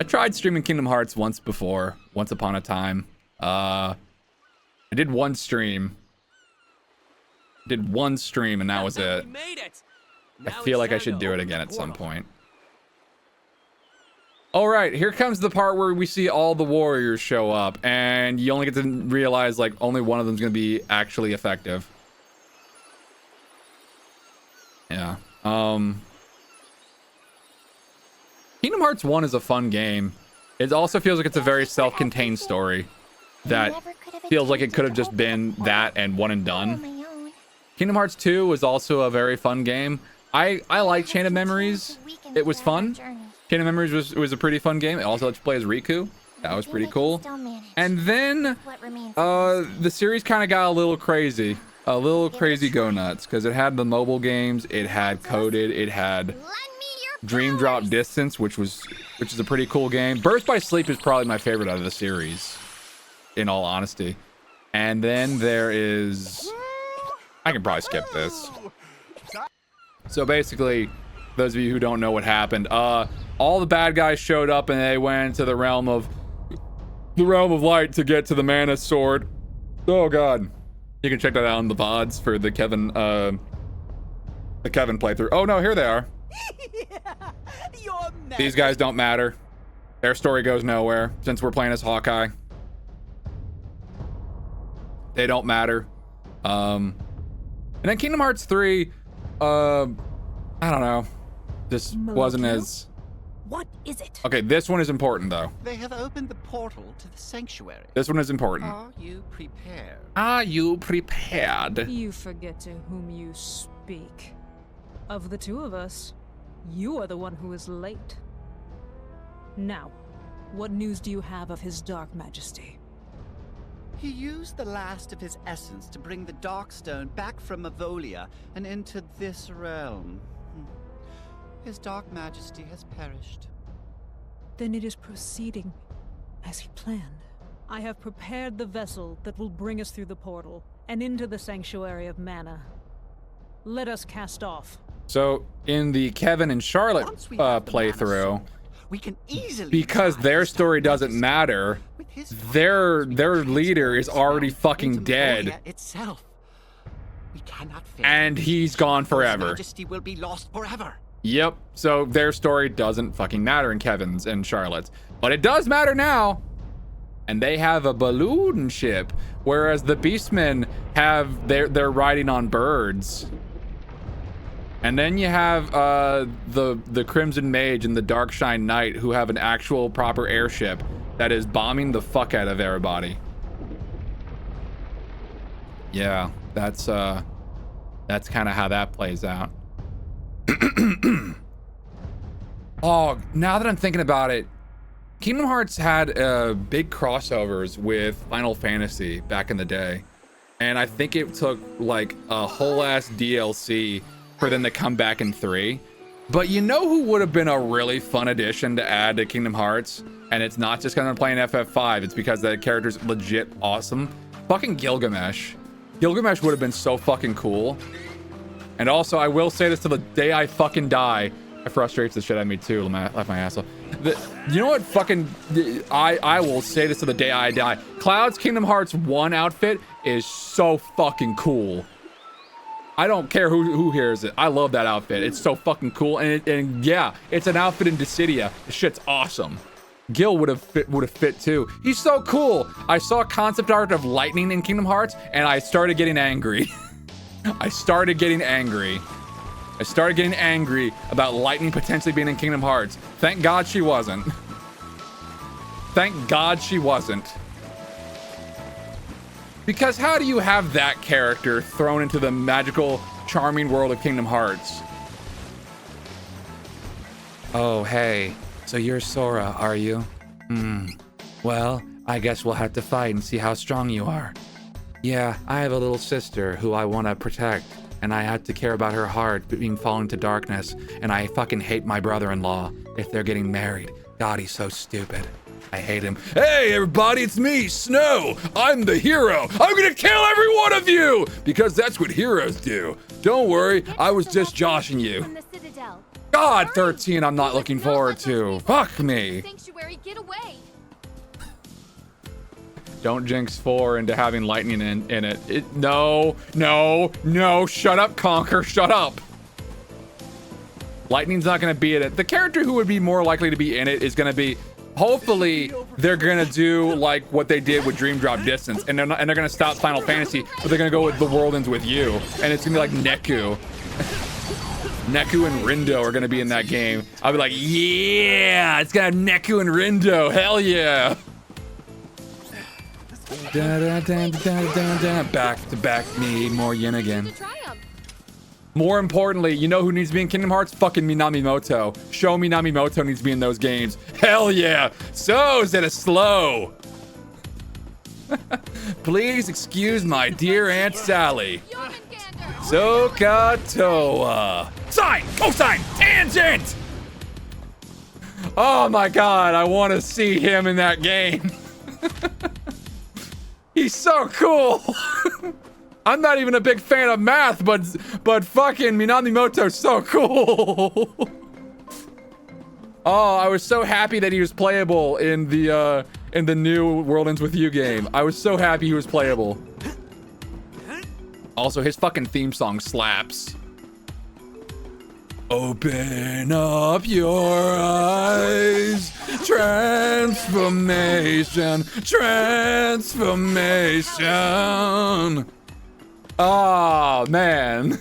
I tried streaming Kingdom Hearts once before. Once upon a time. I did one stream. And that was it. I feel like I should do it again at some point. All right, here comes the part where we see all the warriors show up, and you only get to realize like only one of them is going to be actually effective. Yeah. Kingdom Hearts 1 is a fun game. It also feels like it's a very self-contained story that feels like it could have just been that and one and done. Kingdom Hearts 2 was also a very fun game. I like Chain of Memories. It was fun. Chain of Memories was a pretty fun game. It also lets you play as Riku. That was pretty cool. And then the series kind of got a little crazy. A little crazy go nuts because it had the mobile games, it had Coded, it had Dream Drop Distance, which is a pretty cool game. Birth by Sleep is probably my favorite out of the series, in all honesty. And then there is, I can probably skip this. So basically, those of you who don't know what happened, all the bad guys showed up and they went to the realm of light to get to the mana sword. Oh god. You can check that out on the VODs for the Kevin playthrough. Oh no, here they are. These guys don't matter. Their story goes nowhere since we're playing as Hawkeye. They don't matter. And then Kingdom Hearts 3, I don't know. This wasn't as... What is it? Okay, this one is important though. They have opened the portal to the sanctuary. This one is important. Are you prepared? Are you prepared? You forget to whom you speak. Of the two of us, you are the one who is late. Now, what news do you have of his Dark Majesty? He used the last of his essence to bring the Darkstone back from Mavolia and into this realm. His Dark Majesty has perished. Then it is proceeding as he planned. I have prepared the vessel that will bring us through the portal and into the Sanctuary of Mana. Let us cast off. So, in the Kevin and Charlotte playthrough, we can easily because their story doesn't matter, their leader is already fucking dead. Itself. We cannot fail. And he's gone forever. His Majesty will be lost forever. Yep, so their story doesn't fucking matter in Kevin's and Charlotte's. But it does matter now. And they have a balloon ship, whereas the Beastmen have they're riding on birds. And then you have the Crimson Mage and the Darkshine Knight who have an actual proper airship that is bombing the fuck out of everybody. Yeah, that's kind of how that plays out. Oh, now that I'm thinking about it, Kingdom Hearts had big crossovers with Final Fantasy back in the day. And I think it took like a whole ass DLC for them to come back in 3. But you know who would have been a really fun addition to add to Kingdom Hearts? And it's not just because I'm playing FF5, it's because that character's legit awesome. Fucking Gilgamesh. Gilgamesh would have been so fucking cool. And also, I will say this to the day I fucking die. It frustrates the shit out of me too, left my asshole. You know what fucking, I will say this to the day I die. Cloud's Kingdom Hearts 1 outfit is so fucking cool. I don't care who hears it. I love that outfit. It's so fucking cool. And yeah, it's an outfit in Dissidia. The shit's awesome. Gil would have fit too. He's so cool. I saw concept art of lightning in Kingdom Hearts and I started getting angry. I started getting angry about lightning potentially being in Kingdom Hearts. Thank God she wasn't. Thank God she wasn't. Because how do you have that character thrown into the magical, charming world of Kingdom Hearts? Oh, hey. So you're Sora, are you? Well, I guess we'll have to fight and see how strong you are. Yeah, I have a little sister who I want to protect, and I have to care about her heart being fallen to darkness, and I fucking hate my brother-in-law if they're getting married. God, he's so stupid. I hate him. Hey, everybody, it's me, Snow. I'm the hero. I'm gonna kill every one of you because that's what heroes do. Don't worry, I was just joshing you. God, 13, I'm not looking forward to. Fuck me. Sanctuary, get away. Don't jinx 4 into having lightning in it. No, shut up, Conker, shut up. Lightning's not gonna be in it. The character who would be more likely to be in it is gonna be, hopefully, they're gonna do like what they did with Dream Drop Distance, and they're gonna stop Final Fantasy, but they're gonna go with The World Ends With You, and it's gonna be like Neku. Neku and Rindo are gonna be in that game. I'll be like, yeah, it's gonna have Neku and Rindo, hell yeah. Back to back me, more yin again. More importantly, you know who needs to be in Kingdom Hearts? Fucking Minamimoto. Show Minamimoto needs to be in those games. Hell yeah! So is it a slow? Please excuse my dear Aunt Sally. Sokatoa. Sine! Cosine! Tangent! Oh my god, I want to see him in that game. He's so cool. I'm not even a big fan of math, but fucking Minamimoto's so cool. Oh, I was so happy that he was playable in the new World Ends With You game. I was so happy he was playable. Also, his fucking theme song slaps. Open up your eyes. Transformation. Oh, man.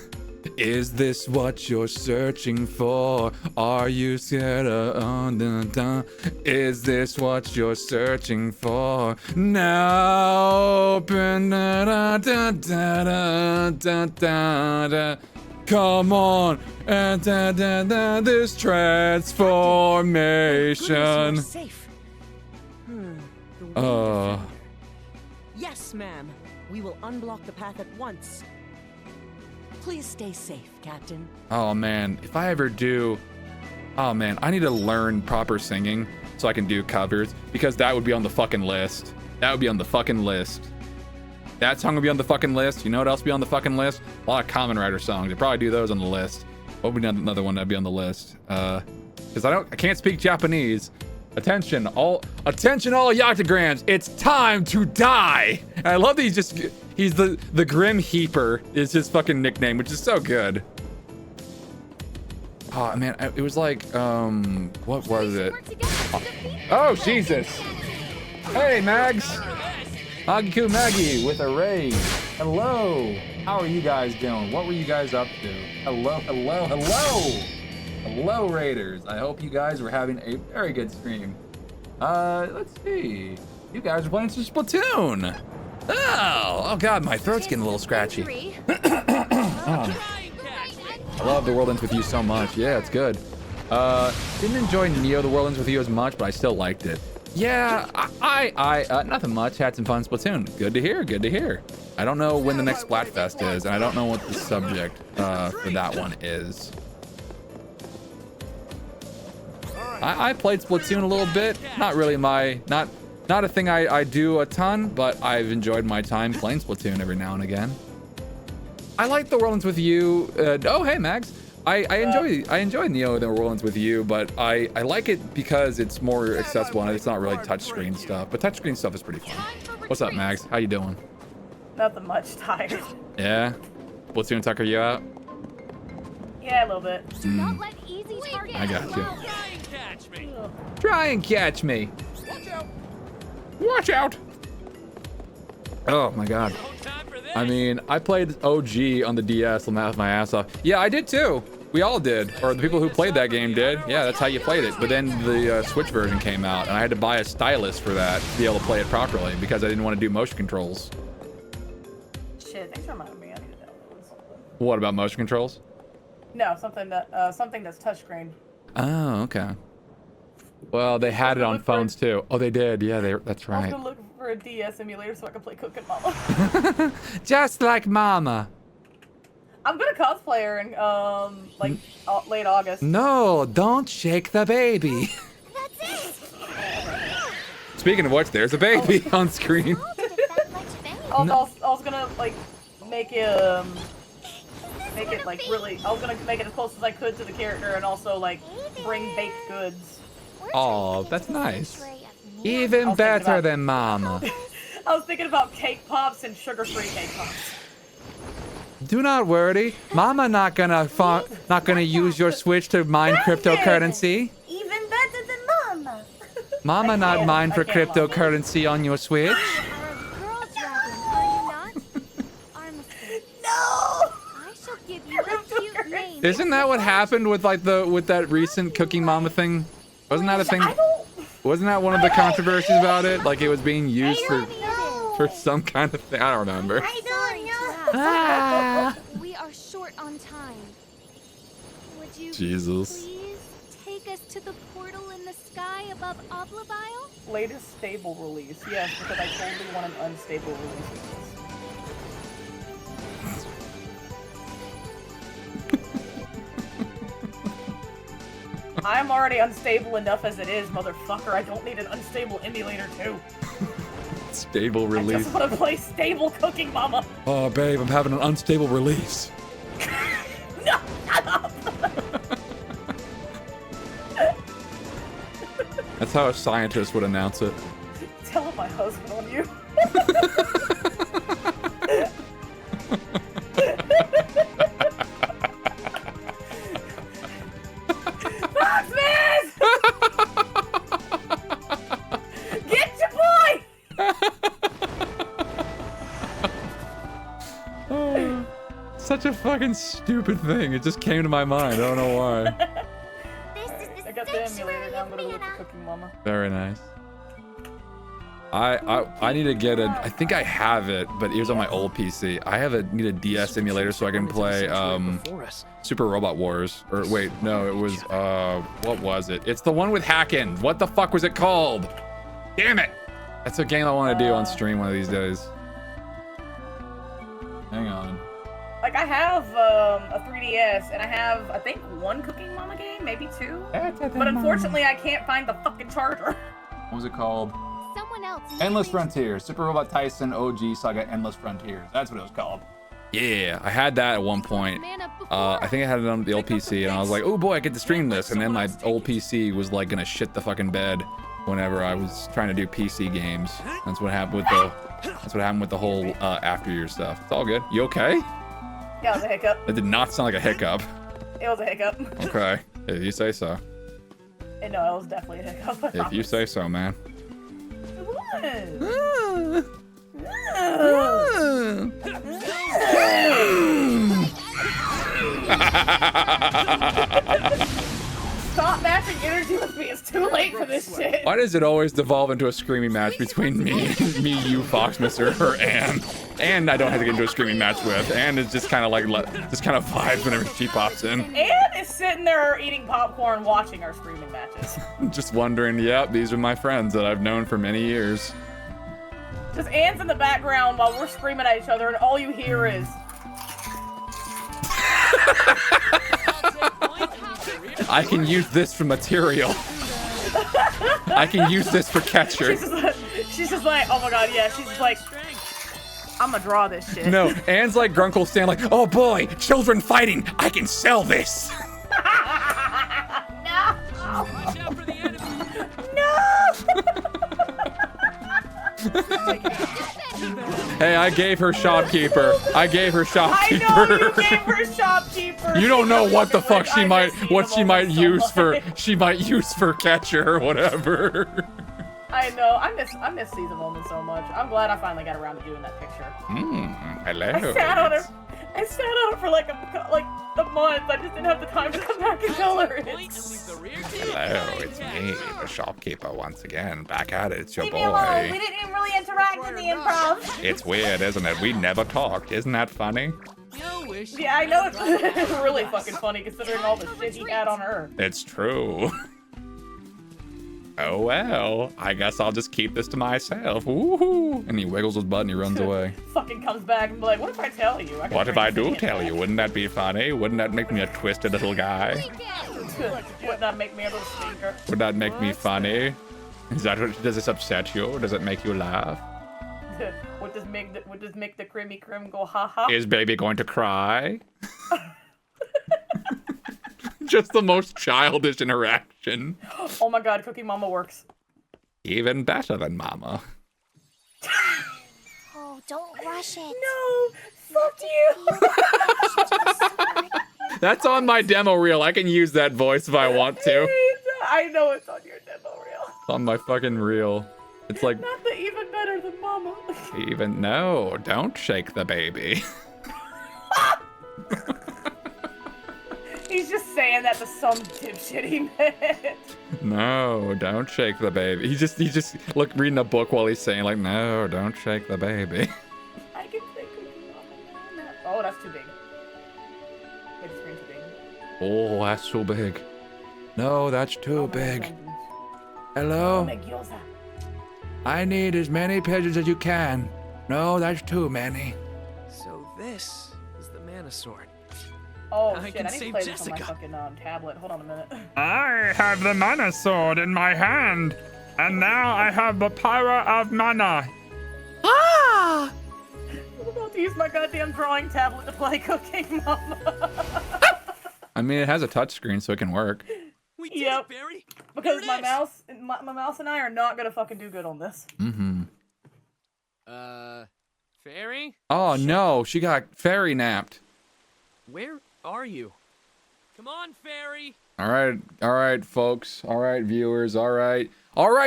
Is this what you're searching for? Are you scared of... Is this what you're searching for? Now open... Come on. This transformation. Safe. Yes, ma'am. We will unblock the path at once. Please stay safe, Captain. Oh man, if I ever do... Oh man, I need to learn proper singing so I can do covers, because that would be on the fucking list. That would be on the fucking list. That song would be on the fucking list. You know what else would be on the fucking list? A lot of Kamen Rider songs. I'd probably do those on the list. What would be another one that'd be on the list? Because I can't speak Japanese. Attention all Yactograms, it's time to die. And I love that he's the Grim Heaper is his fucking nickname, which is so good. Oh man, it was like what was it? Oh Jesus! Hey Mags, Magiku Maggie with a raid. Hello, how are you guys doing? What were you guys up to? Hello, Raiders. I hope you guys were having a very good stream. Let's see. You guys are playing some Splatoon. Oh god, my throat's getting a little scratchy. I love The World Ends With You so much. Yeah, it's good. Didn't enjoy Neo The World Ends With You as much, but I still liked it. Yeah, I nothing much. Had some fun Splatoon. Good to hear, good to hear. I don't know when the next Splatfest is, and I don't know what the subject for that one is. I played Splatoon a little bit. Not really not a thing I do a ton, but I've enjoyed my time playing Splatoon every now and again. I like The World Ends With You. Oh, hey, Max. I enjoy Neo The World Ends With You, but I like it because it's more accessible and it's not really touchscreen stuff. But touchscreen stuff is pretty fun. What's up, Max? How you doing? Nothing much. Tired. Yeah? Splatoon Tucker you out? Yeah, a little bit. I got you. Try and catch me. Watch out. Oh my god. I mean, I played OG on the DS and laughed my ass off. Yeah, I did too. We all did. Or the people who played that game did. Yeah, that's how you played it. But then the Switch version came out, and I had to buy a stylus for that to be able to play it properly because I didn't want to do motion controls. Shit, thanks for reminding me. I need to download something. What about motion controls? No, something that's touchscreen. Oh, okay. Well, they had it on phones too. Oh, they did. Yeah, that's I was right. gonna look for a DS emulator so I can play Cookin' Mama. Just like Mama. I'm gonna cosplay her in like late August. No, don't shake the baby. Speaking of which, there's a baby on screen. I was gonna like make it like really. I was gonna make it as close as I could to the character and also like bring baked goods. Oh, that's nice. Even better than Mama. I was thinking about cake pops and sugar-free cake pops. Do not worry, Mama not gonna use your Switch to mine cryptocurrency. Even better than Mama. Mama not mine for cryptocurrency on your Switch. Isn't that what happened with like with that recent Cooking Mama thing? Wasn't that a thing? Wasn't that one of the controversies about it? Like it was being used for some kind of thing. I don't remember. Ah. We are short on time. Would you Jesus. please take us to the portal in the sky above Oblabile? Latest stable release, yes, because I totally want an unstable release of this. I'm already unstable enough as it is, motherfucker. I don't need an unstable emulator too. Stable I release. just want to play stable Cooking Mama. Oh, babe, I'm having an unstable release. No, shut up. That's how a scientist would announce it. Tell my husband on you. Get your boy! Oh, such a fucking stupid thing. It just came to my mind. I don't know why. I got the emulator now. I'm gonna look for Cooking Mama. Very nice. I need to get I think I have it, but it was on my old PC. Need a DS emulator so I can play Super Robot Wars. Or wait, no, it was what was it? It's the one with Hacken. What the fuck was it called? Damn it! That's a game I want to do on stream one of these days. Hang on. Like I have a 3DS and I have I think one Cooking Mama game, maybe two. But unfortunately I can't find the fucking charger. What was it called? Someone else. Endless Frontiers. Super Robot Tyson OG Saga Endless Frontiers. That's what it was called. Yeah, I had that at one point. I think I had it on the old PC, and I was like, oh boy, I get to stream this. And then my old PC was like gonna shit the fucking bed whenever I was trying to do PC games. That's what happened with the whole After Years stuff. It's all good. You okay? Yeah, it was a hiccup. That did not sound like a hiccup. It was a hiccup. Okay, if you say so. And no, it was definitely a hiccup. If you say so, man. Stop stop matching energy with me. It's too late for this shit. Why does it always devolve into a screaming match between me, you, Foxmister, her, Anne? And I don't have to get into a screaming match with. Anne is just kind of like, just kind of vibes whenever she pops in. Anne is sitting there eating popcorn, watching our screaming matches. Just wondering, yep, these are my friends that I've known for many years. Just Anne's in the background while we're screaming at each other, and all you hear is. I can use this for material. I can use this for catcher. She's just like, oh my god, yeah. She's just like, I'm gonna draw this shit. No, Anne's like Grunkle Stan, like, oh boy, children fighting. I can sell this. No. Hey, I gave her shopkeeper. I gave her shopkeeper. I know you gave her shopkeeper. You don't know what the fuck she might use for catcher or whatever. I know. I miss Season Moment so much. I'm glad I finally got around to doing that picture. Hello. I sat on it for like a month. I just didn't have the time to come back and color it. Hello, it's me, the shopkeeper once again. Back at it, it's your Leave me alone. We boy. didn't even really interact in the improv. It's weird, isn't it? We never talked. Isn't that funny? Yeah, I know it's really fucking funny considering all the shit he had on her. It's true. Oh well, I guess I'll just keep this to myself. Woohoo! And he wiggles his butt and he runs away. Fucking comes back and be like, what if I tell you? What if I do tell you? Wouldn't that be funny? Wouldn't that make me a twisted little guy? Would that make me a little stinker? Would that make me funny? Is that what, does this upset you? Does it make you laugh? Would this make the Crimmy Crim go ha ha? Is baby going to cry? Just the most childish interaction. Oh my god, Cookie Mama works. Even better than Mama. Oh, don't rush it. No, fuck you. That's on my demo reel. I can use that voice if I want to. I know it's on your demo reel. It's on my fucking reel. It's like, Not the even better than Mama. no, don't shake the baby. He's just saying that to some dipshit he met. No, don't shake the baby. He just look reading a book while he's saying like, no, don't shake the baby. I can say Cookie Mama. Oh, that's too big. Big screen too big. Oh, that's too big. No, that's too big. Hello? I need as many pigeons as you can. No, that's too many. So this is the Mana Sword. Oh I shit, can I need to save play this on my Jessica. fucking tablet. Hold on a minute. I have the mana sword in my hand, and now I have the power of mana. Ah! I'm about to use my goddamn drawing tablet to play Cookie Mama. I mean, it has a touchscreen, so it can work. Yep. Because my mouse and I are not gonna fucking do good on this. Mm-hmm. Fairy? Oh no, she got fairy napped. Where are you? Come on, Fairy. All right, folks. All right, viewers. All right,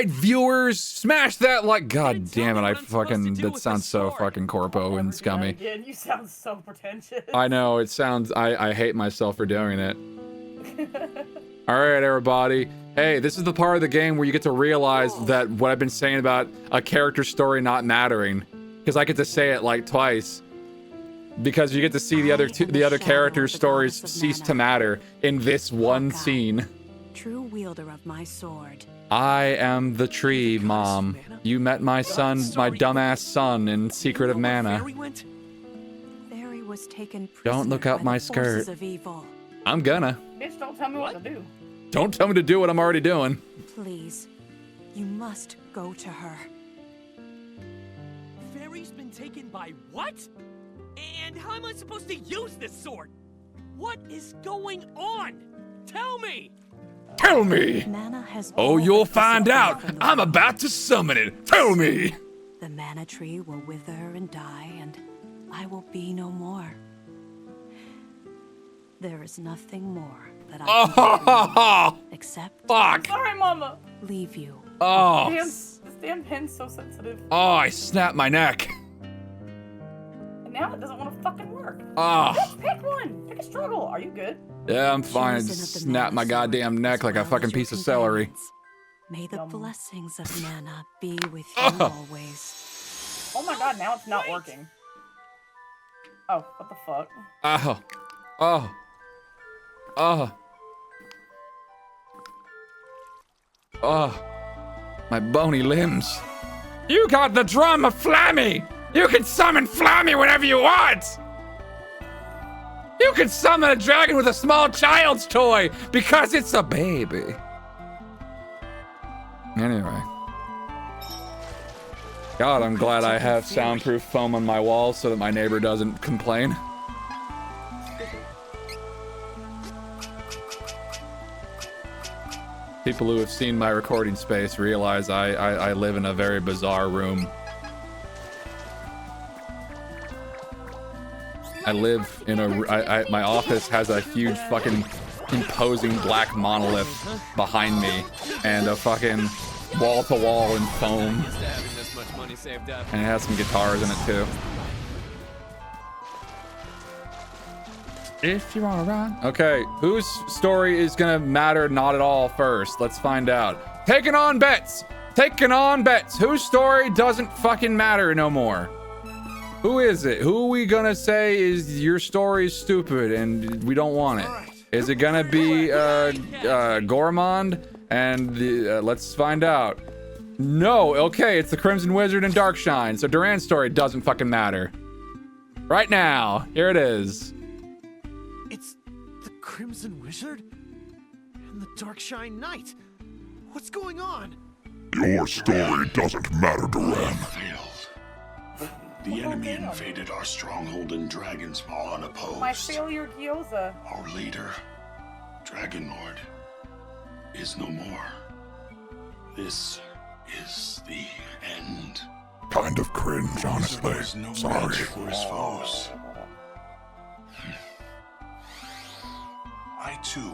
viewers. Smash that like. God damn it! I fucking. That sounds so fucking corpo and scummy. Again, you sound so pretentious. I know it sounds. I hate myself for doing it. All right, everybody. Hey, this is the part of the game where you get to realize that what I've been saying about a character story not mattering, because I get to say it like twice. Because you get to see the other characters' stories cease to matter in this one scene. True wielder of my sword. I am the tree, Mom. You met my son, my dumbass son, in Secret of Mana. Fairy was taken Don't look up my skirt. of evil. I'm gonna. Bitch, don't tell me what to do. Don't tell me to do what I'm already doing. Please, you must go to her. Fairy's been taken by what? And how am I supposed to use this sword? What is going on? Tell me! Tell me! Mana has Oh, you'll find out! I'm about to summon it! Tell me! The mana tree will wither and die, and I will be no more. There is nothing more that I can do except fuck. Sorry, Mama. Leave you. Oh. This damn pen's so sensitive. Oh, I snapped my neck. And now it doesn't want to fucking work. Ah. Bitch, pick one. Pick a struggle. Are you good? Yeah, I'm fine. I just snap my goddamn neck like a fucking piece of celery. May the blessings of Mana be with you always. Oh my god, now it's not working. Oh, what the fuck? Oh. Oh. Oh. Oh. My bony limbs. You got the drum of Flammy! You can summon Flammy whenever you want! You can summon a dragon with a small child's toy because it's a baby. Anyway. God, I'm glad I have soundproof foam on my walls so that my neighbor doesn't complain. People who have seen my recording space realize I live in a very bizarre room. I live in a, my office has a huge fucking imposing black monolith behind me and a fucking wall-to-wall in foam. And it has some guitars in it too. If you wanna run. Okay, whose story is gonna matter not at all first? Let's find out. Taking on bets! Taking on bets! Whose story doesn't fucking matter no more? Who is it? Who are we gonna say is your story is stupid and we don't want it? Is it gonna be Gormand? And let's find out. No, okay, it's the Crimson Wizard and Darkshine, so Duran's story doesn't fucking matter. Right now, here it is. It's the Crimson Wizard and the Darkshine Knight. What's going on? Your story doesn't matter, Duran. The enemy invaded our stronghold in Dragonsmaw unopposed. My failure gyoza. Our leader, Dragon Lord, is no more. This is the end. Kind of cringe, honestly. No Sorry. magic for his foes. I too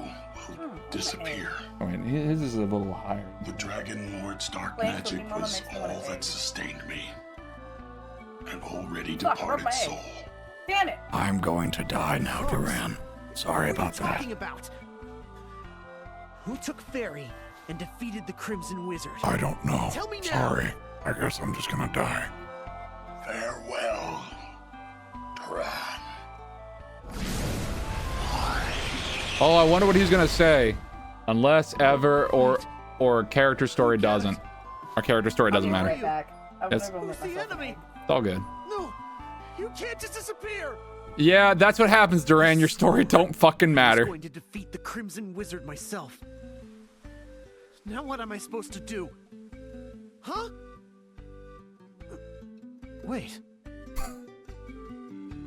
will disappear. I mean, his is a little higher. The Dragon Lord's dark magic was all that sustained me. An already departed soul. Damn it! I'm going to die now, Duran. Sorry about What are you that. talking about? Who took Fairy and defeated the Crimson Wizard? I don't know. Tell me now. Sorry. I guess I'm just gonna die. Farewell, Duran. Oh, I wonder what he's gonna say. Unless ever or character story doesn't. Our character story doesn't matter. Right back. Yes. Who's the enemy? It's all good. No, you can't just disappear. Yeah, that's what happens, Duran. Your story don't fucking I'm matter. going to defeat the Crimson Wizard myself. Now what am I supposed to do? Huh? Wait.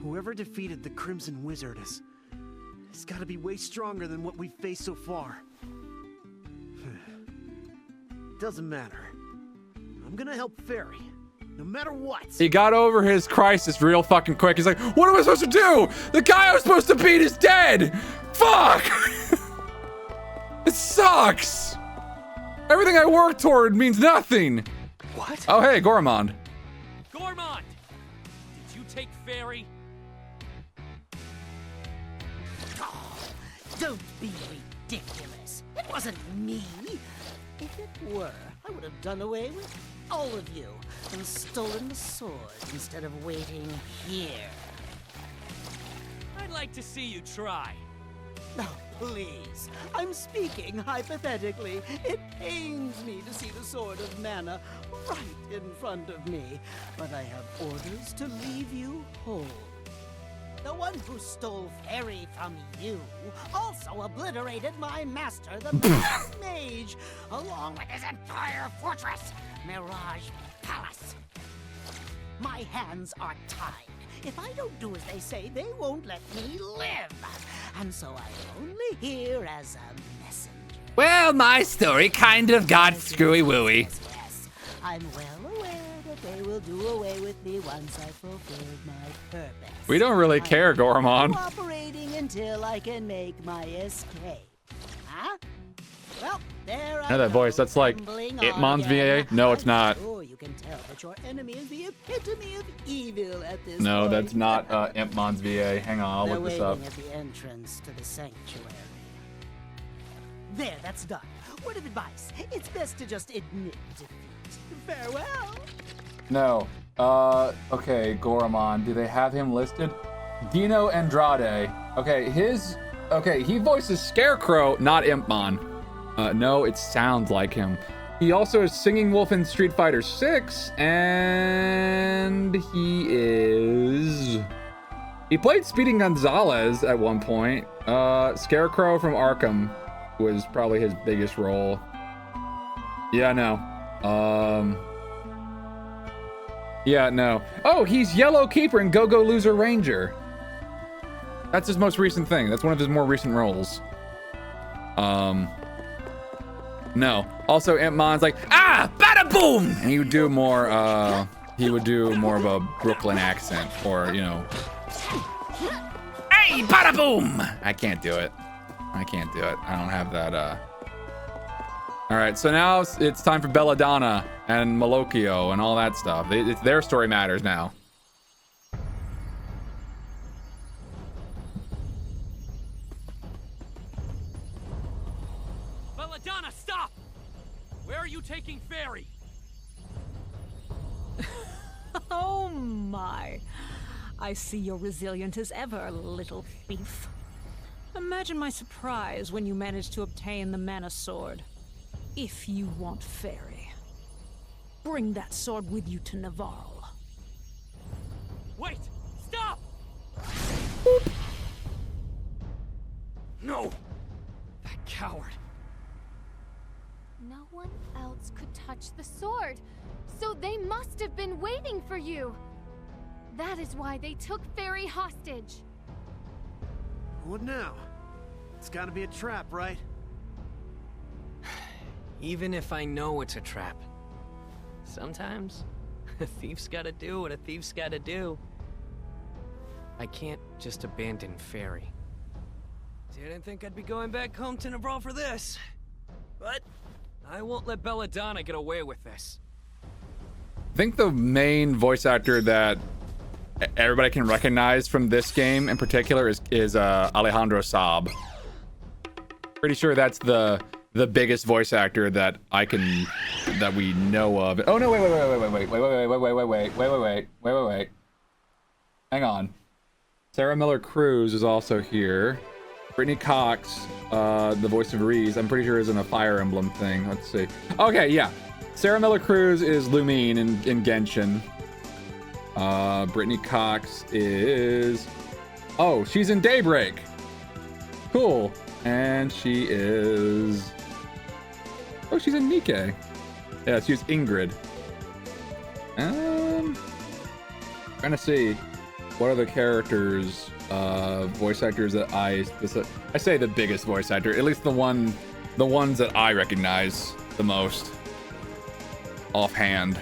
Whoever defeated the Crimson Wizard has got to be way stronger than what we've faced so far. Doesn't matter. I'm gonna help Fairy, no matter what. He got over his crisis real fucking quick. He's like, what am I supposed to do? The guy I was supposed to beat is dead. Fuck. It sucks. Everything I worked toward means nothing. What? Oh, hey, Gormand. Gormand! Did you take Fairy? Don't be ridiculous. It wasn't me. If it were, I would have done away with all of you and stolen the sword instead of waiting here. I'd like to see you try. No, please. I'm speaking hypothetically. It pains me to see the sword of mana right in front of me, but I have orders to leave you whole. The one who stole Fairy from you also obliterated my master, the Black Mage, along with his entire fortress, Mirage Palace. My hands are tied. If I don't do as they say, they won't let me live. And so I'm only here as a messenger. Well, my story kind of got screwy-wooey. Yes, I'm well aware that they will do away with me once I fulfill my purpose. We don't really care, Gormand. Cooperating until I can make my escape. Huh? Well, there I know that voice. That's like Itmon's VA. No, it's not. Sure you can tell that your enemy is the epitome of evil at this No, point. that's not Impmon's VA. Hang on, I'll They're look this up. waiting at the entrance to the sanctuary. There, that's done. Word of advice: it's best to just admit defeat. Farewell. No. Okay, Goramon. Do they have him listed? Dino Andrade. Okay, he voices Scarecrow, not Impmon. No, it sounds like him. He also is Singing Wolf in Street Fighter 6, and he played Speedy Gonzalez at one point. Scarecrow from Arkham was probably his biggest role. Yeah, no. Yeah, no. Oh, he's Yellow Keeper in Go Go Loser Ranger. That's his most recent thing. That's one of his more recent roles. No. Also, Impmon's like, bada boom! And he would do more of a Brooklyn accent, or, you know. Hey, bada boom! I can't do it. I don't have that, All right, so now it's time for Belladonna and Malocchio and all that stuff. Their story matters now. Belladonna, stop! Where are you taking Fairy? Oh my. I see you're resilient as ever, little thief. Imagine my surprise when you managed to obtain the Mana Sword. If you want Fairy, bring that sword with you to Navarro. Wait! Stop! No! That coward. No one else could touch the sword, so they must have been waiting for you. That is why they took Fairy hostage. What now? It's gotta be a trap, right? Even if I know it's a trap, sometimes a thief's gotta do what a thief's gotta do. I can't just abandon Fairy. Didn't think I'd be going back home to Navarro for this, but I won't let Belladonna get away with this. I think the main voice actor that everybody can recognize from this game in particular is Alejandro Saab. Pretty sure that's the biggest voice actor that we know of. Oh no, wait. Hang on. Sarah Miller Cruz is also here. Brittany Cox, the voice of Reese, I'm pretty sure is in a Fire Emblem thing. Let's see. Okay, yeah. Sarah Miller Cruz is Lumine in Genshin. Brittany Cox is... Oh, she's in Daybreak. Cool. And she is... Oh, she's in Nikke. Yeah, she's Ingrid. Trying to see what other characters, voice actors that I say the biggest voice actor, at least the ones that I recognize the most offhand.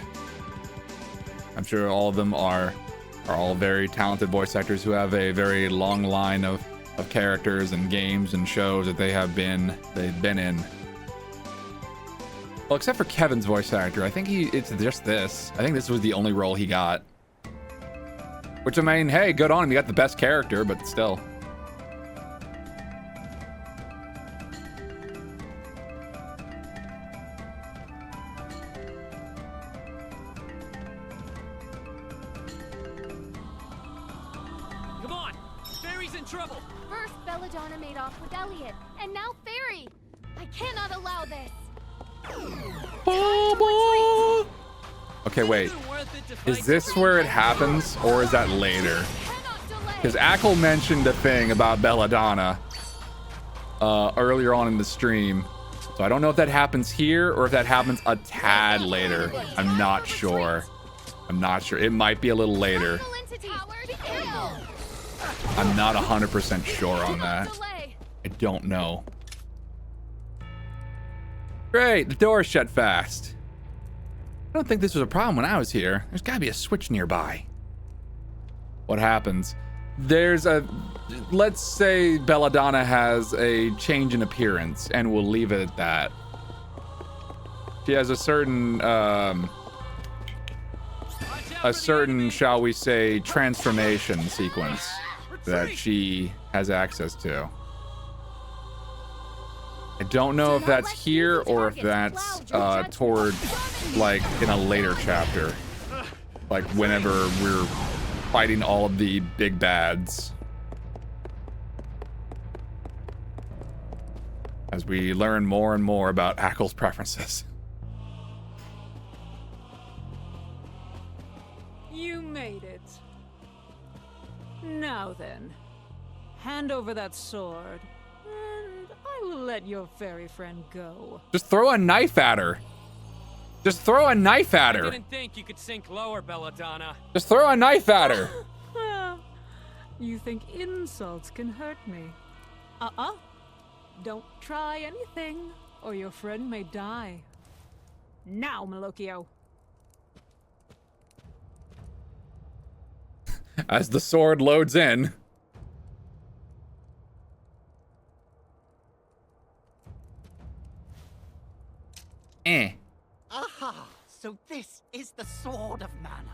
I'm sure all of them are all very talented voice actors who have a very long line of characters and games and shows that they've been in. Well, except for Kevin's voice actor, I think it's just this. I think this was the only role he got. Which, I mean, hey, good on him. He got the best character, but still. Come on! Fairy's in trouble! First, Belladonna made off with Elliot, and now Fairy. I cannot allow this. Okay, wait. Is this where it happens, or is that later? Because Ackle mentioned a thing about Belladonna earlier on in the stream. So I don't know if that happens here or if that happens a tad later. I'm not sure. It might be a little later. I'm not 100% sure on that. I don't know. Great, the door's shut fast. I don't think this was a problem when I was here. There's gotta be a switch nearby. What happens? Let's say Belladonna has a change in appearance, and we'll leave it at that. She has a certain a certain, shall we say, transformation sequence that she has access to. I don't know if that's here or if that's toward, like, in a later chapter. Like, whenever we're fighting all of the big bads. As we learn more and more about Ackle's preferences. You made it. Now then, hand over that sword, and I will let your fairy friend go. Just throw a knife at her. Just throw a knife at her. I didn't think you could sink lower, Belladonna. Just throw a knife at her. You think insults can hurt me? Don't try anything, or your friend may die. Now, Malocchio. As the sword loads in. Aha! So this is the Sword of Mana.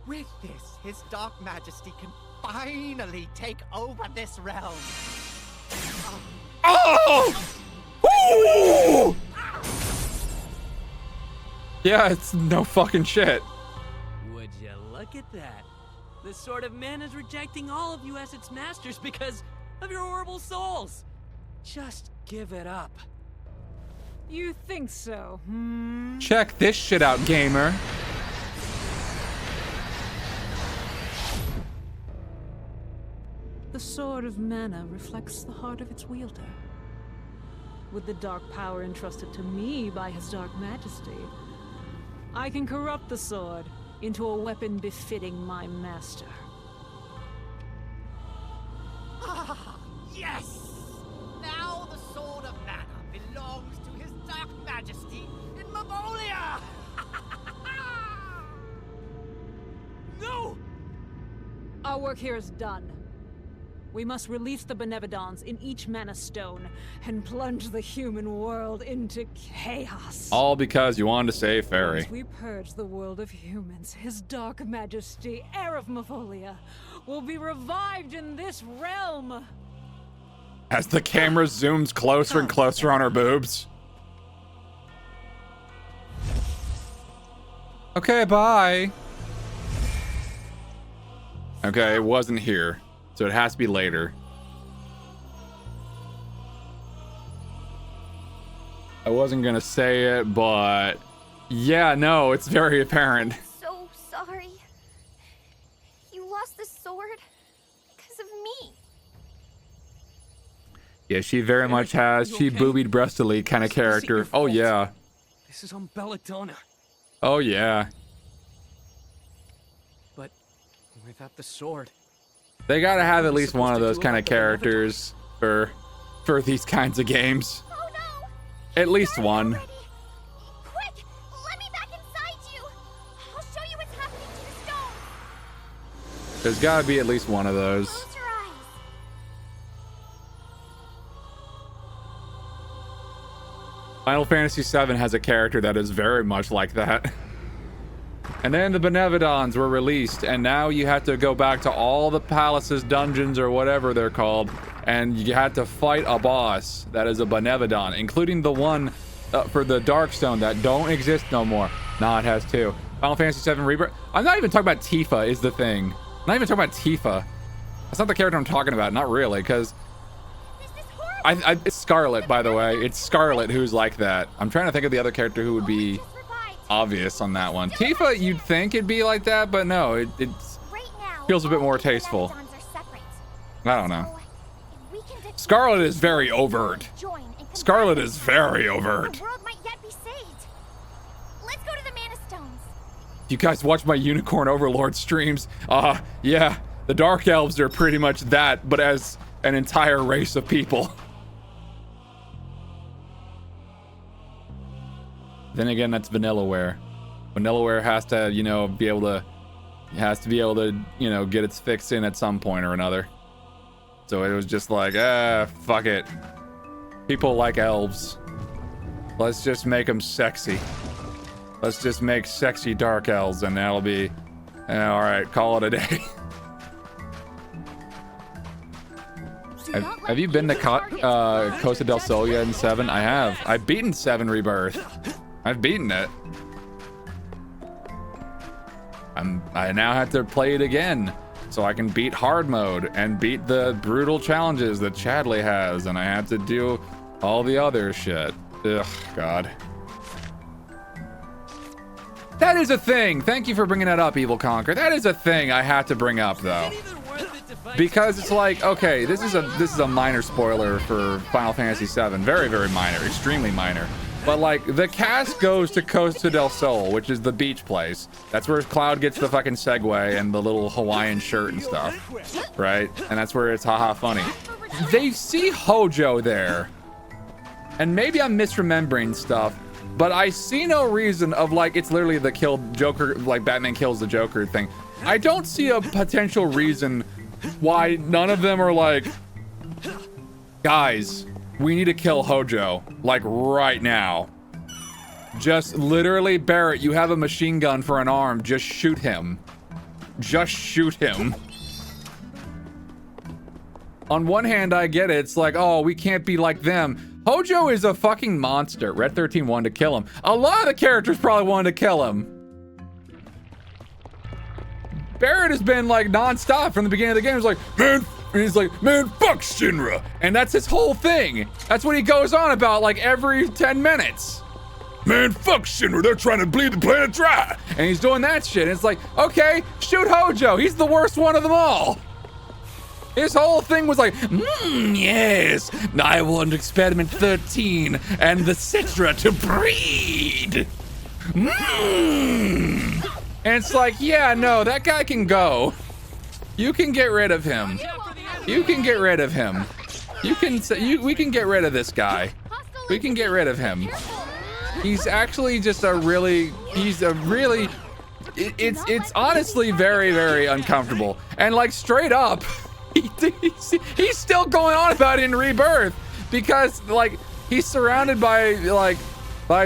With this, His Dark Majesty can finally take over this realm. Oh! Ooh! Yeah, it's no fucking shit. Would you look at that? The Sword of Mana is rejecting all of you as its masters because of your horrible souls. Just give it up. You think so, Check this shit out, gamer. The Sword of Mana reflects the heart of its wielder. With the dark power entrusted to me by His Dark Majesty, I can corrupt the sword into a weapon befitting my master. Ah, yes! Now the Sword of Mana belongs to His Dark Majesty in Mavolia! No! Our work here is done. We must release the Benevodons in each Mana Stone and plunge the human world into chaos. All because you wanted to save Fairy. Once we purge the world of humans, His Dark Majesty, heir of Mavolia, will be revived in this realm. As the camera zooms closer and closer on her boobs. Okay, bye. Okay, it wasn't here, so it has to be later. I wasn't gonna say it, but yeah, no, it's very apparent. So sorry. You lost the sword because of me. Yeah, she very much has. She boobied breastily kind of character. Oh yeah. This is on Belladonna. Oh yeah. But without the sword. They gotta have at least one of those kind of characters for these kinds of games. Oh no! At least one. Quick! Let me back inside you! I'll show you what's happening to the stone! There's gotta be at least one of those. Close your eyes. Final Fantasy VII has a character that is very much like that. And then the Benevodons were released, and now you have to go back to all the palaces, dungeons, or whatever they're called, and you had to fight a boss that is a Benevodon, including the one for the Darkstone that don't exist no more. Nah, it has two. Final Fantasy VII Rebirth. I'm not even talking about Tifa is the thing. I'm not even talking about Tifa. That's not the character I'm talking about. Not really, because it's Scarlet, by the way. It's Scarlet who's like that. I'm trying to think of the other character who would be obvious on that one. Tifa, you'd think it'd be like that, but no, it feels a bit more tasteful. I don't know. Scarlet is very overt. Scarlet is very overt. The world might yet be saved. Let's go to the Mana Stones. You guys watch my Unicorn Overlord streams? Yeah, the Dark Elves are pretty much that, but as an entire race of people. Then again, that's Vanillaware. Vanillaware has to, you know, be able to, you know, get its fix in at some point or another. So it was just like, fuck it. People like elves. Let's just make them sexy. Let's just make sexy dark elves, and that'll be all right. Call it a day. Have you been to Costa del Sol yet in 7? I have. I've beaten 7 Rebirth. I've beaten it. I now have to play it again so I can beat hard mode and beat the brutal challenges that Chadley has, and I have to do all the other shit. Ugh, God. That is a thing. Thank you for bringing that up, Evil Conquer. That is a thing I have to bring up, though. Because it's like, okay, this is a minor spoiler for Final Fantasy VII. Very, very minor. Extremely minor. But like, the cast goes to Costa del Sol, which is the beach place. That's where Cloud gets the fucking Segway and the little Hawaiian shirt and stuff, right? And that's where it's haha funny. They see Hojo there. And maybe I'm misremembering stuff, but I see no reason of like, it's literally the kill Joker, like Batman kills the Joker thing. I don't see a potential reason why none of them are like, guys, we need to kill Hojo, like right now. Just literally, Barrett, you have a machine gun for an arm. Just shoot him. Just shoot him. On one hand, I get it. It's like, oh, we can't be like them. Hojo is a fucking monster. Red 13 wanted to kill him. A lot of the characters probably wanted to kill him. Barrett has been like non-stop from the beginning of the game. He's like, man, and he's like, man, fuck Shinra. And that's his whole thing. That's what he goes on about like every 10 minutes. Man, fuck Shinra. They're trying to bleed the planet dry. And he's doing that shit. And it's like, okay, shoot Hojo. He's the worst one of them all. His whole thing was like, yes, I want Experiment 13 and the Citra to breed. And it's like, yeah, no, that guy can go. You can get rid of him. You can get rid of him. We can get rid of this guy. We can get rid of him. He's actually just it's honestly very, very uncomfortable. And like straight up, he's still going on about it in Rebirth because like he's surrounded by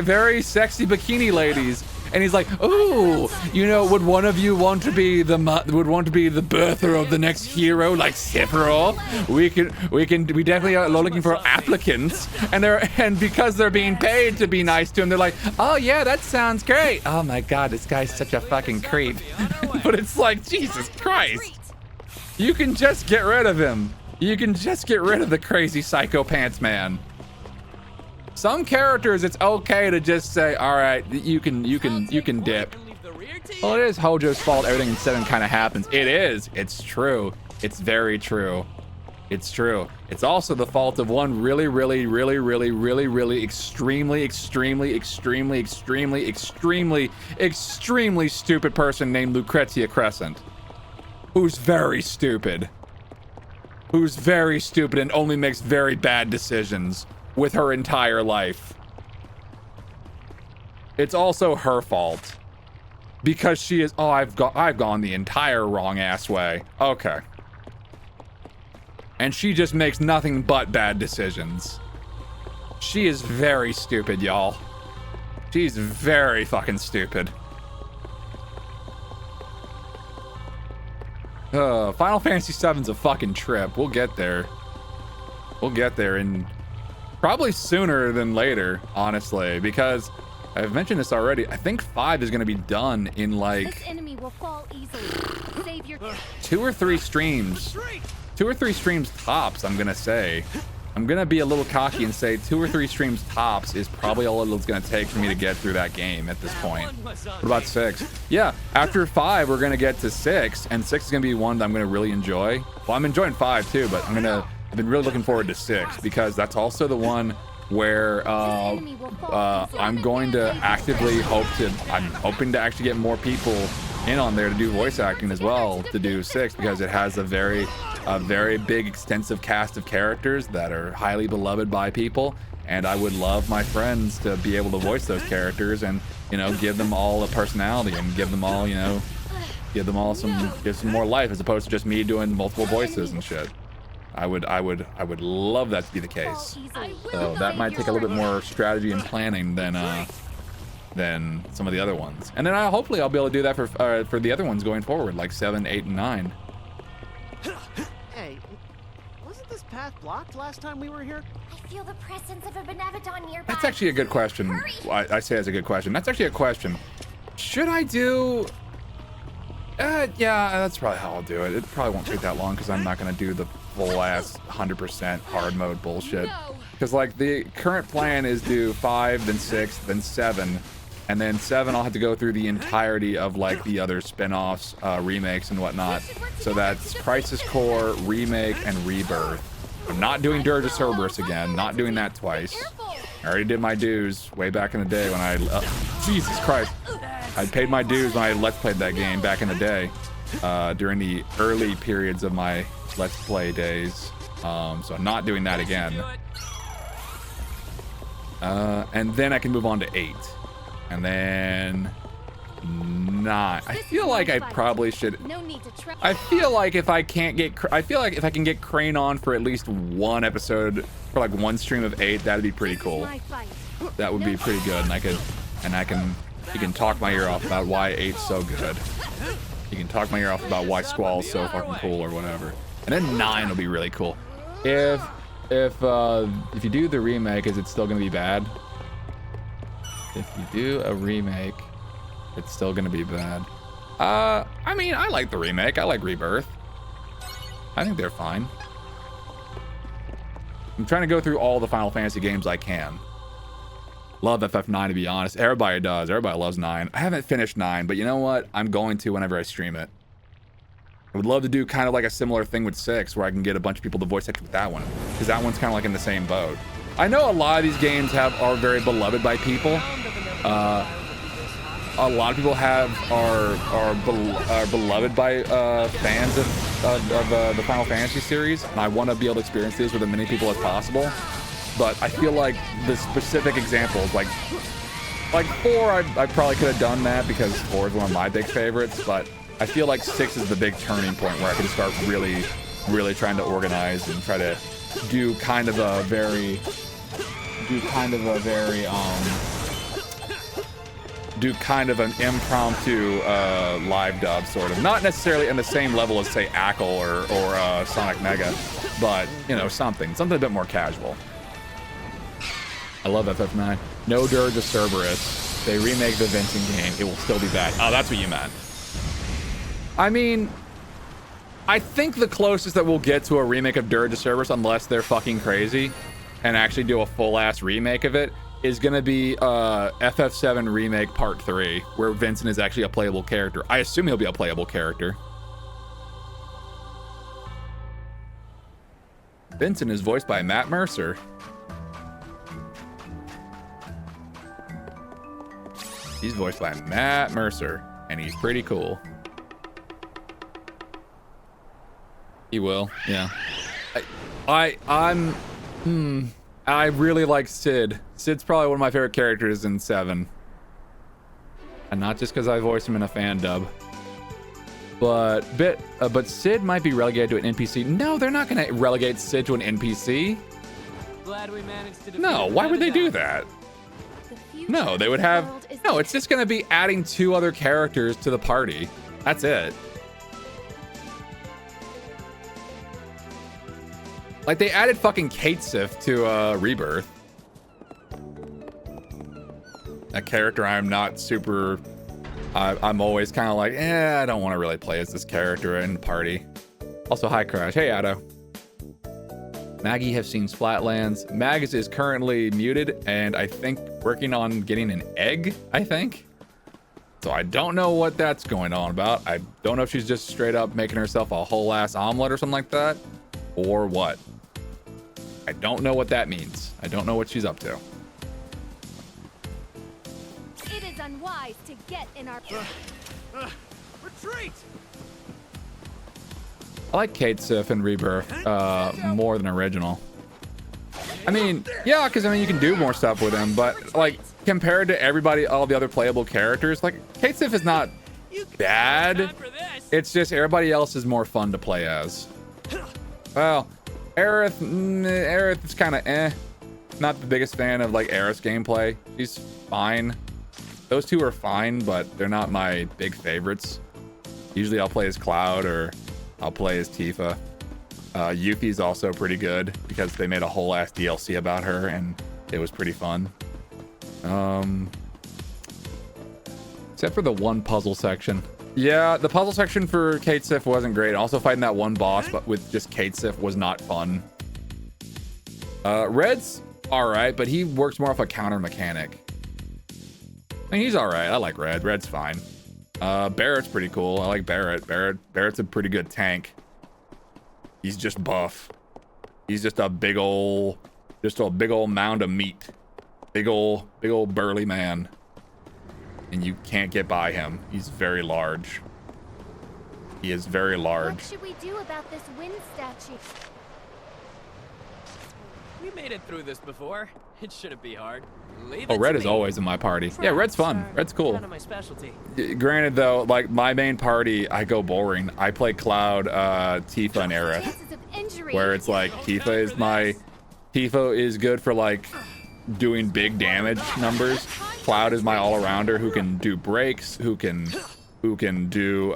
very sexy bikini ladies. And he's like, "Oh, you know, would one of you want to be the birther of the next hero, like Sephiroth? We definitely are looking for applicants." And because they're being paid to be nice to him, they're like, "Oh yeah, that sounds great." Oh my God, this guy's such a fucking creep. But it's like, Jesus Christ, you can just get rid of him. You can just get rid of the crazy psycho pants man. Some characters, it's okay to just say, all right, you can dip. Well, it is Hojo's fault. Everything in 7 kind of happens. It is. It's true. It's very true. It's true. It's also the fault of one really extremely stupid person named Lucrezia Crescent, who's very stupid. Who's very stupid and only makes very bad decisions with her entire life. It's also her fault because she is, oh, I've gone the entire wrong ass way. Okay. And she just makes nothing but bad decisions. She is very stupid, y'all. She's very fucking stupid. Final Fantasy VII's a fucking trip. We'll get there. We'll get there in probably sooner than later, honestly, because I've mentioned this already. I think 5 is going to be done in like this enemy will fall easily. Save your 2 or 3 streams. 2 or 3 streams tops, I'm going to say. I'm going to be a little cocky and say 2 or 3 streams tops is probably all it's going to take for me to get through that game at this point. What about 6? Yeah, after 5, we're going to get to 6, and 6 is going to be one that I'm going to really enjoy. Well, I'm enjoying 5 too, but I've been really looking forward to 6 because that's also the one where I'm going to actively I'm hoping to actually get more people in on there to do voice acting as well to do 6 because it has a very big extensive cast of characters that are highly beloved by people, and I would love my friends to be able to voice those characters and, you know, give them all a personality and give them all, you know, give some more life as opposed to just me doing multiple voices and shit. I would love that to be the case. So that might take a little bit more strategy and planning than than some of the other ones. And then hopefully I'll be able to do that for the other ones going forward, like 7, 8, and 9. Hey, wasn't this path blocked last time we were here? I feel the presence of a Benevodon nearby. That's actually a good question. I say that's a good question. That's actually a question. Should I do... yeah, that's probably how I'll do it. It probably won't take that long because I'm not going to do the full ass 100% hard mode bullshit. Because like the current plan is do 5, then 6, then 7. And then 7, I'll have to go through the entirety of like the other spin-offs, remakes and whatnot. So that's Crisis Core, Remake, and Rebirth. I'm not doing Dirge of Cerberus again, not doing that twice. I already did my dues way back in the day when I, Jesus Christ. I paid my dues when I Let's Played that game back in the day, during the early periods of my Let's Play days. So I'm not doing that again. And then I can move on to 8. And then 9. I feel like I probably should. I feel like if I can't get, I feel like if I can get Crane on for at least one episode for like one stream of 8, that'd be pretty cool. That would be pretty good, and he can talk my ear off about why 8's so good. He can talk my ear off about why Squall's so fucking cool or whatever. And then 9 will be really cool. If you do the remake, is it still gonna be bad? If you do a remake, it's still gonna be bad. I mean, I like the remake. I like Rebirth. I think they're fine. I'm trying to go through all the Final Fantasy games I can. Love FF9, to be honest. Everybody does. Everybody loves 9. I haven't finished 9, but you know what? I'm going to whenever I stream it. I would love to do kind of like a similar thing with 6, where I can get a bunch of people to voice act with that one, because that one's kind of like in the same boat. I know a lot of these games are very beloved by people. A lot of people are beloved by fans of the Final Fantasy series, and I want to be able to experience these with as many people as possible. But I feel like the specific examples, like 4, I probably could have done that because 4 is one of my big favorites. But I feel like 6 is the big turning point where I can start really, really trying to organize and try to do kind of a very an impromptu live dub, sort of. Not necessarily in the same level as, say, Ackle or Sonic Mega, but, you know, something a bit more casual. I love FF9. No Dirge of Cerberus. They remake the Vincent game, it will still be bad. Oh, that's what you meant. I mean, I think the closest that we'll get to a remake of Dirge of Cerberus, unless they're fucking crazy and actually do a full-ass remake of it, is gonna be FF7 Remake Part 3, where Vincent is actually a playable character. I assume he'll be a playable character. Vincent is voiced by Matt Mercer. He's voiced by Matt Mercer, and he's pretty cool. He will, yeah. I really like Sid. Sid's probably one of my favorite characters in 7. And not just because I voiced him in a fan dub. But Sid might be relegated to an NPC. No, they're not going to relegate Sid to an NPC. Glad we managed to No, why would they do that? No, they would have... No, it's just going to be adding 2 other characters to the party. That's it. Like, they added fucking Kate Sif to Rebirth. A character I'm not super... I'm always kind of like, I don't want to really play as this character in the party. Also, hi, Crash. Hey, Addo. Maggie have seen Splatlands. Mags is currently muted, and I think working on getting an egg, I think. So I don't know what that's going on about. I don't know if she's just straight up making herself a whole ass omelet or something like that, or what. I don't know what that means. I don't know what she's up to. It is unwise to get in our retreat. I like Kate Sif in Rebirth more than original. I mean, yeah, because I mean you can do more stuff with him, but like compared to everybody, all the other playable characters, like Kate Sif is not bad. It's just everybody else is more fun to play as. Well, Aerith is kind of eh. Not the biggest fan of like Aerith's gameplay. She's fine. Those two are fine, but they're not my big favorites. Usually I'll play as Cloud or I'll play as Tifa. Yuffie's also pretty good because they made a whole ass DLC about her and it was pretty fun. Except for the one puzzle section. Yeah, the puzzle section for Kate Sif wasn't great. Also fighting that one boss but with just Kate Sif was not fun. Red's alright, but he works more off a counter mechanic. I mean, he's alright. I like Red. Red's fine. Barrett's pretty cool. I like Barrett. Barrett's a pretty good tank. He's just buff. He's just a big ol' mound of meat. Big ol' burly man. And you can't get by him. He's very large. He is very large. What should we do about this wind statue? We made it through this before. It shouldn't be hard. Leave Oh, it Red to is me. always in my party. Yeah, Red's fun. Red's cool. Kind of my specialty. Granted, though, like my main party, I go boring. I play Cloud, Tifa, and Aerith. Where it's like Tifa is good for like doing big damage numbers. Cloud is my all-arounder who can do breaks, who can do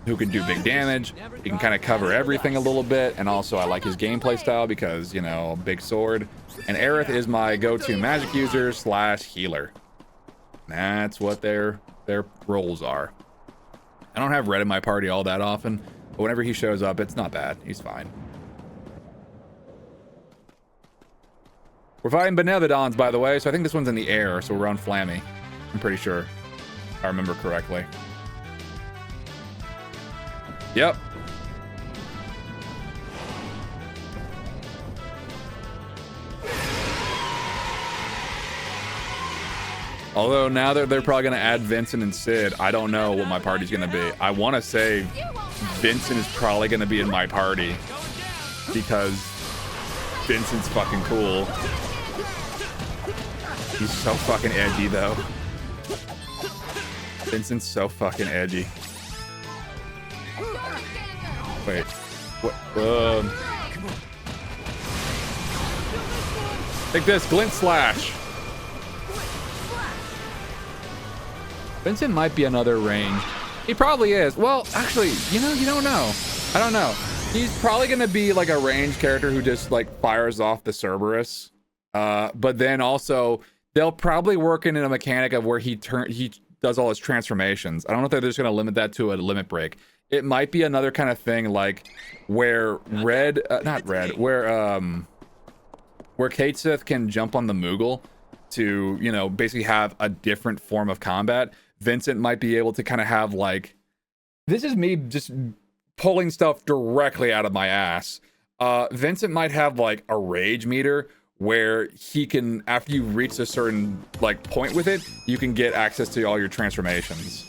big damage. He can kind of cover everything a little bit, and also I like his gameplay style because, you know, big sword. And Aerith is my go-to magic user / healer. That's what their roles are. I don't have Red in my party all that often, but whenever he shows up, it's not bad. He's fine. We're fighting Benevodons, by the way, so I think this one's in the air, so we're on Flammy. I'm pretty sure, if I remember correctly. Yep. Although now that they're probably going to add Vincent and Sid, I don't know what my party's going to be. I want to say Vincent is probably going to be in my party because Vincent's fucking cool. He's so fucking edgy, though. Vincent's so fucking edgy. Wait. What? Take this, Glint Slash. Vincent might be another range. He probably is. Well, actually, you know, you don't know. I don't know. He's probably gonna be like a range character who just like fires off the Cerberus. But then also they'll probably work in a mechanic of where he does all his transformations. I don't know if they're just gonna limit that to a limit break. It might be another kind of thing like where where Kate Sith can jump on the Moogle to, you know, basically have a different form of combat. Vincent might be able to kind of have like, this is me just pulling stuff directly out of my ass. Vincent might have like a rage meter where he can, after you reach a certain like point with it, you can get access to all your transformations.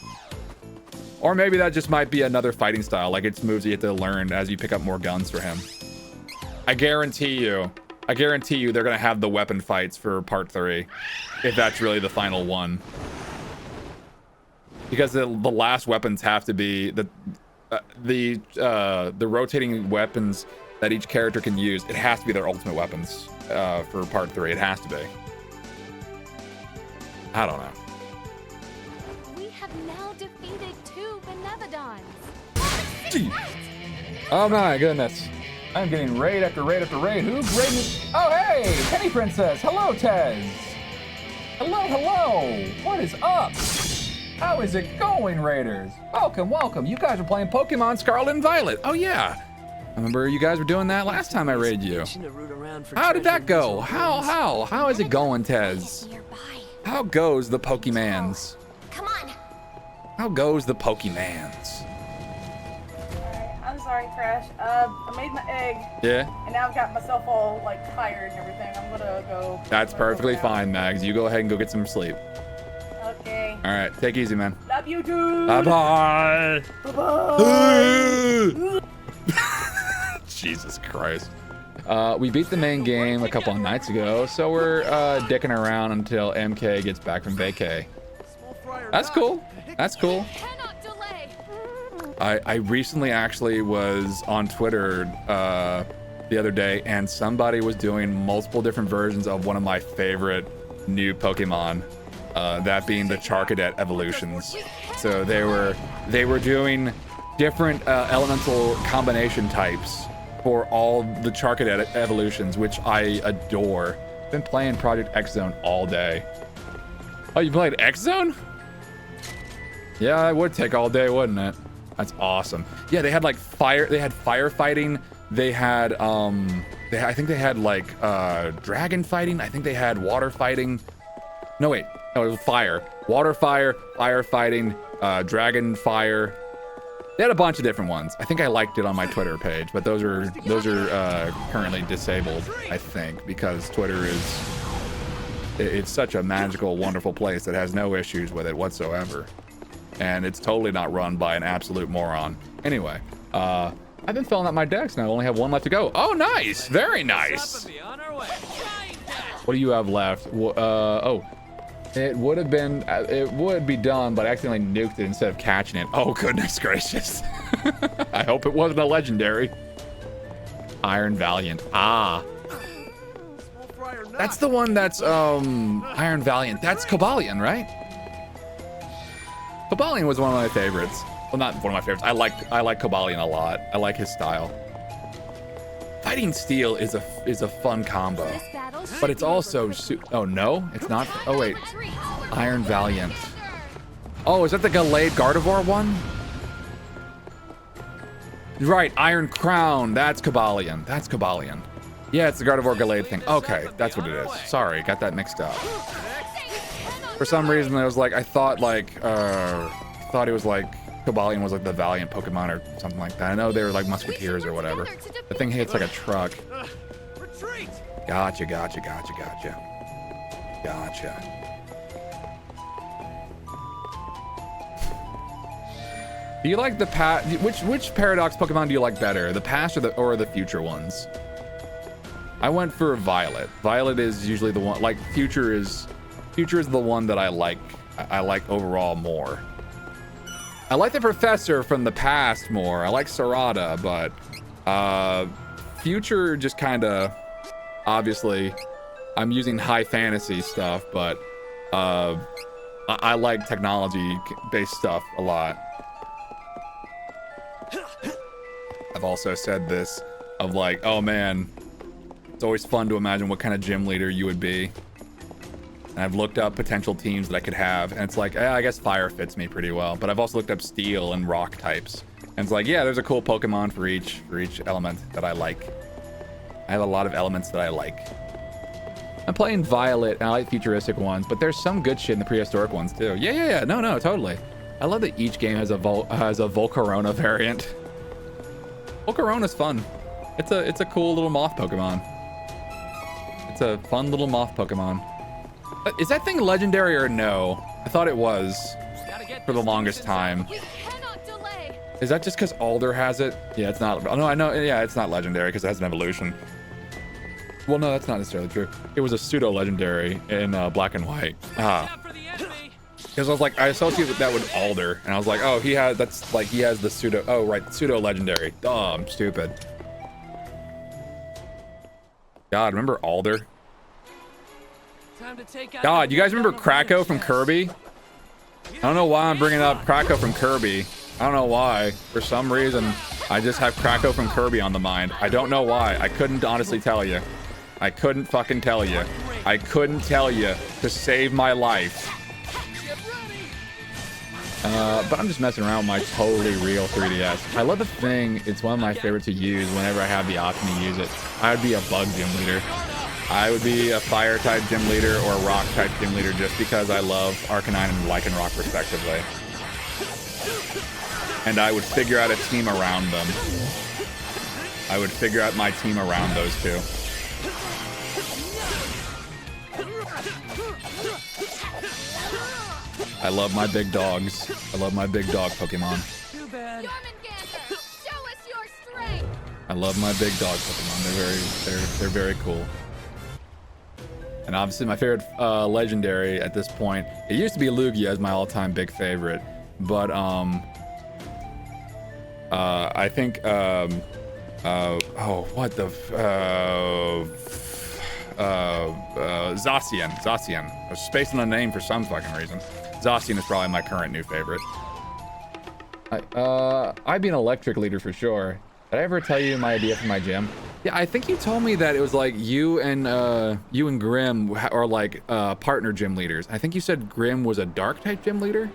Or maybe that just might be another fighting style, like it's moves you have to learn as you pick up more guns for him. I guarantee you they're gonna have the weapon fights for part 3, if that's really the final one. Because the last weapons have to be the rotating weapons that each character can use. It has to be their ultimate weapons for part 3. It has to be. I don't know. We have now defeated 2 Benevodons. Oh my goodness. I'm getting raid after raid after raid. Who's raiding? Oh, hey! Penny Princess! Hello, Tez! Hello, hello! What is up? How is it going, Raiders? Welcome, welcome. You guys are playing Pokemon Scarlet and Violet. Oh, yeah. I remember you guys were doing that last time I raided you. How did that go? How is it going, Tez? How goes the Pokemans? Come on. How goes the Pokemans? I'm sorry, Crash. I made my egg. Yeah? And now I've got myself all like tired and everything. I'm gonna go. That's perfectly fine, Mags. You go ahead and go get some sleep. Okay. All right, take it easy, man. Love you too. Bye-bye. Bye-bye. Jesus Christ. We beat the main game a couple of nights ago, so we're dicking around until MK gets back from vacay. That's cool. That's cool. I recently actually was on Twitter the other day, and somebody was doing multiple different versions of one of my favorite new Pokemon. that being the Charcadet evolutions. So they were doing different elemental combination types for all the Charcadet evolutions, which I adore. Been playing Project X Zone all day. Oh, you played X Zone? Yeah, it would take all day, wouldn't it? That's awesome. Yeah, they had like firefighting. They had I think they had like dragon fighting. I think they had water fighting. No, wait. No, it was fire. Water fire, firefighting, dragon fire. They had a bunch of different ones. I think I liked it on my Twitter page, but those are currently disabled, I think, because Twitter it's such a magical, wonderful place that has no issues with it whatsoever. And it's totally not run by an absolute moron. Anyway, I've been filling out my decks and I only have one left to go. Oh, nice. Very nice. What do you have left? Oh, it would be done, but I accidentally nuked it instead of catching it. Oh, goodness gracious. I hope it wasn't a legendary. Iron Valiant. Ah. That's the one that's, Iron Valiant. That's Cobalion, right? Cobalion was one of my favorites. Well, not one of my favorites. I like Cobalion a lot. I like his style. Fighting Steel is a fun combo, but it's also oh no, it's not. Oh wait, Iron Valiant. Oh, is that the Gallade Gardevoir one? Right, Iron Crown. That's Cobalion. That's Cobalion. Yeah, it's the Gardevoir Gallade thing. Okay, that's what it is. Sorry, got that mixed up. For some reason, I was like, I thought it was like Cobalion was like the Valiant Pokemon or something like that. I know they were like Musketeers or whatever. The thing hits like a truck. Gotcha. Do you like the past? Which Paradox Pokemon do you like better, the past or the future ones? I went for Violet. Violet is usually the one. Like Future is the one that I like. I like overall more. I like the Professor from the past more. I like Sarada, but Future just kind of, obviously, I'm using high fantasy stuff, but I like technology-based stuff a lot. I've also said this of like, oh man, it's always fun to imagine what kind of gym leader you would be. And I've looked up potential teams that I could have, and it's like, I guess fire fits me pretty well. But I've also looked up steel and rock types, and it's like, yeah, there's a cool Pokemon for each element that I like. I have a lot of elements that I like. I'm playing Violet, and I like futuristic ones, but there's some good shit in the prehistoric ones too. Yeah. No, totally. I love that each game has a Volcarona variant. Volcarona's fun. It's a cool little moth Pokemon. It's a fun little moth Pokemon. Is that thing legendary or no? I thought it was for the longest time. Is that just because Alder has it? Yeah, it's not. No, I know. Yeah, it's not legendary because it has an evolution. Well, no, that's not necessarily true. It was a pseudo legendary in Black and White. Because I was like, I associated that with Alder, and I was like, oh, he has the pseudo. Oh, right, pseudo legendary. Oh, I'm stupid. God, remember Alder? God, you guys remember Krako from Kirby? I don't know why I'm bringing up Krako from Kirby. I don't know why. For some reason, I just have Krako from Kirby on the mind. I don't know why. I couldn't honestly tell you. I couldn't fucking tell you. I couldn't tell you to save my life. But I'm just messing around with my totally real 3DS. I love the thing. It's one of my favorites to use whenever I have the option to use it. I would be a bug gym leader. I would be a fire type gym leader or a rock type gym leader just because I love Arcanine and Lycanroc respectively. And I would figure out a team around them. I would figure out my team around those two. I love my big dogs. I love my big dog Pokemon. I love my big dog Pokemon. They're very cool. And obviously my favorite legendary at this point, it used to be Lugia as my all-time big favorite, but I think Zacian. I was spacing the name for some fucking reason. Zacian is probably my current new favorite. I'd be an electric leader for sure. Did I ever tell you my idea for my gym? Yeah, I think you told me that it was like you and Grim are like partner gym leaders. I think you said Grim was a dark type gym leader.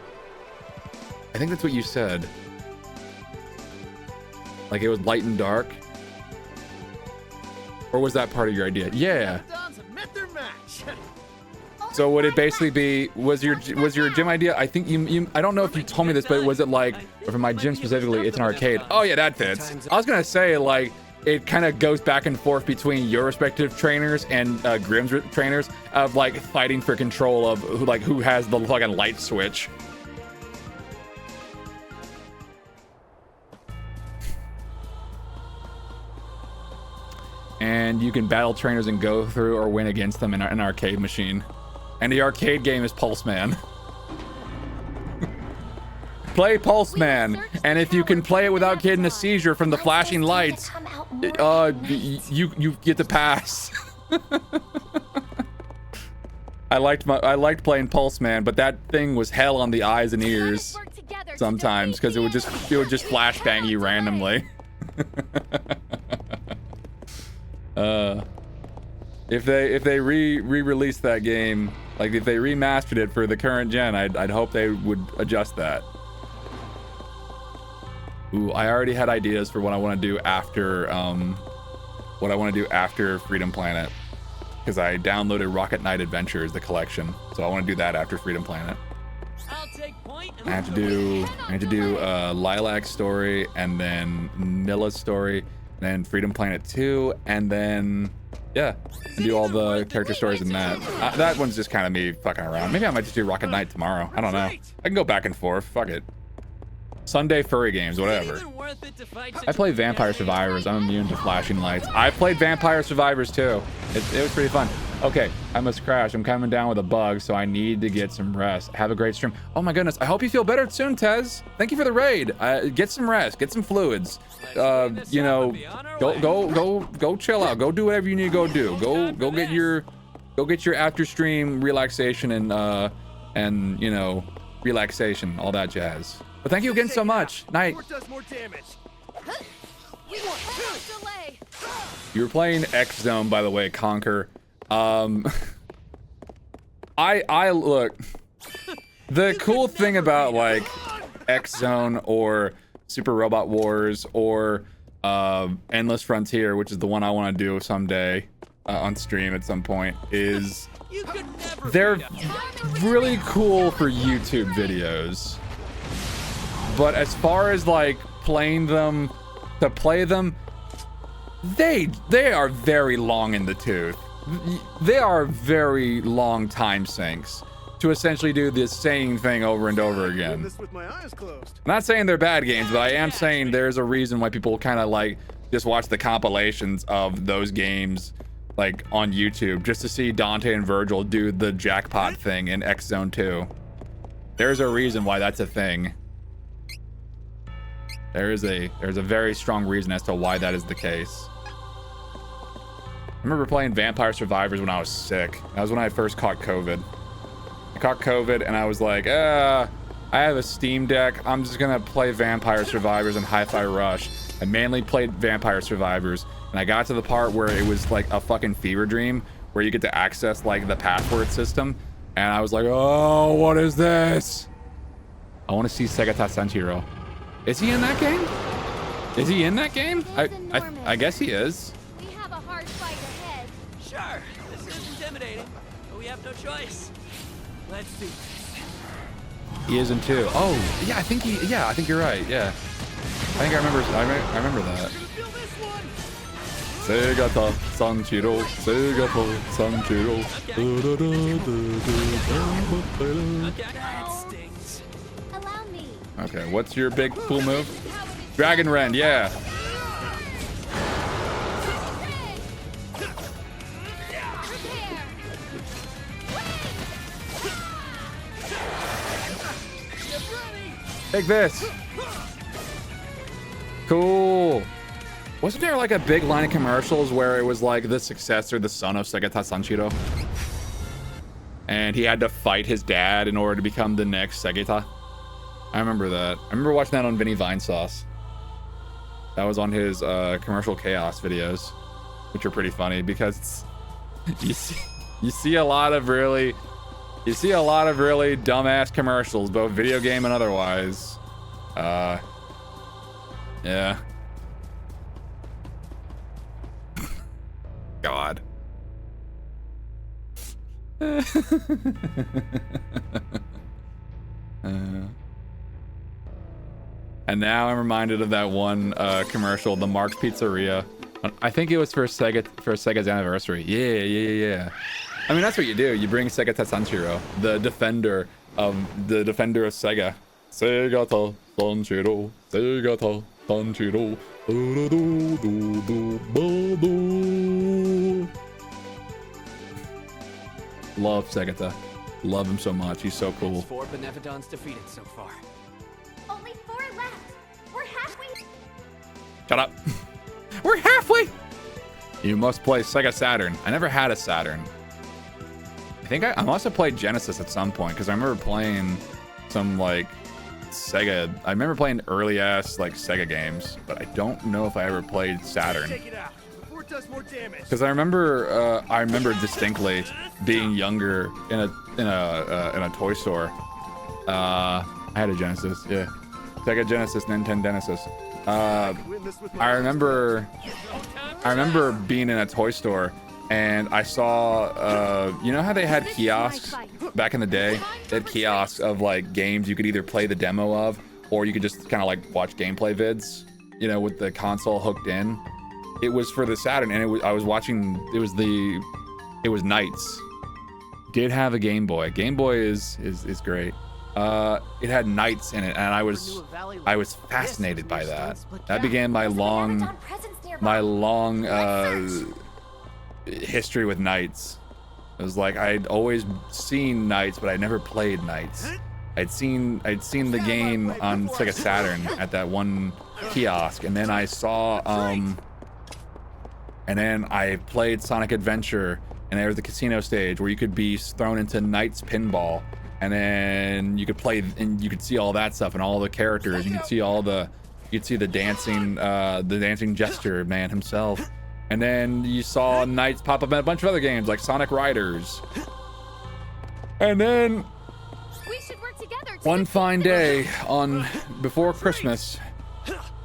I think that's what you said. Like it was light and dark. Or was that part of your idea? Yeah. So would it basically be, was your gym idea? I think you I don't know if you told me this, but was it like, for my gym specifically, it's an arcade. Oh yeah, that fits. I was gonna say like, it kind of goes back and forth between your respective trainers and Grimm's trainers of like fighting for control of who has the fucking light switch. And you can battle trainers and go through or win against them in an arcade machine. And the arcade game is Pulse Man. Play Pulse Man, and if you can play it without getting a seizure from the flashing lights, you get to pass. I liked playing Pulse Man, but that thing was hell on the eyes and ears sometimes because it would just flashbang you randomly. If they re-released that game, like if they remastered it for the current gen, I'd hope they would adjust that. Ooh, I already had ideas for what I want to do after Freedom Planet, because I downloaded Rocket Knight Adventures, the collection. So I want to do that after Freedom Planet. I have to do Lilac's story, and then Nilla's story, and then Freedom Planet 2, and then yeah, and do all the character stories in that. That one's just kind of me fucking around. Maybe I might just do Rocket Knight tomorrow. I don't know. I can go back and forth. Fuck it. Sunday furry games, whatever. I play Vampire Survivors. I'm immune to flashing lights. I played Vampire Survivors too. It was pretty fun. Okay, I must crash. I'm coming down with a bug, so I need to get some rest. Have a great stream. Oh my goodness, I hope you feel better soon, Tez. Thank you for the raid. Get some rest, get some fluids. You know, go chill out. Go do whatever you need to go do. Go get your after stream relaxation and you know, relaxation, all that jazz. But thank you again so much. Night. You were playing X Zone, by the way, Conquer. I look. The cool thing about like X Zone or Super Robot Wars or Endless Frontier, which is the one I want to do someday on stream at some point, is they're really cool for YouTube videos. But as far as like playing them, to play them, they are very long in the tooth. They are very long time sinks to essentially do the same thing over and over again. I'm not saying they're bad games, but I am saying there's a reason why people kind of like just watch the compilations of those games like on YouTube just to see Dante and Virgil do the jackpot thing in X Zone 2. There's a reason why that's a thing. There's a very strong reason as to why that is the case. I remember playing Vampire Survivors when I was sick. That was when I first caught COVID. I caught COVID and I was like, I have a Steam Deck. I'm just gonna play Vampire Survivors and Hi-Fi Rush. I mainly played Vampire Survivors, and I got to the part where it was like a fucking fever dream where you get to access like the password system, and I was like, oh, what is this? I want to see Segata Sanshiro. Is he in that game? Is he in that game? I guess he is. We have a hard fight ahead. Sure, this is intimidating, but we have no choice. Let's do this. He is in 2. Oh, yeah, I think you're right. Yeah. I think I remember that. Segata Sanshiro, Segata Sanshiro. That stings. Allow me. Okay, what's your big cool move? Dragon Rend, yeah. Take this. Cool. Wasn't there like a big line of commercials where it was like the successor, the son of Segata Sanshiro? And he had to fight his dad in order to become the next Segata. I remember that. I remember watching that on Vinny Vinesauce. That was on his commercial chaos videos, which are pretty funny because you see a lot of really dumbass commercials, both video game and otherwise. Yeah. God. And now I'm reminded of that one commercial, the Mark's Pizzeria. I think it was for Sega's anniversary. Yeah. I mean, that's what you do. You bring Sega Sanshiro, the defender of Sega. Segata Sanshiro, Segata Sanshiro. Love Segata. Love him so much. He's so cool. 4 Benevodons defeated so far. Only 4 left. We're halfway. Shut up. We're halfway. You must play Sega Saturn. I never had a Saturn. I think I must have played Genesis at some point because I remember playing some like Sega. I remember playing early ass like Sega games, but I don't know if I ever played Saturn. Because I remember distinctly being younger in a toy store. I had a Genesis, yeah. Sega Genesis, Nintendo Genesis. I remember being in a toy store and I saw, you know how they had kiosks back in the day? They had kiosks of like games you could either play the demo of or you could just kind of like watch gameplay vids, you know, with the console hooked in. It was for the Saturn and it was Knights. Did have a Game Boy. Game Boy is great. It had Knights in it and I was fascinated by that. That began my long history with Knights. It was like I'd always seen Knights, but I never played Knights. I'd seen the game on Sega Saturn at that one kiosk, and then I saw and then I played Sonic Adventure, and there was the casino stage where you could be thrown into Knights pinball, and then you could play and you could see all that stuff and all the characters. You could see the dancing gesture man himself. And then you saw Knights pop up in a bunch of other games like Sonic Riders. And then one fine day before Christmas,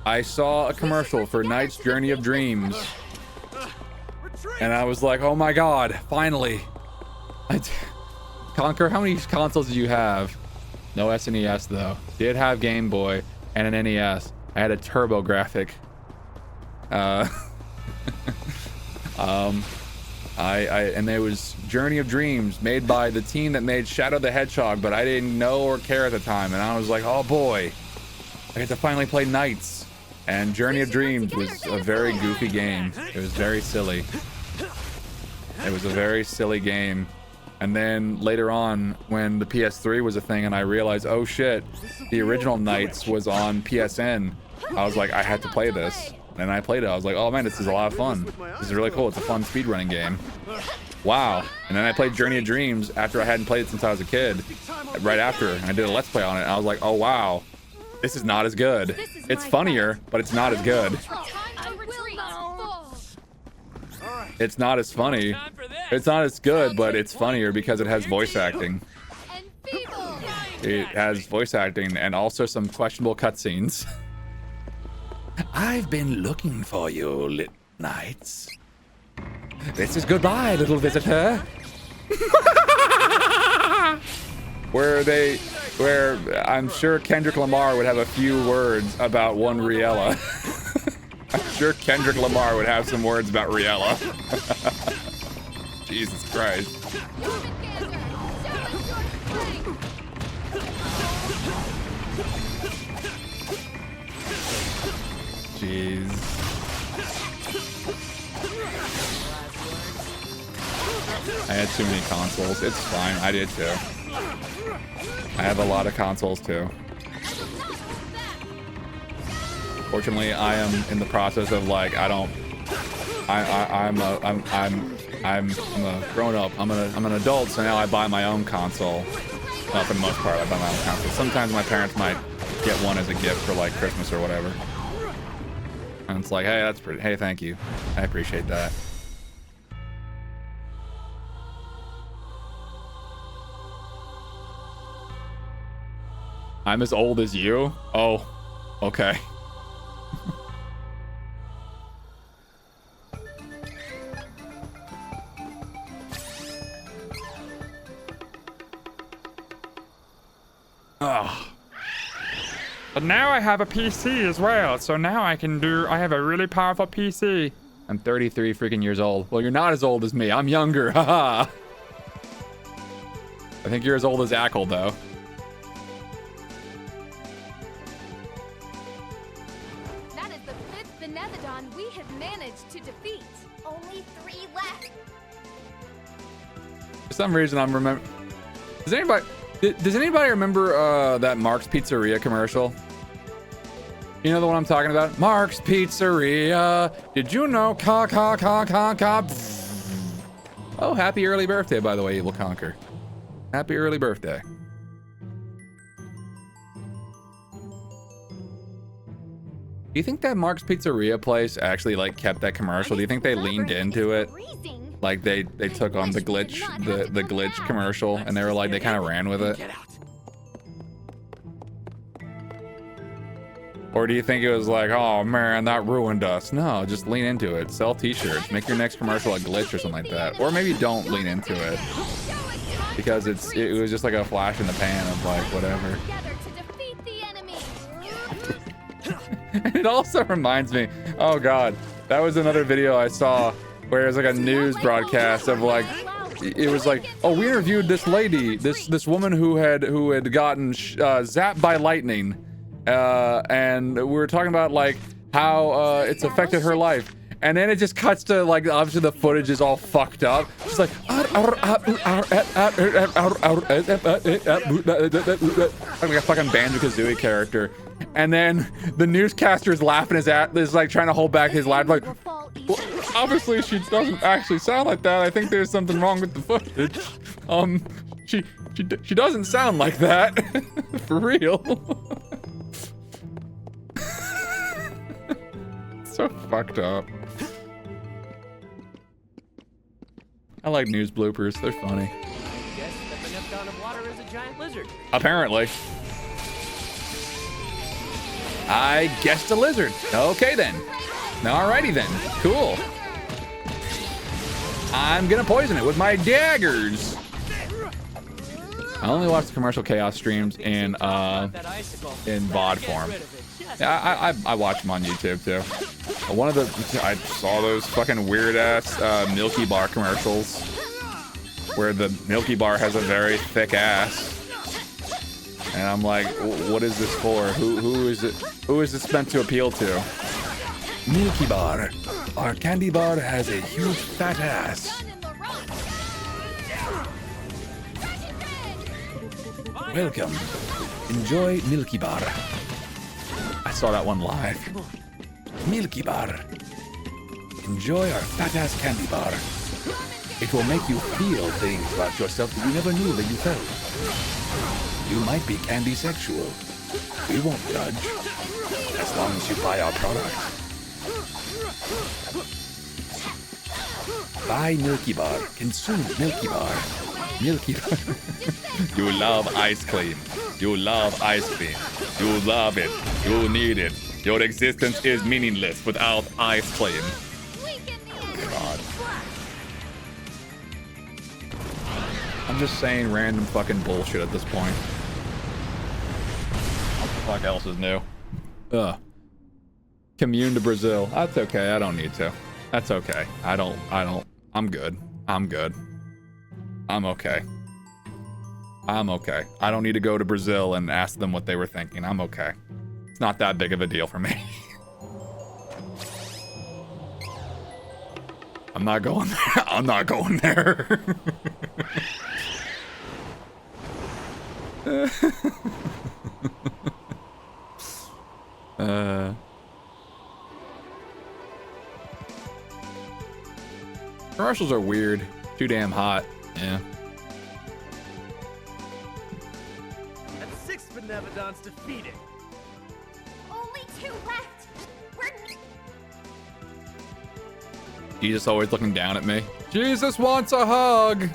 I saw a commercial for Knight's Journey of Dreams. And I was like, oh my God, finally. Conquer, how many consoles do you have? No SNES though. Did have Game Boy and an NES. I had a TurboGrafx. And there was Journey of Dreams made by the team that made Shadow the Hedgehog, but I didn't know or care at the time, and I was like, oh boy, I get to finally play Knights. And Journey of Dreams was a very goofy game. It was very silly. It was a very silly game. And then later on, when the PS3 was a thing and I realized, oh shit, the original Knights was on PSN, I was like, I had to play this. And I played it. I was like, oh man, this is a lot of fun. This is really cool. It's a fun speedrunning game. Wow. And then I played Journey of Dreams after I hadn't played it since I was a kid. Right after. And I did a Let's Play on it. And I was like, oh wow. This is not as good. It's funnier, but it's not as good. It's not as funny. It's not as good, but it's funnier because it has voice acting. It has voice acting and also some questionable cutscenes. I've been looking for you, Knights. This is goodbye, little visitor. Where I'm sure Kendrick Lamar would have a few words about one Riella. I'm sure Kendrick Lamar would have some words about Riella. Jesus Christ. Jeez. I had too many consoles. It's fine. I did too. I have a lot of consoles too. Fortunately, I am in the process of like I'm a grown up. I'm an adult, so now I buy my own console. Well, for the most part, I buy my own console. Sometimes my parents might get one as a gift for like Christmas or whatever. And it's like, hey, that's pretty. Hey, thank you. I appreciate that. I'm as old as you? Oh, okay. Oh. But now I have a PC as well, so now I have a really powerful PC. I'm 33 freaking years old. Well, you're not as old as me. I'm younger, haha. I think you're as old as Ackle, though. That is the 5th Benevodon we have managed to defeat. Only 3 left. For some reason, I'm remember. Does anybody remember that Mark's Pizzeria commercial? You know the one I'm talking about? Mark's Pizzeria. Did you know? Oh, happy early birthday, by the way, Evil Conquer. Happy early birthday. Do you think that Mark's Pizzeria place actually like kept that commercial? Do you think they leaned into it? Like they took on the glitch, the glitch commercial, and they were like, they kind of ran with it? Or do you think it was like, oh man, that ruined us? No, just lean into it. Sell t-shirts. Make your next commercial a glitch or something like that. Or maybe don't lean into it. Because it was just like a flash in the pan of like whatever. And it also reminds me, oh god, that was another video I saw where it was like a news broadcast of like, it was like, oh, we interviewed this lady, this woman who had gotten zapped by lightning. And we were talking about like how it's affected her life, and then it just cuts to like obviously the footage is all fucked up. She's like like a fucking Banjo-Kazooie character, and then the newscaster is laughing his ass, is like trying to hold back his laugh, like, well, obviously she doesn't actually sound like that. I think there's something wrong with the footage. She doesn't sound like that for real. So fucked up. I like news bloopers. They're funny. Guess the Benevodon of water is a giant lizard. Apparently. I guessed a lizard. Okay then. Alrighty then. Cool. I'm gonna poison it with my daggers. I only watch the commercial chaos streams in VOD form. Yeah, I watch them on YouTube too. I saw those fucking weird ass Milky Bar commercials where the Milky Bar has a very thick ass, and I'm like, what is this for? Who is it? Who is this meant to appeal to? Milky Bar. Our candy bar has a huge fat ass. Welcome. Enjoy Milky Bar. I saw that one live. Milky Bar. Enjoy our fat-ass candy bar. It will make you feel things about yourself that you never knew that you felt. You might be candy sexual. We won't judge. As long as you buy our product. Buy Milky Bar. Consume Milky Bar. Milky Bar. You love ice cream. You love ice cream. You love it. You need it. Your existence is meaningless without ice cream. God. I'm just saying random fucking bullshit at this point. What the fuck else is new? Ugh. Commune to Brazil. That's okay. I don't need to. That's okay. I don't. I'm good. I'm good. I'm okay. I'm okay. I don't need to go to Brazil and ask them what they were thinking. I'm okay. It's not that big of a deal for me. I'm not going there. I'm not going there. Commercials are weird. Too damn hot. Yeah. That's 6 Benevodons defeated. Only 2 left. We're Jesus always looking down at me. Jesus wants a hug.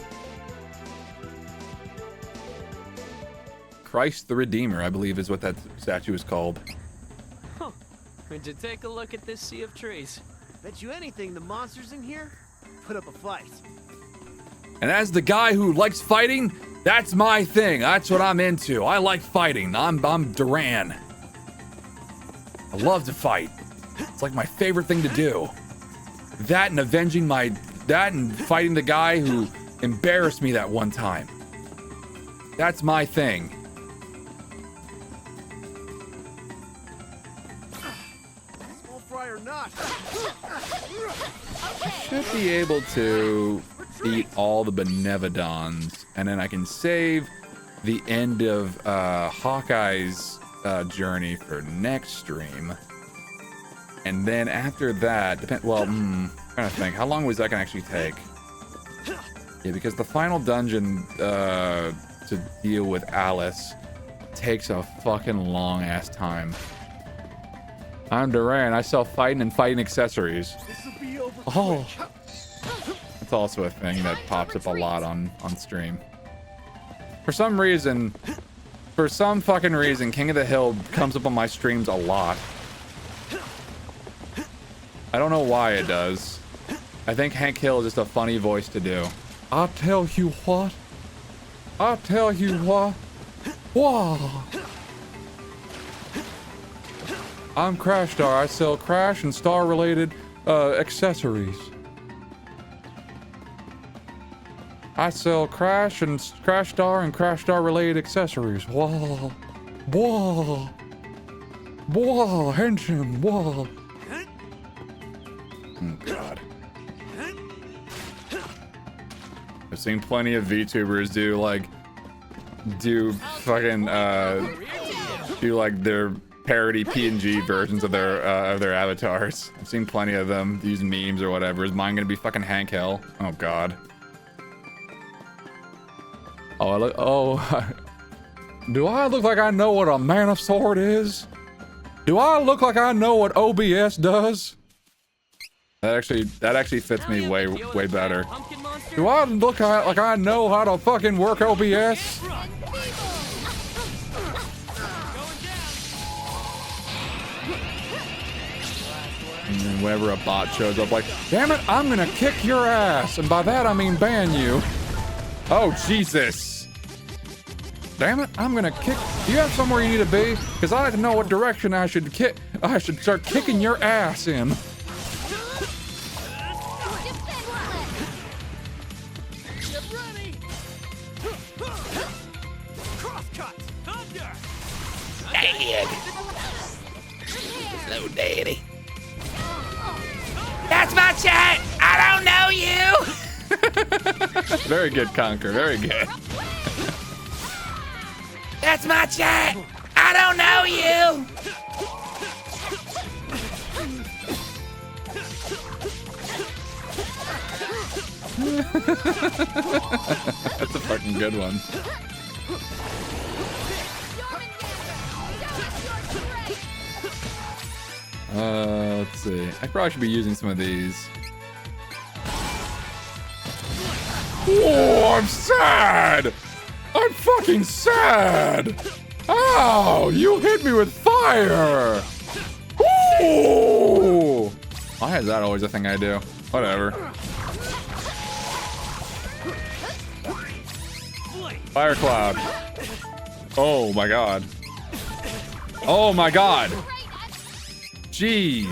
Christ the Redeemer, I believe is what that statue is called. Huh. Would you take a look at this sea of trees? Bet you anything the monsters in here put up a fight. And as the guy who likes fighting, that's my thing. That's what I'm into. I like fighting. I'm Duran. I love to fight. It's like my favorite thing to do. That and avenging that and fighting the guy who embarrassed me that one time. That's my thing. Small fry or not. Should be able to beat all the Benevodons, and then I can save the end of Hawkeye's journey for next stream. And then after that, I'm trying to think, how long was that gonna actually take? Yeah, because the final dungeon to deal with Alice takes a fucking long ass time. I'm Duran. I sell fighting and fighting accessories. Oh, that's also a thing that pops up a lot on stream. For some fucking reason, King of the Hill comes up on my streams a lot. I don't know why it does. I think Hank Hill is just a funny voice to do. I'll tell you what. I'll tell you what. Whoa. I'm Crash Star. I sell Crash and Star related accessories. I sell Crash Star and Crash Star related accessories. Whoa. Whoa. Whoa. Henshin. Whoa. Oh, God. I've seen plenty of VTubers do their parody PNG versions of their avatars. I've seen plenty of them use memes or whatever. Is mine gonna be fucking Hank Hill? Oh, God. Do I look like I know what a Man of Sword is? Do I look like I know what OBS does? That actually fits me way better. Do I look like I know how to fucking work OBS? And then whenever a bot shows up, like, damn it, I'm gonna kick your ass, and by that I mean ban you. Oh, Jesus. Damn it, I'm gonna kick. Do you have somewhere you need to be? Because I like to know what direction I should start kicking your ass in. Dead. Slow daddy. That's my chat. I don't know you. Very good, Conquer. Very good. That's my chat. I don't know you. That's a fucking good one. Let's see. I probably should be using some of these. Oh, I'm sad! I'm fucking sad! Ow! You hit me with fire! Ooh! Why is that always a thing I do? Whatever. Fire cloud. Oh my god. Oh my god! Jeez.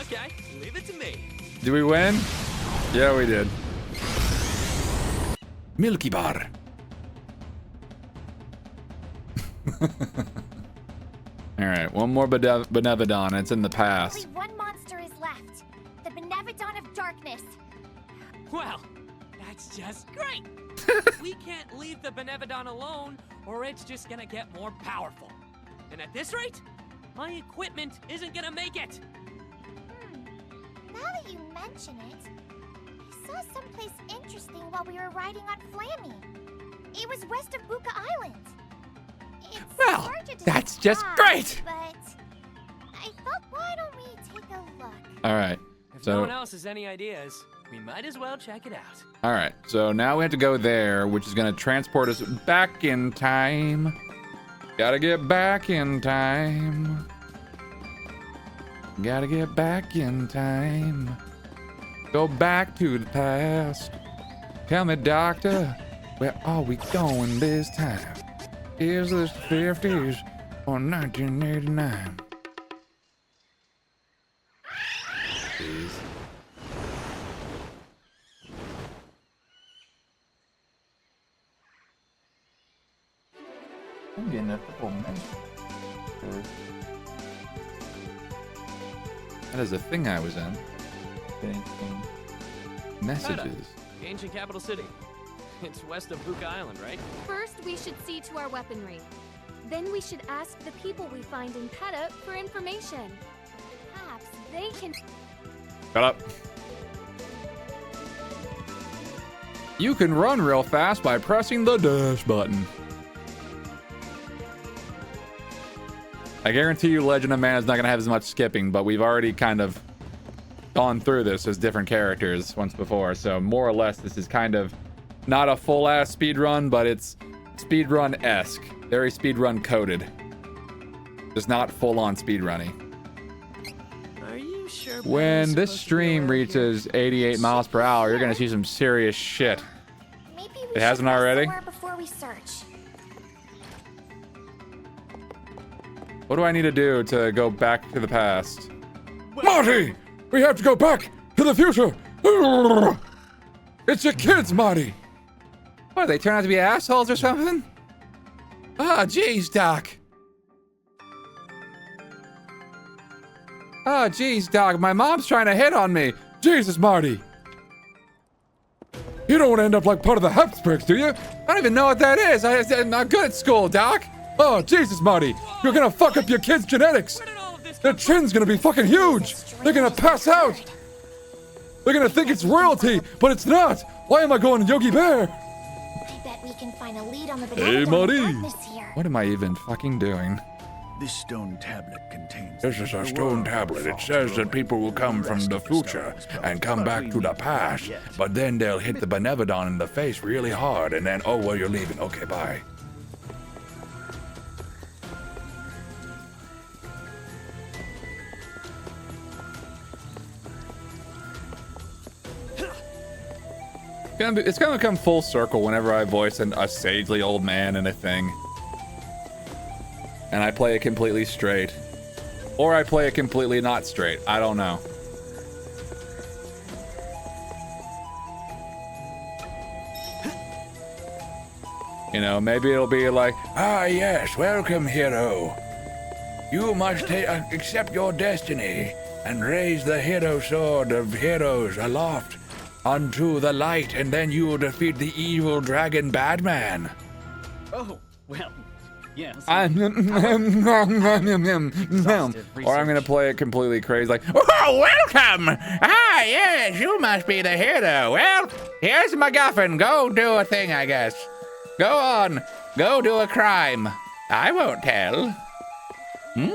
Okay, leave it to me. Did we win? Yeah, we did. Milky Bar. All right, one more Benevodon. It's in the past. Only one monster is left. The Benevodon of Darkness. Well, that's just great. We can't leave the Benevodon alone, or it's just gonna get more powerful. And at this rate, My equipment isn't gonna make it. Now that you mention it, I saw someplace interesting while we were riding on Flammy. It was west of Buka Island. It's Well, hard to that's just describe, great. But I thought, why don't we take a look? All right. If So no one else has any ideas, we might as well check it out. all right. So now we have to go there, which is going to transport us back in time. Gotta get back in time. Gotta get back in time. Go back to the past. Tell me, doctor, where are we going this time? Is this the 50s or 1989? Please. I'm getting a couple minutes. That is a thing I was in. Messages. The ancient capital city. It's west of Buka Island, right? First, we should see to our weaponry. Then we should ask the people we find in Peta for information. Perhaps they can... Shut up. You can run real fast by pressing the dash button. I guarantee you Legend of Mana is not going to have as much skipping, but we've already kind of gone through this as different characters once before, so more or less this is kind of not a full-ass speedrun, but it's speedrun-esque. Very speedrun coded. Just not full-on speedrunning. Are you sure? When this stream reaches 88 miles per hour, you're going to see some serious shit. Maybe we It hasn't should rest already? somewhere before we search. What do I need to do to go back to the past? Marty! We have to go back to the future! It's your kids, Marty! What, they turn out to be assholes or something? Ah, jeez, Doc. Oh, jeez, Doc. My mom's trying to hit on me. Jesus, Marty. You don't want to end up like part of the Habsburgs, do you? I don't even know what that is. I'm not good at school, Doc. Oh, Jesus, Marty. You're gonna fuck up your kids' genetics. Their chin's gonna be fucking huge. They're gonna pass out. They're gonna think it's royalty, but it's not. Why am I going Yogi Bear? I bet we can find a lead on the Hey, Benevolent Marty. Darkness here. What am I even fucking doing? This stone tablet contains... This is a stone tablet. It says that people will come from the future and come back to the past, but then they'll hit the Benevodon in the face really hard, and then, oh, well, you're leaving. Okay, bye. It's gonna come full circle whenever I voice a sagely old man in a thing. And I play it completely straight. Or I play it completely not straight. I don't know. You know, maybe it'll be like, Ah, yes, welcome, hero. You must accept your destiny and raise the hero sword of heroes aloft unto the light, and then you will defeat the evil dragon Badman. Oh, well, yes. or I'm gonna play it completely crazy, like, Oh, welcome! Ah, yes, you must be the hero. Well, here's my MacGuffin. Go do a thing, I guess. Go on. Go do a crime. I won't tell. what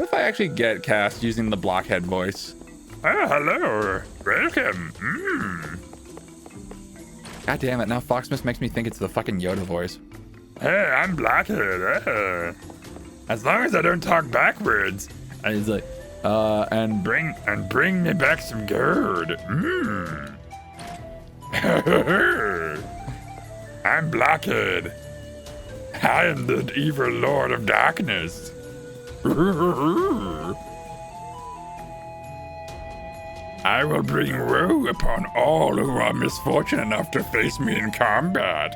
if I actually get cast using the blockhead voice? Ah, hello. Welcome. God damn it, now Foxmas makes me think it's the fucking Yoda voice. Hey, I'm Blackhead. As long as I don't talk backwards. And he's like, and bring me back some gourd. I'm Blackhead. I am the evil Lord of Darkness. I will bring woe upon all who are misfortunate enough to face me in combat.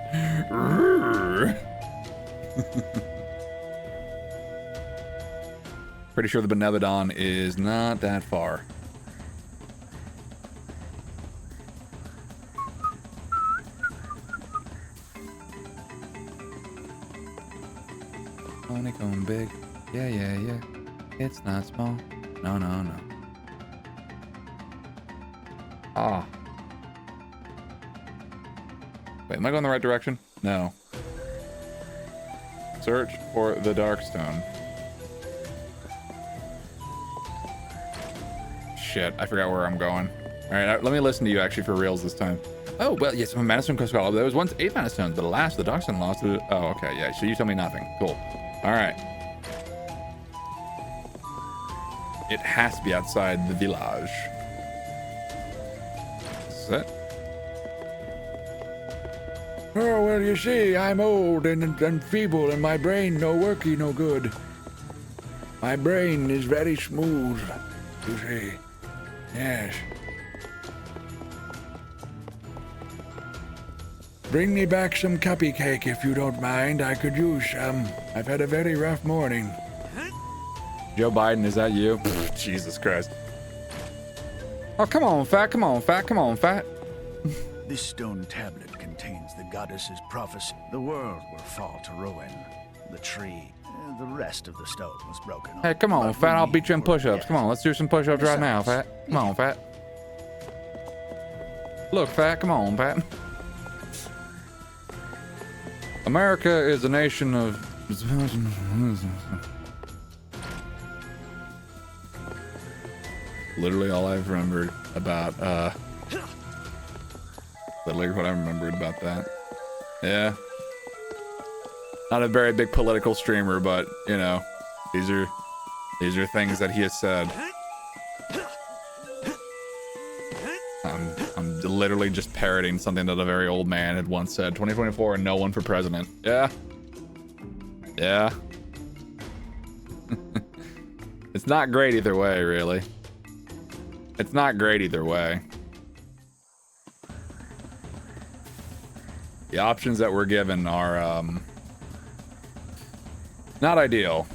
pretty sure the Benevodon is not that far. honeycomb big. Yeah, yeah, yeah. It's not small. No, no, no. Ah. Wait, am I going the right direction? No. Search for the Darkstone. Shit, I forgot where I'm going. Alright, let me listen to you actually for reals this time. Oh, well, yes, I'm a Mana Stone Coast Scholar. There was once 8 Mana Stones, but alas, the Darkstone lost it. Oh, okay, yeah, so you tell me nothing. Cool. Alright. It has to be outside the village. Is that? Oh, well, you see, I'm old and feeble, and my brain no worky no good. My brain is very smooth, you see. Yes. Bring me back some cuppy cake if you don't mind. I could use some. I've had a very rough morning. Joe Biden, is that you? Pfft, Jesus Christ. Oh, come on, Fat. Come on, Fat. Come on, Fat. This stone tablet contains the goddess's prophecy. The world will fall to ruin. The tree, the rest of the stone was broken off. Hey, come on, Fat. I'll beat you in push-ups. Come on, let's do some push-ups right now, Fat. Come on, Fat. Look, Fat. Come on, Fat. America is a nation of... Literally all I've remembered about, literally what I remembered about that. Yeah. Not a very big political streamer, but, you know, these are things that he has said. I'm literally just parroting something that a very old man had once said. 2024 and no one for president. Yeah. Yeah. It's not great either way, really. It's not great either way. The options that we're given are, not ideal.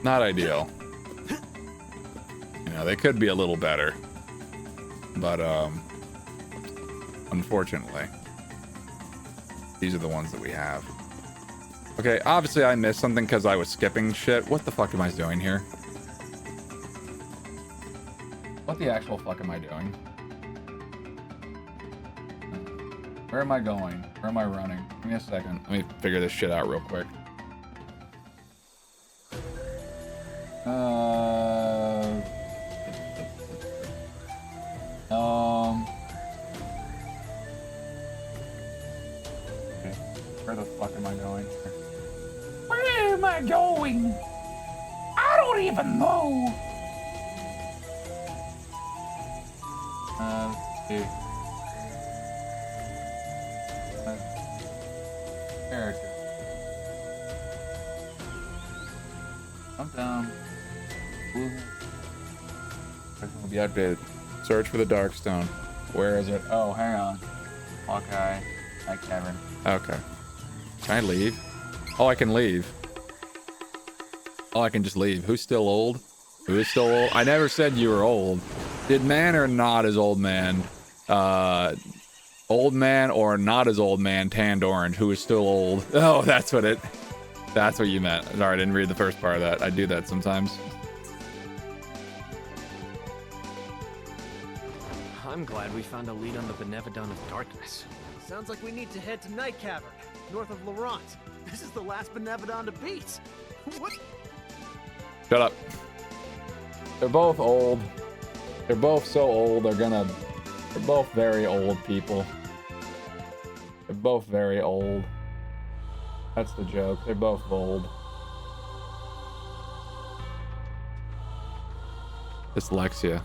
Not ideal. You know, they could be a little better. But, unfortunately, these are the ones that we have. Okay, obviously I missed something because I was skipping shit. What the fuck am I doing here? What the actual fuck am I doing? Where am I going? Where am I running? Give me a second. Let me figure this shit out real quick. Okay. Where the fuck am I going? Where am I going? I don't even know. Let's see. Character. Jump down. Ooh. Will be updated. Search for the Darkstone. Where is it? Oh, hang on. Hawkeye. Night Cavern. Okay. Can I leave? Oh, I can leave. Oh, I can just leave. Who's still old? Who is still old? I never said you were old. Did man or not as old man? Old man or not as old man tanned orange who is still old? Oh, that's what you meant. Sorry, I didn't read the first part of that. I do that sometimes. I'm glad we found a lead on the Benevodon of Darkness. Sounds like we need to head to Night Cavern, north of Laurent. This is the last Benevodon to beat. What? Shut up. They're both old. They're both so old, they're both very old people. They're both very old. That's the joke. They're both old. Dyslexia.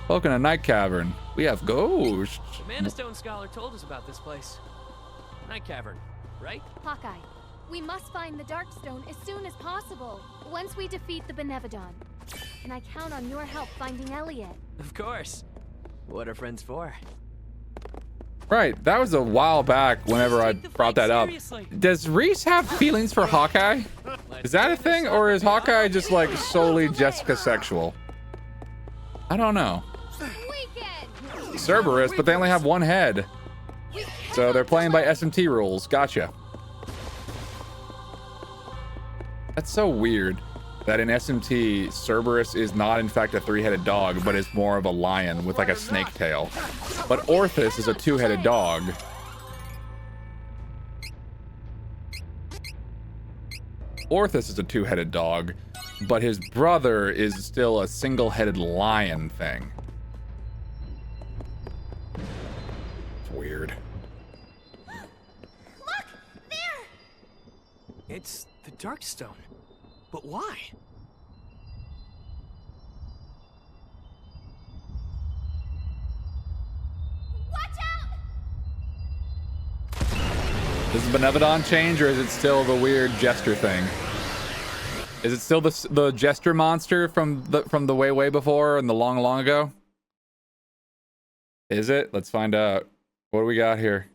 Welcome to Night Cavern. We have ghosts. The Mana Stone Scholar told us about this place. Night Cavern, right? Hawkeye, we must find the Darkstone as soon as possible, once we defeat the Benevodon. And I count on your help finding Elliot. Of course. What are friends for? Right, that was a while back whenever I brought that up. Does Reese have feelings for Hawkeye? Is that a thing, or is Hawkeye just like solely Jessica sexual? I don't know. Cerberus, but they only have one head. So they're playing by SMT rules. Gotcha. That's so weird that in SMT, Cerberus is not in fact a 3-headed dog, but is more of a lion with like a snake tail. But Orthus is a 2-headed dog. Orthus is a 2-headed dog, but his brother is still a single-headed lion thing. It's weird. Look! There! It's the Darkstone. But why? Watch out! Does Benevodon change, or is it still the weird jester thing? Is it still the jester monster from the way before and the long ago? Is it? Let's find out. What do we got here?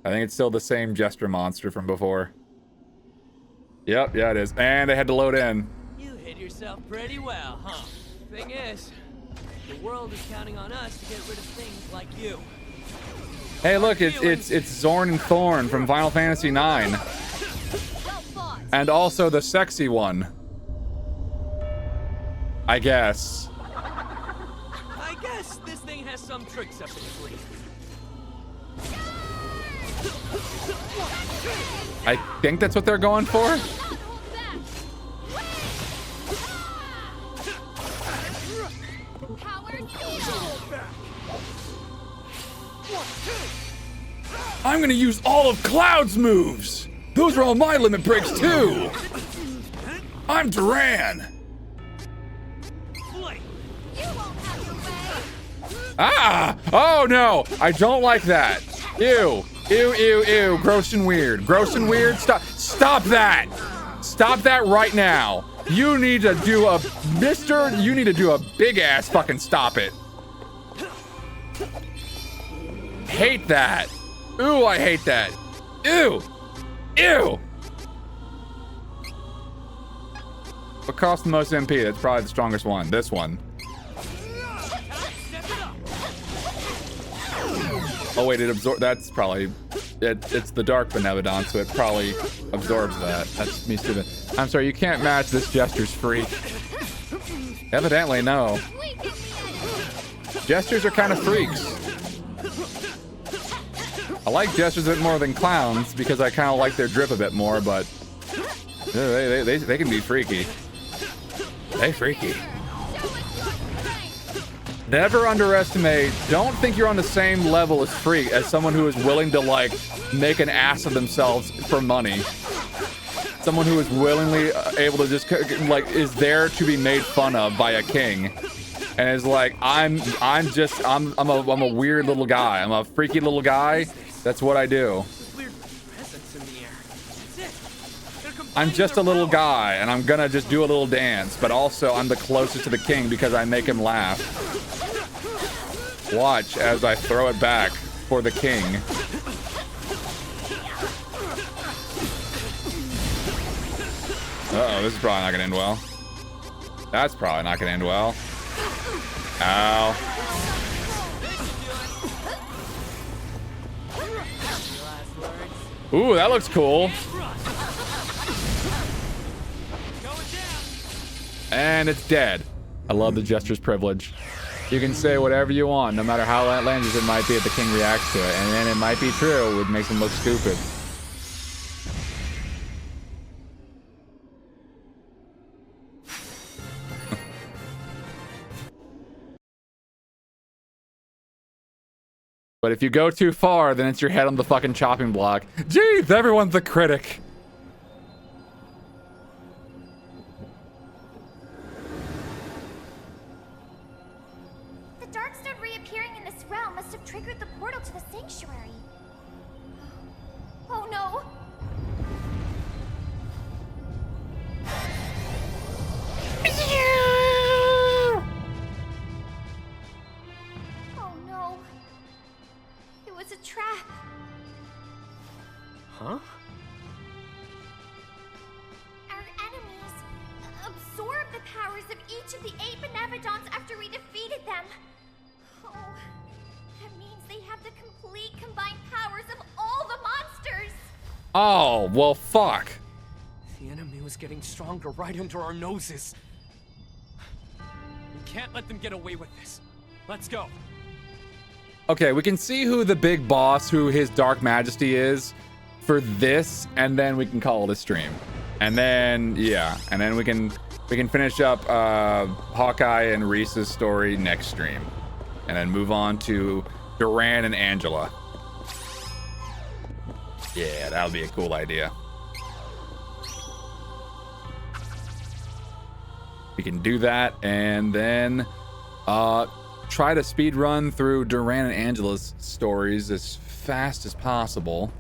I think it's still the same jester monster from before. Yep, yeah it is. And I had to load in. You hid yourself pretty well, huh? Thing is, the world is counting on us to get rid of things like you. Hey, look, it's Zorn and Thorn from Final Fantasy IX. And also the sexy one. I guess. I guess this thing has some tricks up its sleeve. I think that's what they're going for. I'm gonna use all of Cloud's moves. Those are all my limit breaks too. I'm Duran. Ah! Oh no! I don't like that. Ew. Ew, ew, ew. Gross and weird. Gross and weird. Stop that! Stop that right now. You need to do a... you need to do a big ass fucking stop it. Hate that. Ooh, I hate that. Ew. Ew. What costs the most MP? That's probably the strongest one. This one. Oh wait, it absorbs. That's probably it's the dark Benevodon, so it probably absorbs that. That's me stupid. I'm sorry, you can't match this jester's freak. Evidently, no. Jesters are kind of freaks. I like jesters a bit more than clowns because I kind of like their drip a bit more, but they can be freaky. They freaky. Never underestimate. Don't think you're on the same level as freak as someone who is willing to like make an ass of themselves for money. Someone who is willingly able to just like is there to be made fun of by a king, and is like I'm a weird little guy. I'm a freaky little guy. That's what I do. I'm just a little guy, and I'm gonna just do a little dance, but also I'm the closest to the king because I make him laugh. Watch as I throw it back for the king. Uh-oh, this is probably not gonna end well. That's probably not gonna end well. Ow. Ooh, that looks cool. And it's dead. I love the jester's privilege. You can say whatever you want, no matter how outlandish it might be if the king reacts to it. And then it might be true, which makes him look stupid. But if you go too far, then it's your head on the fucking chopping block. Jeez, everyone's the critic. The Darkstone reappearing in this realm must have triggered the portal to the sanctuary. Oh no! Oh no. It was a trap. Huh? Our enemies absorbed the powers of each of the 8 Benevodons after we defeated them. Oh, that means they have the complete combined powers of all the monsters. Oh, well, fuck. The enemy was getting stronger right under our noses. We can't let them get away with this. Let's go. Okay, we can see who the big boss, who his Dark Majesty is for this, and then we can call it a stream. And then, yeah, and then we can finish up Hawkeye and Reese's story next stream. And then move on to Duran and Angela. Yeah, that'll be a cool idea. We can do that, and then try to speed run through Duran and Angela's stories as fast as possible.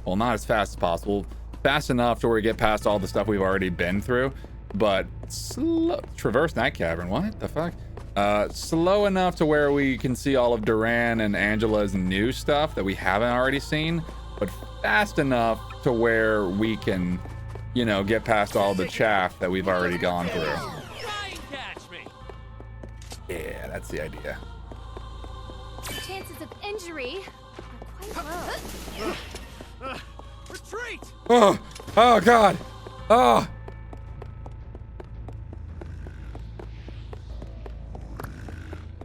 Well, not as fast as possible. Fast enough to where we get past all the stuff we've already been through, but traverse Night Cavern. What the fuck? Slow enough to where we can see all of Duran and Angela's new stuff that we haven't already seen, but fast enough to where we can, you know, get past all the chaff that we've already gone through. Yeah, that's the idea. The chances of injury are quite low. Retreat! Oh God! Oh!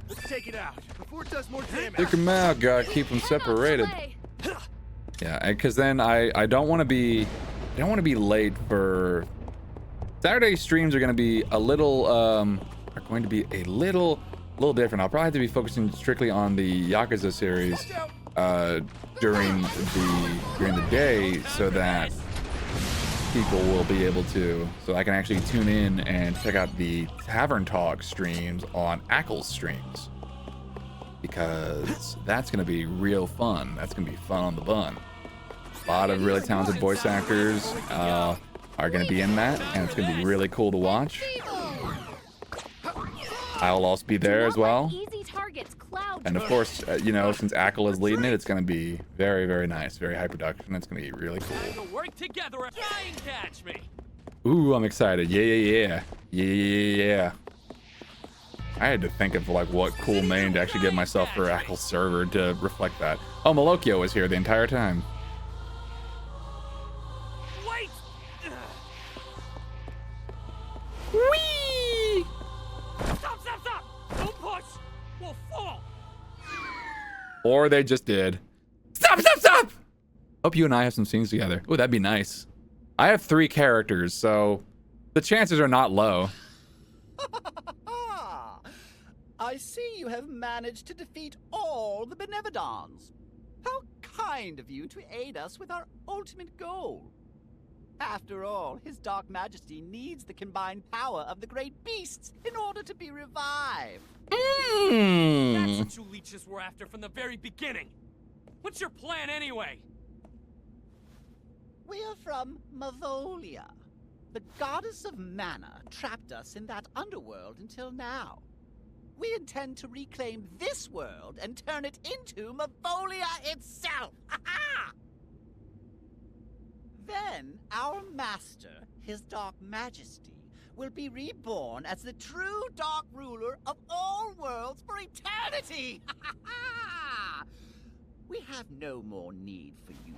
Let's take it out before it does more damage. Take them out, gotta keep them separated. Yeah, because then I don't want to be late for Saturday streams. Are going to be a little different. I'll probably have to be focusing strictly on the Yakuza series during the day, so that people will be able to, so I can actually tune in and check out the Tavern Talk streams on Ackle's streams, because that's going to be real fun. That's going to be fun on the bun. A lot of really talented voice actors are going to be in that, and it's going to be really cool to watch. I'll also be there as well. And of course, you know, since Ackle is leading it, it's going to be very, very nice, very high production. It's going to be really cool. Work together. Try and catch me. Ooh, I'm excited. Yeah. I had to think of like what cool name to actually give myself for Ackle's server to reflect that. Oh, Malokio was here the entire time. Wait. Whee! Stop! Don't push. We'll fall. Or they just did. Stop! Hope you and I have some scenes together. Ooh, that'd be nice. I have 3 characters, so the chances are not low. I see you have managed to defeat all the Benevodons. How kind of you to aid us with our ultimate goal. After all, His Dark Majesty needs the combined power of the great beasts in order to be revived. That's what you leeches were after from the very beginning. What's your plan anyway? We are from Mavolia. The goddess of mana trapped us in that underworld until now. We intend to reclaim this world and turn it into Mavolia itself. Then our master, His Dark Majesty, will be reborn as the true Dark Ruler of all worlds for eternity. We have no more need for you.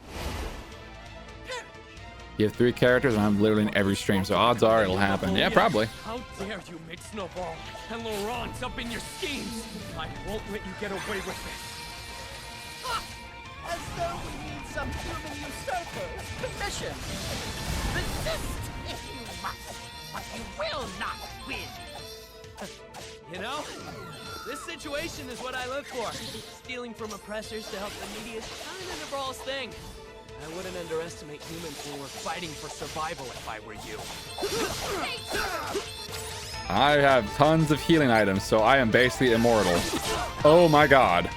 You have 3 characters, and I'm literally in every stream, so odds are it'll happen. Yeah, probably. How dare you mix Snowball and Laurent up in your schemes? I won't let you get away with this. As though we need some human usurper's permission. Resist if you must, but you will not win. You know, this situation is what I live for. Stealing from oppressors to help the needy is kind of Nabral's thing. I wouldn't underestimate humans when we're fighting for survival if I were you. I have tons of healing items, so I am basically immortal. Oh my god.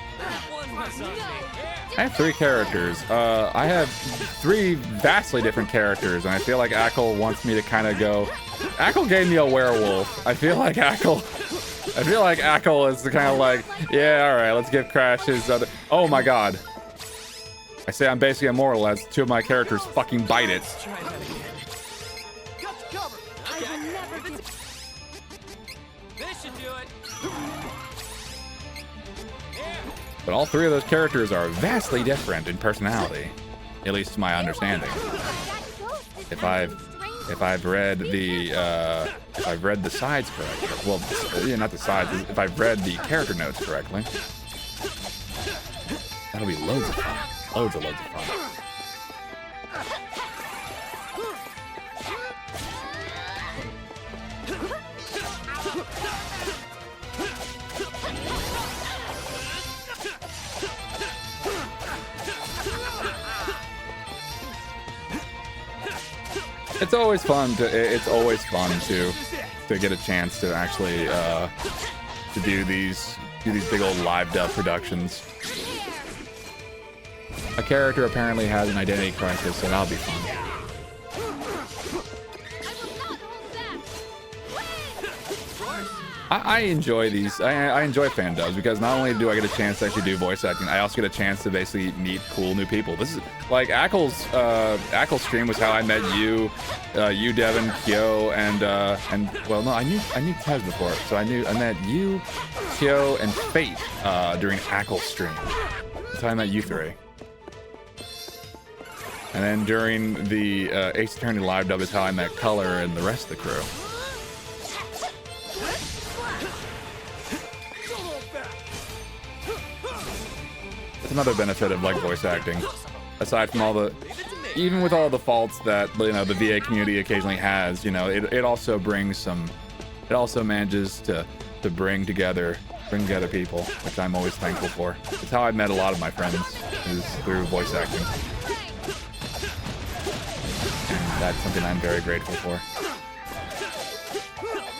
I have 3 characters. I have 3 vastly different characters, and I feel like Ackle wants me to kind of go... Ackle gave me a werewolf. I feel like Ackle is the kind of like, yeah, alright, let's give Crash his other... Oh my god. I say I'm basically immortal as 2 of my characters fucking bite it. This should do it. But all 3 of those characters are vastly different in personality. at least to my understanding. If I've read the sides correctly, well, yeah, not the sides. If I've read the character notes correctly, that'll be loads of fun. Loads of fun. It's always fun to get a chance to actually to do these big old live dub productions. A character apparently has an identity crisis, so that'll be fun. I enjoy these. I enjoy fan dubs because not only do I get a chance to actually do voice acting, I also get a chance to basically meet cool new people. This is like Ackle's stream was how I met you, Devin, Kyo, and well, no, I knew Tez before, so I met you, Kyo, and Fate during Ackle's stream. That's how I met you three. And then during the Ace Attorney live dub is how I met Color and the rest of the crew. That's another benefit of like voice acting, aside from even with all the faults that the VA community occasionally has. It also manages to bring together people, which I'm always thankful for. It's how I met a lot of my friends, is through voice acting. And that's something I'm very grateful for.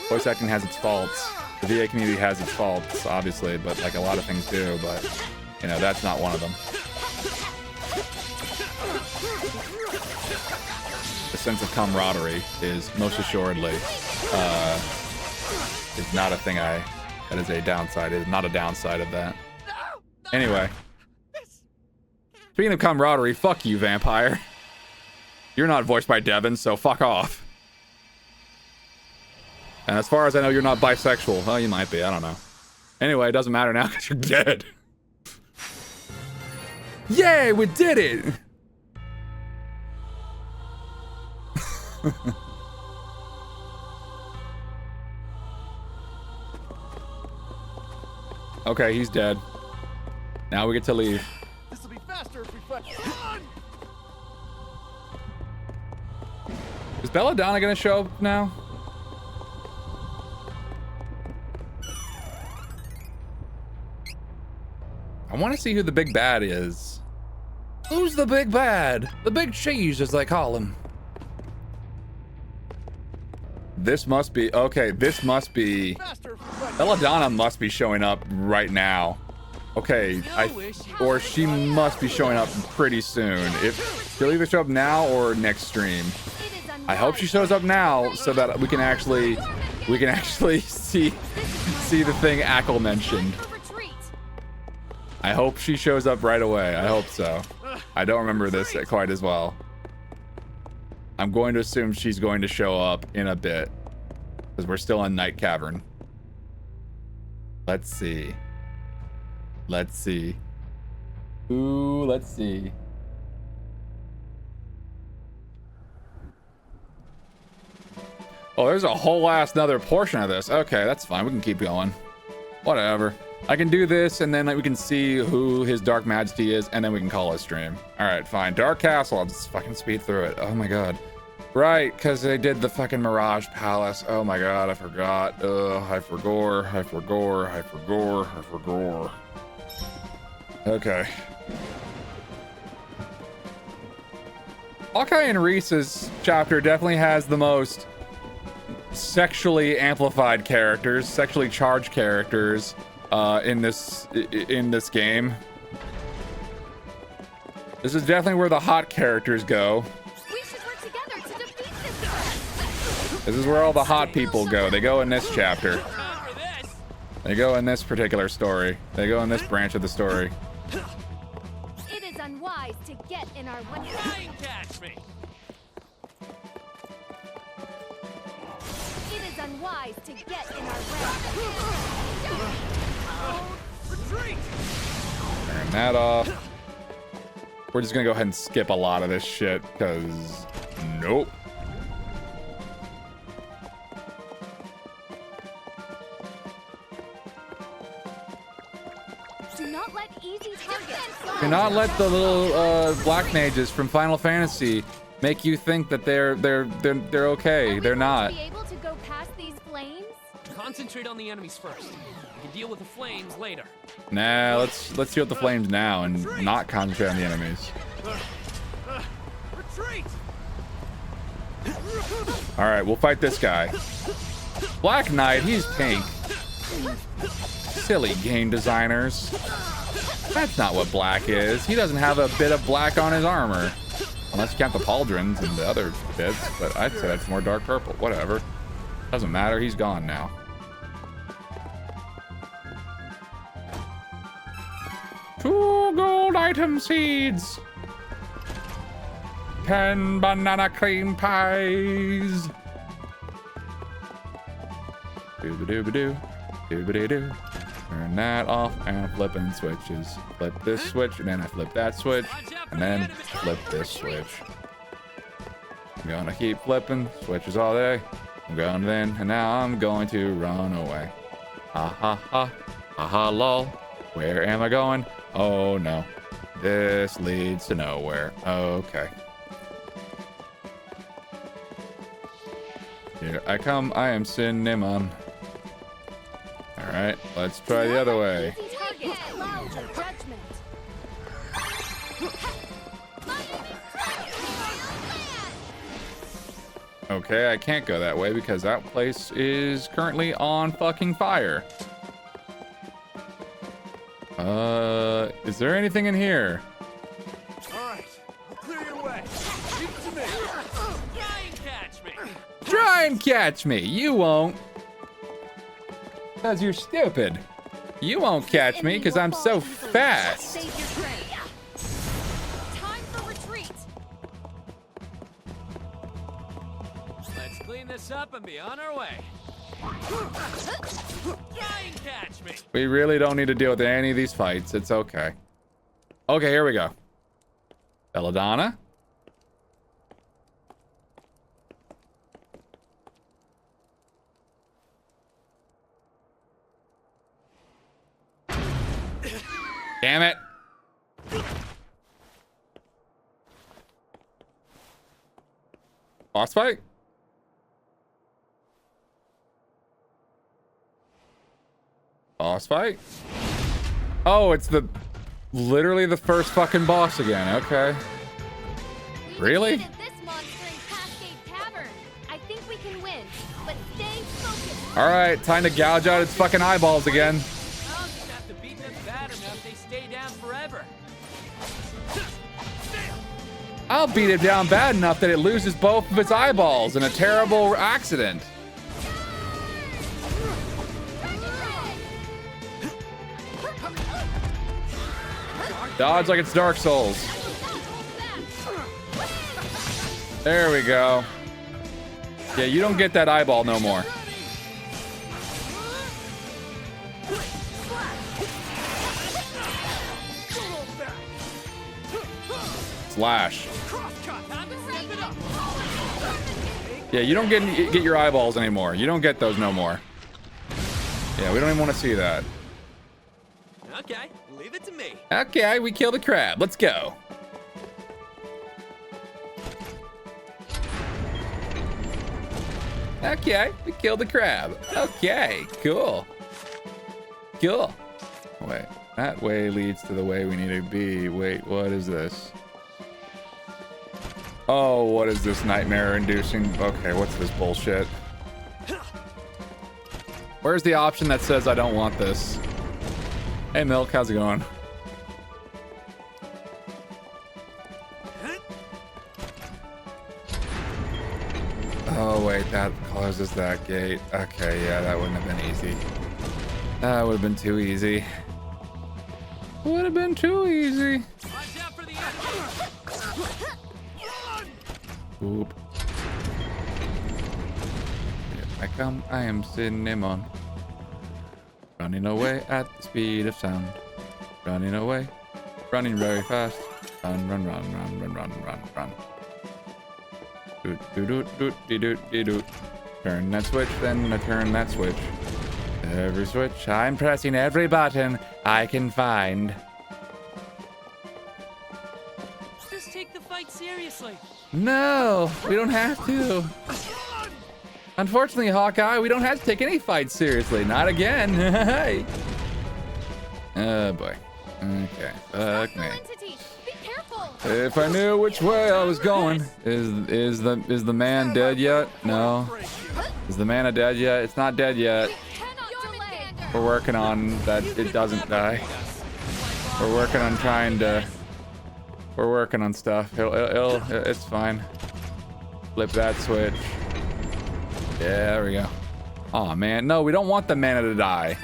Voice acting has its faults. The VA community has its faults, obviously, but like a lot of things do, but that's not one of them. The sense of camaraderie is most assuredly is not a thing that is a downside. It is not a downside of that. Anyway, speaking of camaraderie, fuck you, vampire. You're not voiced by Devin, so fuck off. And as far as I know, you're not bisexual. Well, you might be. I don't know. Anyway, it doesn't matter now because you're dead. Yay, we did it! Okay, he's dead. Now we get to leave. This will be faster if we run. Is Belladonna gonna show up now? I want to see who the big bad is. Who's the big bad? The big cheese, as they call him. This must be... Okay, this must be... Belladonna must be showing up right now. Okay, or she must be showing up pretty soon. If she'll either show up now or next stream. I hope she shows up now so that we can actually see the thing Ackle mentioned. I hope she shows up right away. I hope so. I don't remember this quite as well. I'm going to assume she's going to show up in a bit because we're still in Night Cavern. Let's see. Let's see. Ooh, let's see. Oh, there's a whole ass another portion of this. Okay, that's fine. We can keep going. Whatever. I can do this, and then we can see who his Dark Majesty is, and then we can call his stream. All right, fine. Dark Castle. I'll just fucking speed through it. Oh my god. Right, because they did the fucking Mirage Palace. Oh my god, I forgot. I forgot. Okay. Hawkeye and Reese's chapter definitely has the most sexually amplified characters, sexually charged characters in this game. This is definitely where the hot characters go. We should work together to defeat this. This is where all the hot people go. They go in this chapter. They go in this particular story. They go in this branch of the story. It is unwise to get in our one. Catch me. It is unwise to get in our Retreat. Turn that off. We're just gonna go ahead and skip a lot of this shit, because nope. Do not let easy targets. Do not let the little black mages from Final Fantasy make you think that they're okay. They're not. Be able to go past these flames? Concentrate on the enemies first. You can deal with the flames later. Nah, let's deal with the flames now and not concentrate on the enemies. Retreat! All right, we'll fight this guy. Black Knight, he's pink. Silly game designers. That's not what black is. He doesn't have a bit of black on his armor. Unless you count the pauldrons and the other bits, but I'd say that's more dark purple. Whatever. Doesn't matter, he's gone now. Two gold item seeds. 10 banana cream pies. Dooba-dooba-doo. Dooba-doo-doo. Turn that off and flipping switches. Flip this switch and then I flip that switch and then flip this switch. I'm gonna keep flipping switches all day. I'm going in and now I'm going to run away. Ha ha ha. Ha ha lol. Where am I going? Oh no. This leads to nowhere. Okay. Here I come. I am Cinnamon. Alright, let's try the other way. Okay, I can't go that way because that place is currently on fucking fire. Is there anything in here? Alright, I'll clear your way. Leave it to me. Try and catch me. Try and catch me. You won't. Because you're stupid. You won't catch me because I'm so fast. Time for retreat. Let's clean this up and be on our way. Try and catch me. We really don't need to deal with any of these fights. It's okay. Okay, here we go. Belladonna. Damn it. Boss fight? Boss fight? Oh, it's literally the first fucking boss again. Okay. Really? This monster in Cascade Cavern. I think we can win, but stay focused. All right, time to gouge out its fucking eyeballs again. I'll just have to beat them bad enough they stay down forever. I'll beat it down bad enough that it loses both of its eyeballs in a terrible accident. Dodge like it's Dark Souls. There we go. Yeah, you don't get that eyeball no more. Slash. Yeah, you don't get your eyeballs anymore. You don't get those no more. Yeah, we don't even want to see that. Okay, leave it to me. Okay, we killed the crab. Let's go. Okay, we killed the crab. Okay, cool. Cool. Wait, that way leads to the way we need to be. Wait, what is this? Oh, what is this nightmare-inducing? Okay, what's this bullshit? Where's the option that says I don't want this? Hey, Milk, how's it going? Oh, wait, that closes that gate. Okay, yeah, that wouldn't have been easy. That would have been too easy. Would have been too easy. Oop. Here I come, I am Cinnamon. Running away at the speed of sound. Running away, running very fast. Run, run, run, run, run, run, run, run. Doot, doot, doot, doot, doot, doot, doot. Turn that switch, then I turn that switch. Every switch, I'm pressing every button I can find. Just take the fight seriously. No, we don't have to. Unfortunately, Hawkeye, we don't have to take any fights seriously. Not again. Hey. Oh boy. Okay. Fuck me. If I knew which way I was going, is the man dead yet? No. Is the man dead yet? It's not dead yet. We're working on that. It doesn't die. We're working on trying to. We're working on stuff. It's fine. Flip that switch. Yeah, there we go. Oh man, no, we don't want the mana to die.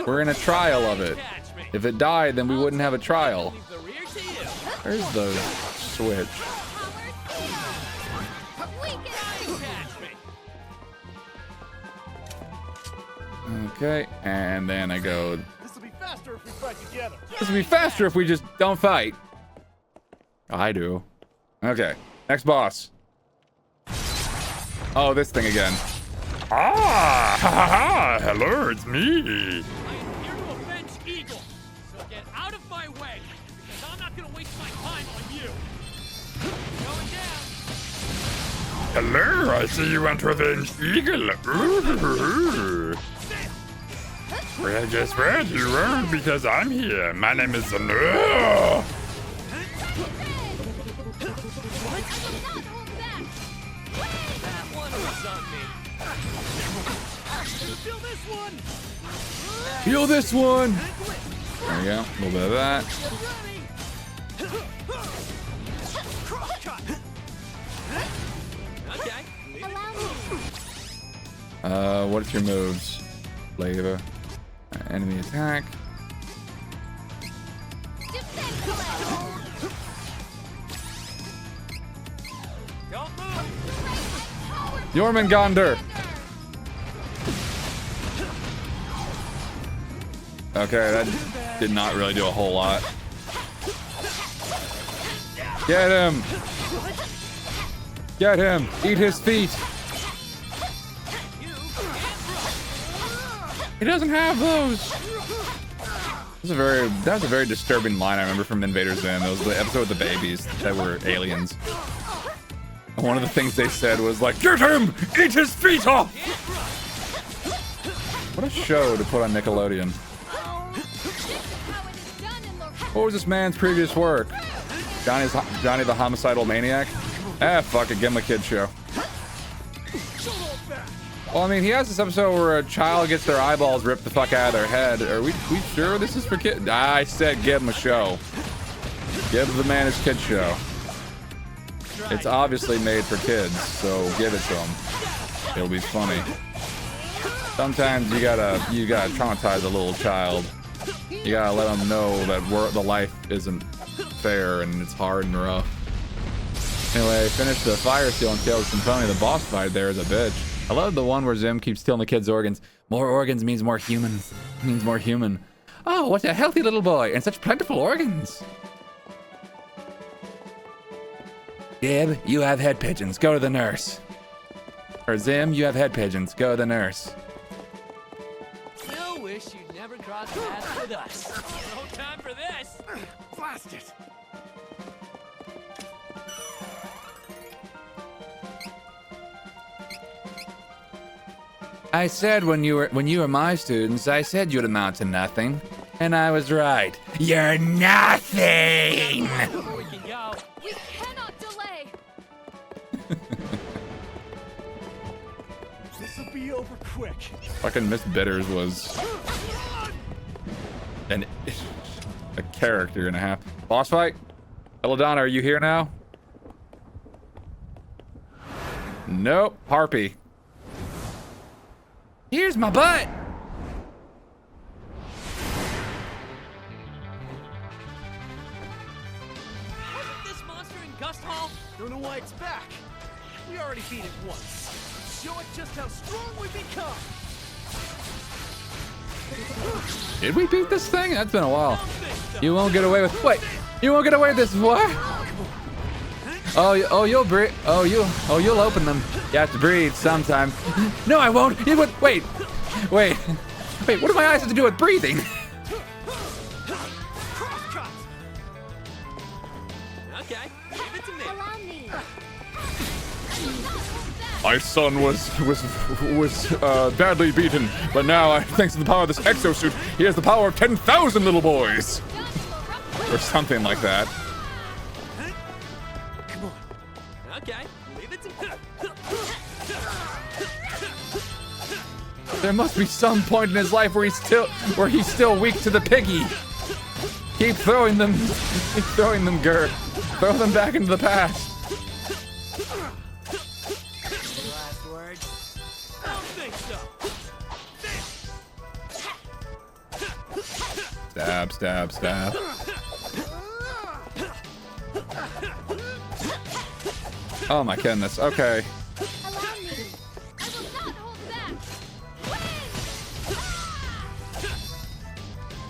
We're in a trial of it. If it died, then we wouldn't have a trial. Where's the switch? Okay, and then I go. This will be faster if we fight together. This will be faster if we just don't fight. I do. Okay, next boss. Oh, this thing again. Ah, ha ha ha, hello, it's me. I am here to avenge Eagle, so get out of my way, because I'm not gonna waste my time on you. Going down. Hello, I see you want to avenge Eagle. Ooh. Well, guess what? You won't because I'm here. My name is Zano. Heal this one. There we go. A little bit of that. What's your moves? Flavor. Enemy attack. Jormungandr. Okay, that did not really do a whole lot. Get him! Get him! Eat his feet! He doesn't have those! That was a very disturbing line I remember from Invader Zim. It was the episode with the babies that were aliens. And one of the things they said was like, "Get him! Eat his feet off!" What a show to put on Nickelodeon. What was this man's previous work? Johnny the Homicidal Maniac? Ah, fuck it, give him a kid show. Well, I mean, he has this episode where a child gets their eyeballs ripped the fuck out of their head. Are we sure this is for kids? I said give him a show. Give the man his kid show. It's obviously made for kids, so give it to him. It'll be funny. Sometimes you gotta traumatize a little child. You gotta let them know that the life isn't fair and it's hard and rough. Anyway, finish the fire seal and kill the symphony. The boss fight there is a bitch. I love the one where Zim keeps stealing the kid's organs. More organs means more humans. Means more human. Oh, what a healthy little boy and such plentiful organs. Gib, you have head pigeons. Go to the nurse. Or Zim, you have head pigeons. Go to the nurse. Still wish you'd never crossed paths with us. No time for this. Blast it. I said when you were my students, I said you'd amount to nothing. And I was right. You're nothing! We can go. We cannot delay. This'll be over quick. Fucking Miss Bitters was a character and a half. Boss fight? Belladonna, are you here now? Nope. Harpy. Here's my butt. Wasn't this monster in Gust Hall? Don't know why it's back. We already beat it once. Show it just how strong we become. Did we beat this thing? That's been a while. You won't get away with. Wait. You won't get away with this. What? Oh, you'll breathe. You'll open them. You have to breathe sometime. No, I won't. You would. Wait. What do my eyes have to do with breathing? Okay, give it to me. Allow me. My son was badly beaten, but now, thanks to the power of this exosuit, he has the power of 10,000 little boys, or something like that. Come on. Okay, leave it to me. There must be some point in his life where he's still weak to the piggy. Keep throwing them, Gert. Throw them back into the past. Last word. I don't think so. Stab. Oh my goodness. Okay. Allow me. I will not hold back.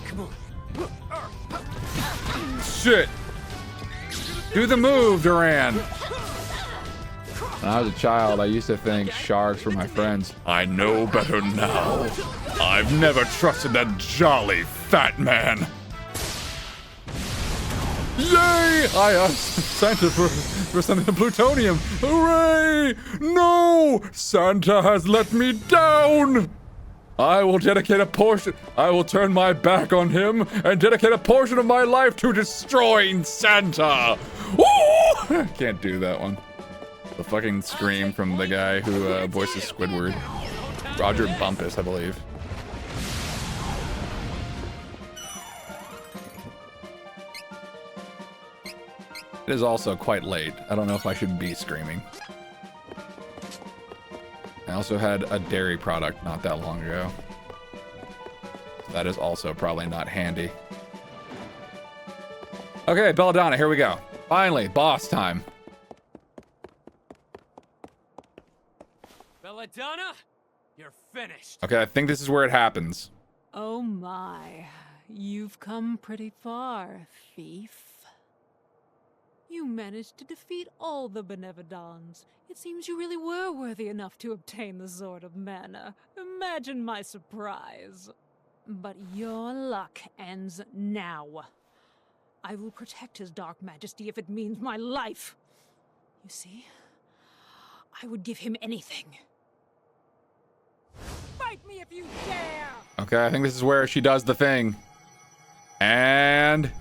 Come on. Shit. Do the move, Duran. When I was a child, I used to think sharks were my friends. I know better now. I've never trusted that jolly fat man. Yay! I asked Santa for something of plutonium. Hooray! No! Santa has let me down! I will turn my back on him and dedicate a portion of my life to destroying Santa! Woo! Can't do that one. The fucking scream from the guy who voices Squidward. Roger Bumpus, I believe. It is also quite late. I don't know if I should be screaming. I also had a dairy product not that long ago. That is also probably not handy. Okay, Belladonna, here we go. Finally, boss time. Belladonna, you're finished. Okay, I think this is where it happens. Oh my, you've come pretty far, thief. You managed to defeat all the Benevodons. It seems you really were worthy enough to obtain the Sword of Mana. Imagine my surprise. But your luck ends now. I will protect his Dark Majesty if it means my life. You see, I would give him anything. Fight me if you dare! Okay, I think this is where she does the thing. And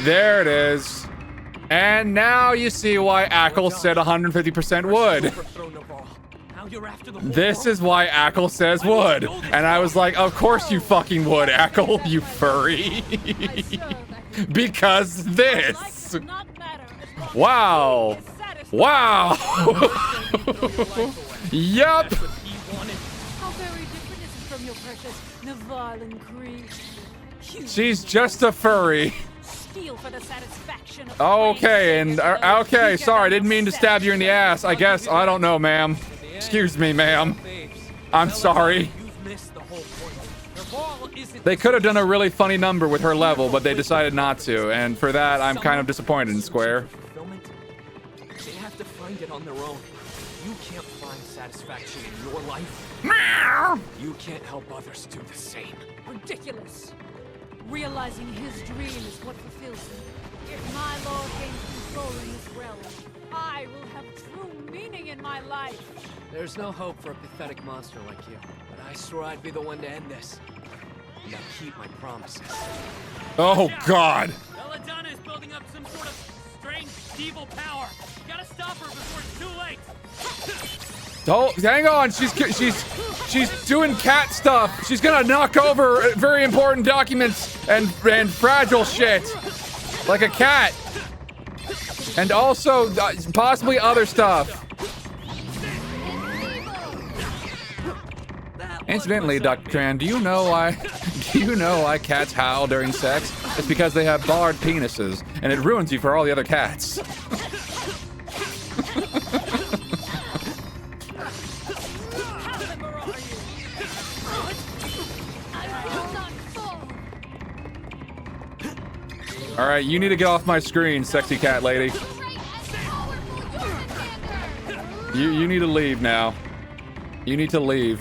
there it is. And now you see why Ackle said 150% wood. This is why Ackle says wood. And I was like, of course you fucking would, Ackle, you furry. Because this. Wow. Wow. Yup. How very different is it from your precious Navarlan creed? She's just a furry. For the satisfaction of Okay, and okay, sorry, I didn't mean to stab you in the ass. I guess, I don't know, ma'am. Excuse me, ma'am. I'm sorry. They could have done a really funny number with her level, but they decided not to, and for that, I'm kind of disappointed in Square. They have to find it on their own. You can't find satisfaction in your life. You can't help others do the same. Ridiculous. Realizing his dream is what fulfills him. If my lord gains control in this realm, I will have true meaning in my life. There's no hope for a pathetic monster like you, but I swore I'd be the one to end this. And I'll keep my promises. Oh, God. Belladonna is building up some sort of strange evil power. You gotta stop her before it's too late. Oh, hang on. She's doing cat stuff. She's gonna knock over very important documents and fragile shit, like a cat, and also possibly other stuff. Incidentally, Dr. Tran, do you know why cats howl during sex? It's because they have barred penises, and it ruins you for all the other cats. All right, you need to get off my screen, sexy cat lady. You need to leave now. You need to leave.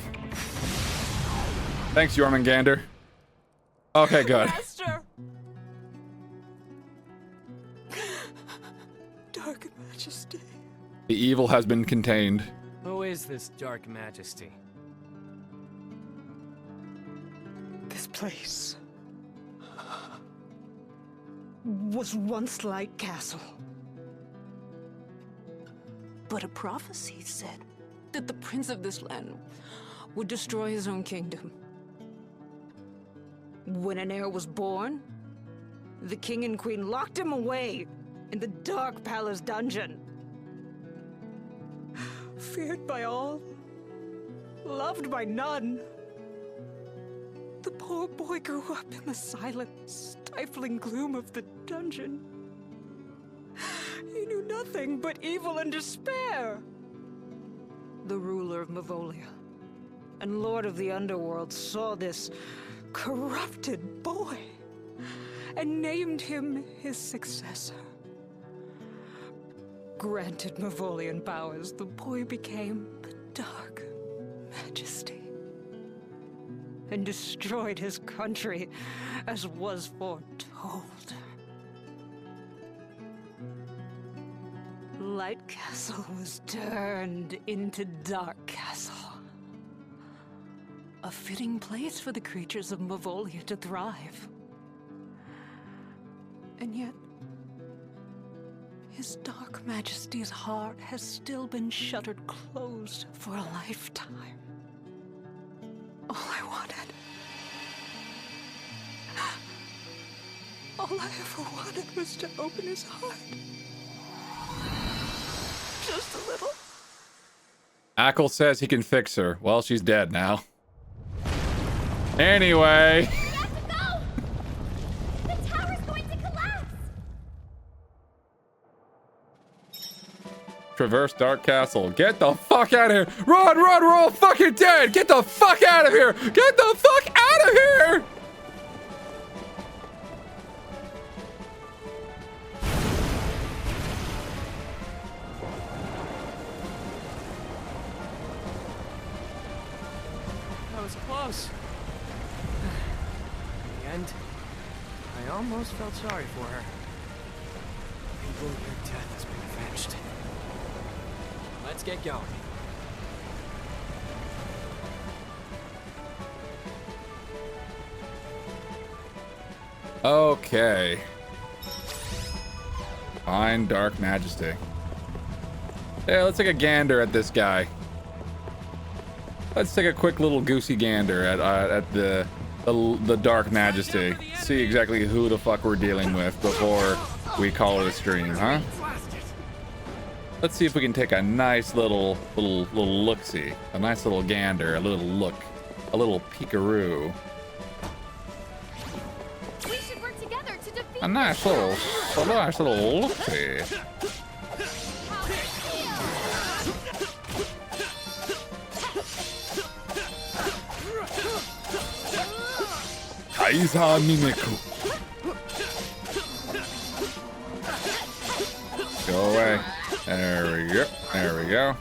Thanks, Jormungandr. Okay, good. Master! Dark Majesty. The evil has been contained. Who is this Dark Majesty? This place was once Light Castle. But a prophecy said that the prince of this land would destroy his own kingdom. When an heir was born, the king and queen locked him away in the dark palace dungeon. Feared by all, loved by none, the poor boy grew up in the silent, stifling gloom of the dungeon. He knew nothing but evil and despair. The ruler of Mavolia and lord of the underworld saw this corrupted boy and named him his successor. Granted Mavolian powers, the boy became the Dark Majesty and destroyed his country as was foretold. Light Castle was turned into Dark Castle. A fitting place for the creatures of Mavolia to thrive. And yet, His Dark Majesty's heart has still been shuttered closed for a lifetime. All I wanted, all I ever wanted was to open his heart. Just a little. Ackle says he can fix her. Well, she's dead now. Anyway. The tower's going to collapse! Traverse Dark Castle. Get the fuck out of here. Run, run, we're all fucking dead. Get the fuck out of here. Get the fuck out of here. That was close. In the end, I almost felt sorry for her. People, your death has been avenged. Let's get going. Okay. Find Dark Majesty. Yeah, let's take a gander at this guy. Let's take a quick little goosey gander at the Dark Majesty. See exactly who the fuck we're dealing with before we call it a stream, huh? Let's see if we can take a nice little look-see. A nice little gander, a little look, a little peekaroo. We should work together to defeat A nice little look-see. Kaiser Mimeku. Go away. There we go. There we go.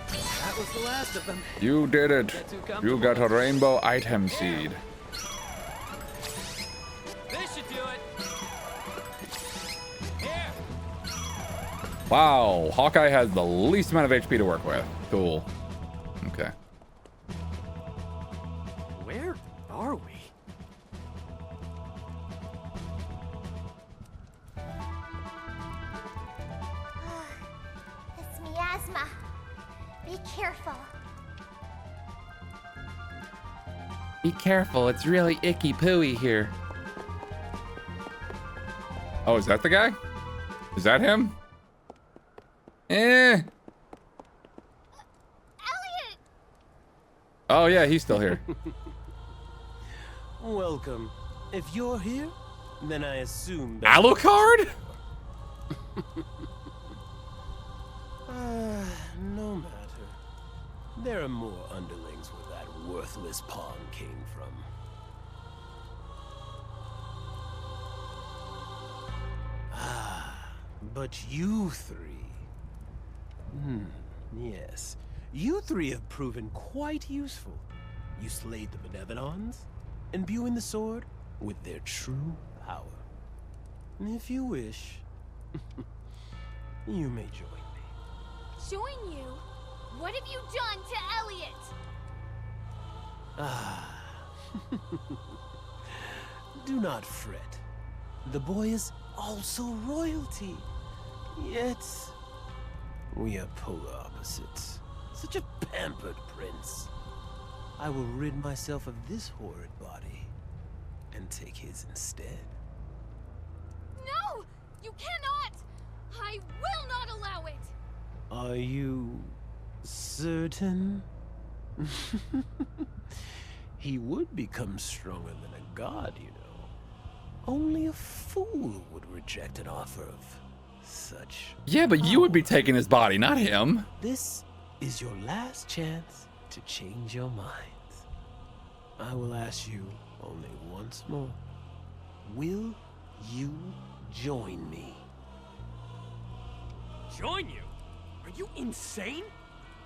That was the last of them. You did it. You got a rainbow item seed. This should do it. Here. Wow. Hawkeye has the least amount of HP to work with. Cool. Okay. Where are we? It's miasma. Be careful. Be careful, it's really icky pooey here. Oh, is that the guy? Is that him? Elliot! Oh yeah, he's still here. Welcome. If you're here, then I assume that Alucard? No matter. There are more underlings where that worthless pawn came from. But you three... yes. You three have proven quite useful. You slayed the Benevolons, imbuing the sword with their true power. If you wish, you may join me. Join you? What have you done to Elliot? Ah. Do not fret. The boy is also royalty. Yet, we are polar opposites. Such a pampered prince. I will rid myself of this horrid body and take his instead. No! You cannot! I will not allow it! Are you certain? He would become stronger than a god, you know. Only a fool would reject an offer of such. Yeah, but you would be taking his body, not him. This is your last chance to change your minds. I will ask you only once more. Will you join me? Join you? Are you insane?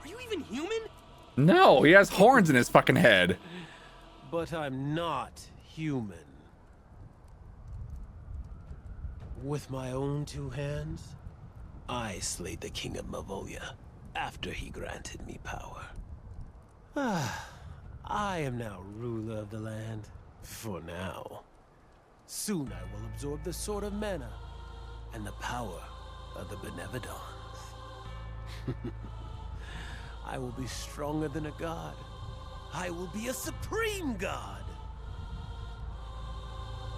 Are you even human? No, he has horns in his fucking head. But I'm not human. With my own two hands, I slayed the King of Mavolia after he granted me power. I am now ruler of the land, for now. Soon I will absorb the Sword of Mana and the power of the Benevolons. I will be stronger than a god. I will be a supreme god.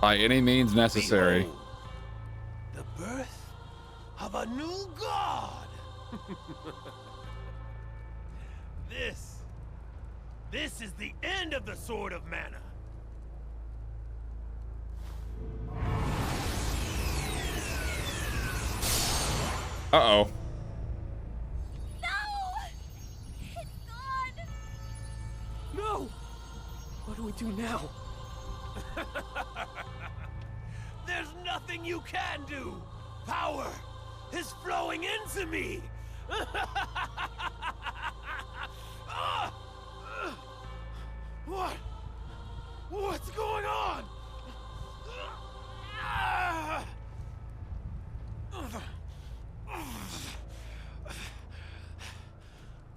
By any means necessary. Behold, the birth of a new god. This is the end of the Sword of Mana. Uh-oh. No! What do we do now? There's nothing you can do. Power is flowing into me. What's going on?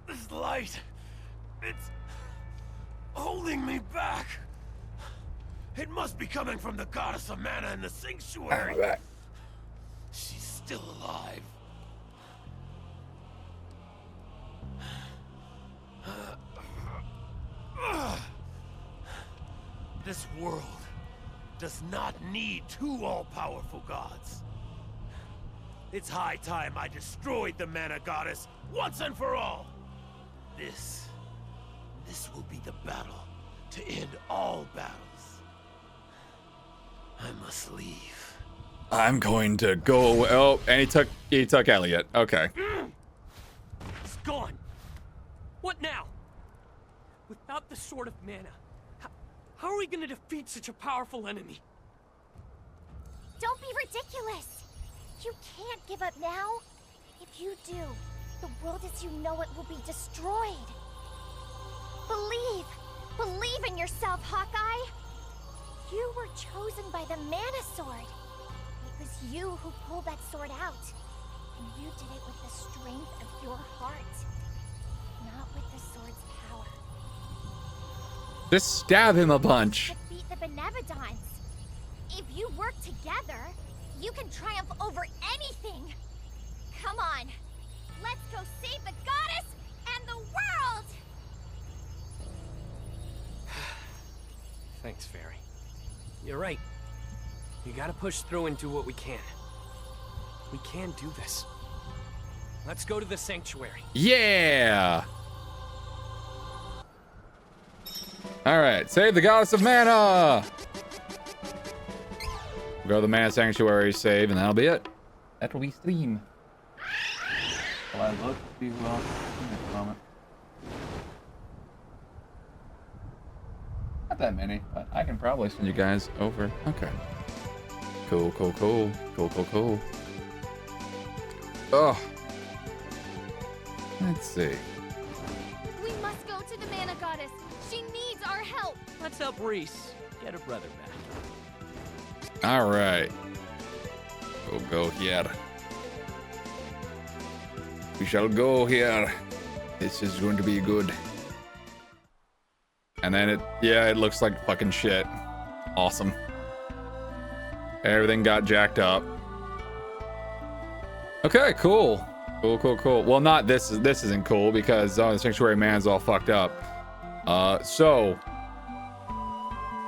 This light, it's holding me back. It must be coming from the goddess of mana in the sanctuary. She's still alive. This world does not need two all-powerful gods. It's high time I destroyed the mana goddess once and for all. This will be the battle to end all battles. I must leave. I'm going to go. Oh, and he took Elliot. Okay. It's gone. What now? Without the Sword of Mana, how are we gonna defeat such a powerful enemy? Don't be ridiculous! You can't give up now. If you do, the world as you know it will be destroyed. Believe in yourself, Hawkeye! You were chosen by the Mana Sword. It was you who pulled that sword out. And you did it with the strength of your heart, not with the sword's power. Just stab him a bunch. Defeat the Benevolons. If you work together, you can triumph over anything. Come on, let's go save the goddess and the world! Thanks, Fairy. You're right. You gotta push through and do what we can. We can do this. Let's go to the sanctuary. Yeah! Alright, save the goddess of mana! Go to the mana sanctuary, save, and that'll be it. That will be stream. Will I look? See who else? Just a moment. Not that many, but I can probably send you guys over. Okay. Cool. Oh. Let's see. We must go to the Mana Goddess. She needs our help. Let's help Reese get her brother back. All right. We'll go here. We shall go here. This is going to be good. And then it looks like fucking shit. Awesome. Everything got jacked up. Okay, cool. Cool. Well, not this isn't cool because the Sanctuary Man's all fucked up. So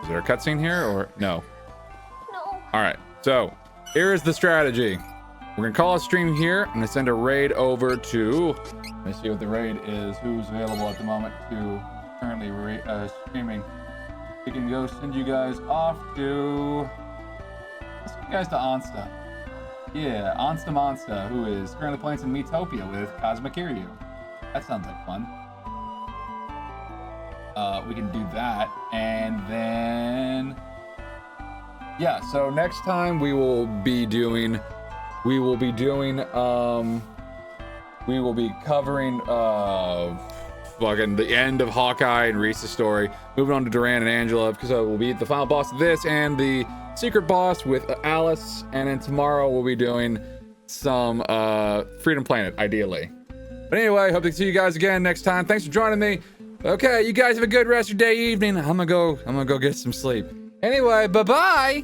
is there a cutscene here or no? No. All right. So here is the strategy. We're gonna call a stream here. I'm gonna send a raid over to. Let me see what the raid is. Who's available at the moment to currently streaming? We can go send you guys off to. Let's send you guys to Onsta. Yeah, Onsta Monsta, who is currently playing some Metopia with Cosmic Kiryu. That sounds like fun. We can do that, and then yeah. So next time we will be covering fucking the end of Hawkeye and Reese's story. Moving on to Duran and Angela because we'll be the final boss of this and the secret boss with Alice, and then tomorrow we'll be doing some Freedom Planet, ideally. But anyway, hope to see you guys again next time. Thanks for joining me. Okay, you guys have a good rest of your day, evening. I'm gonna go get some sleep. Anyway, bye-bye.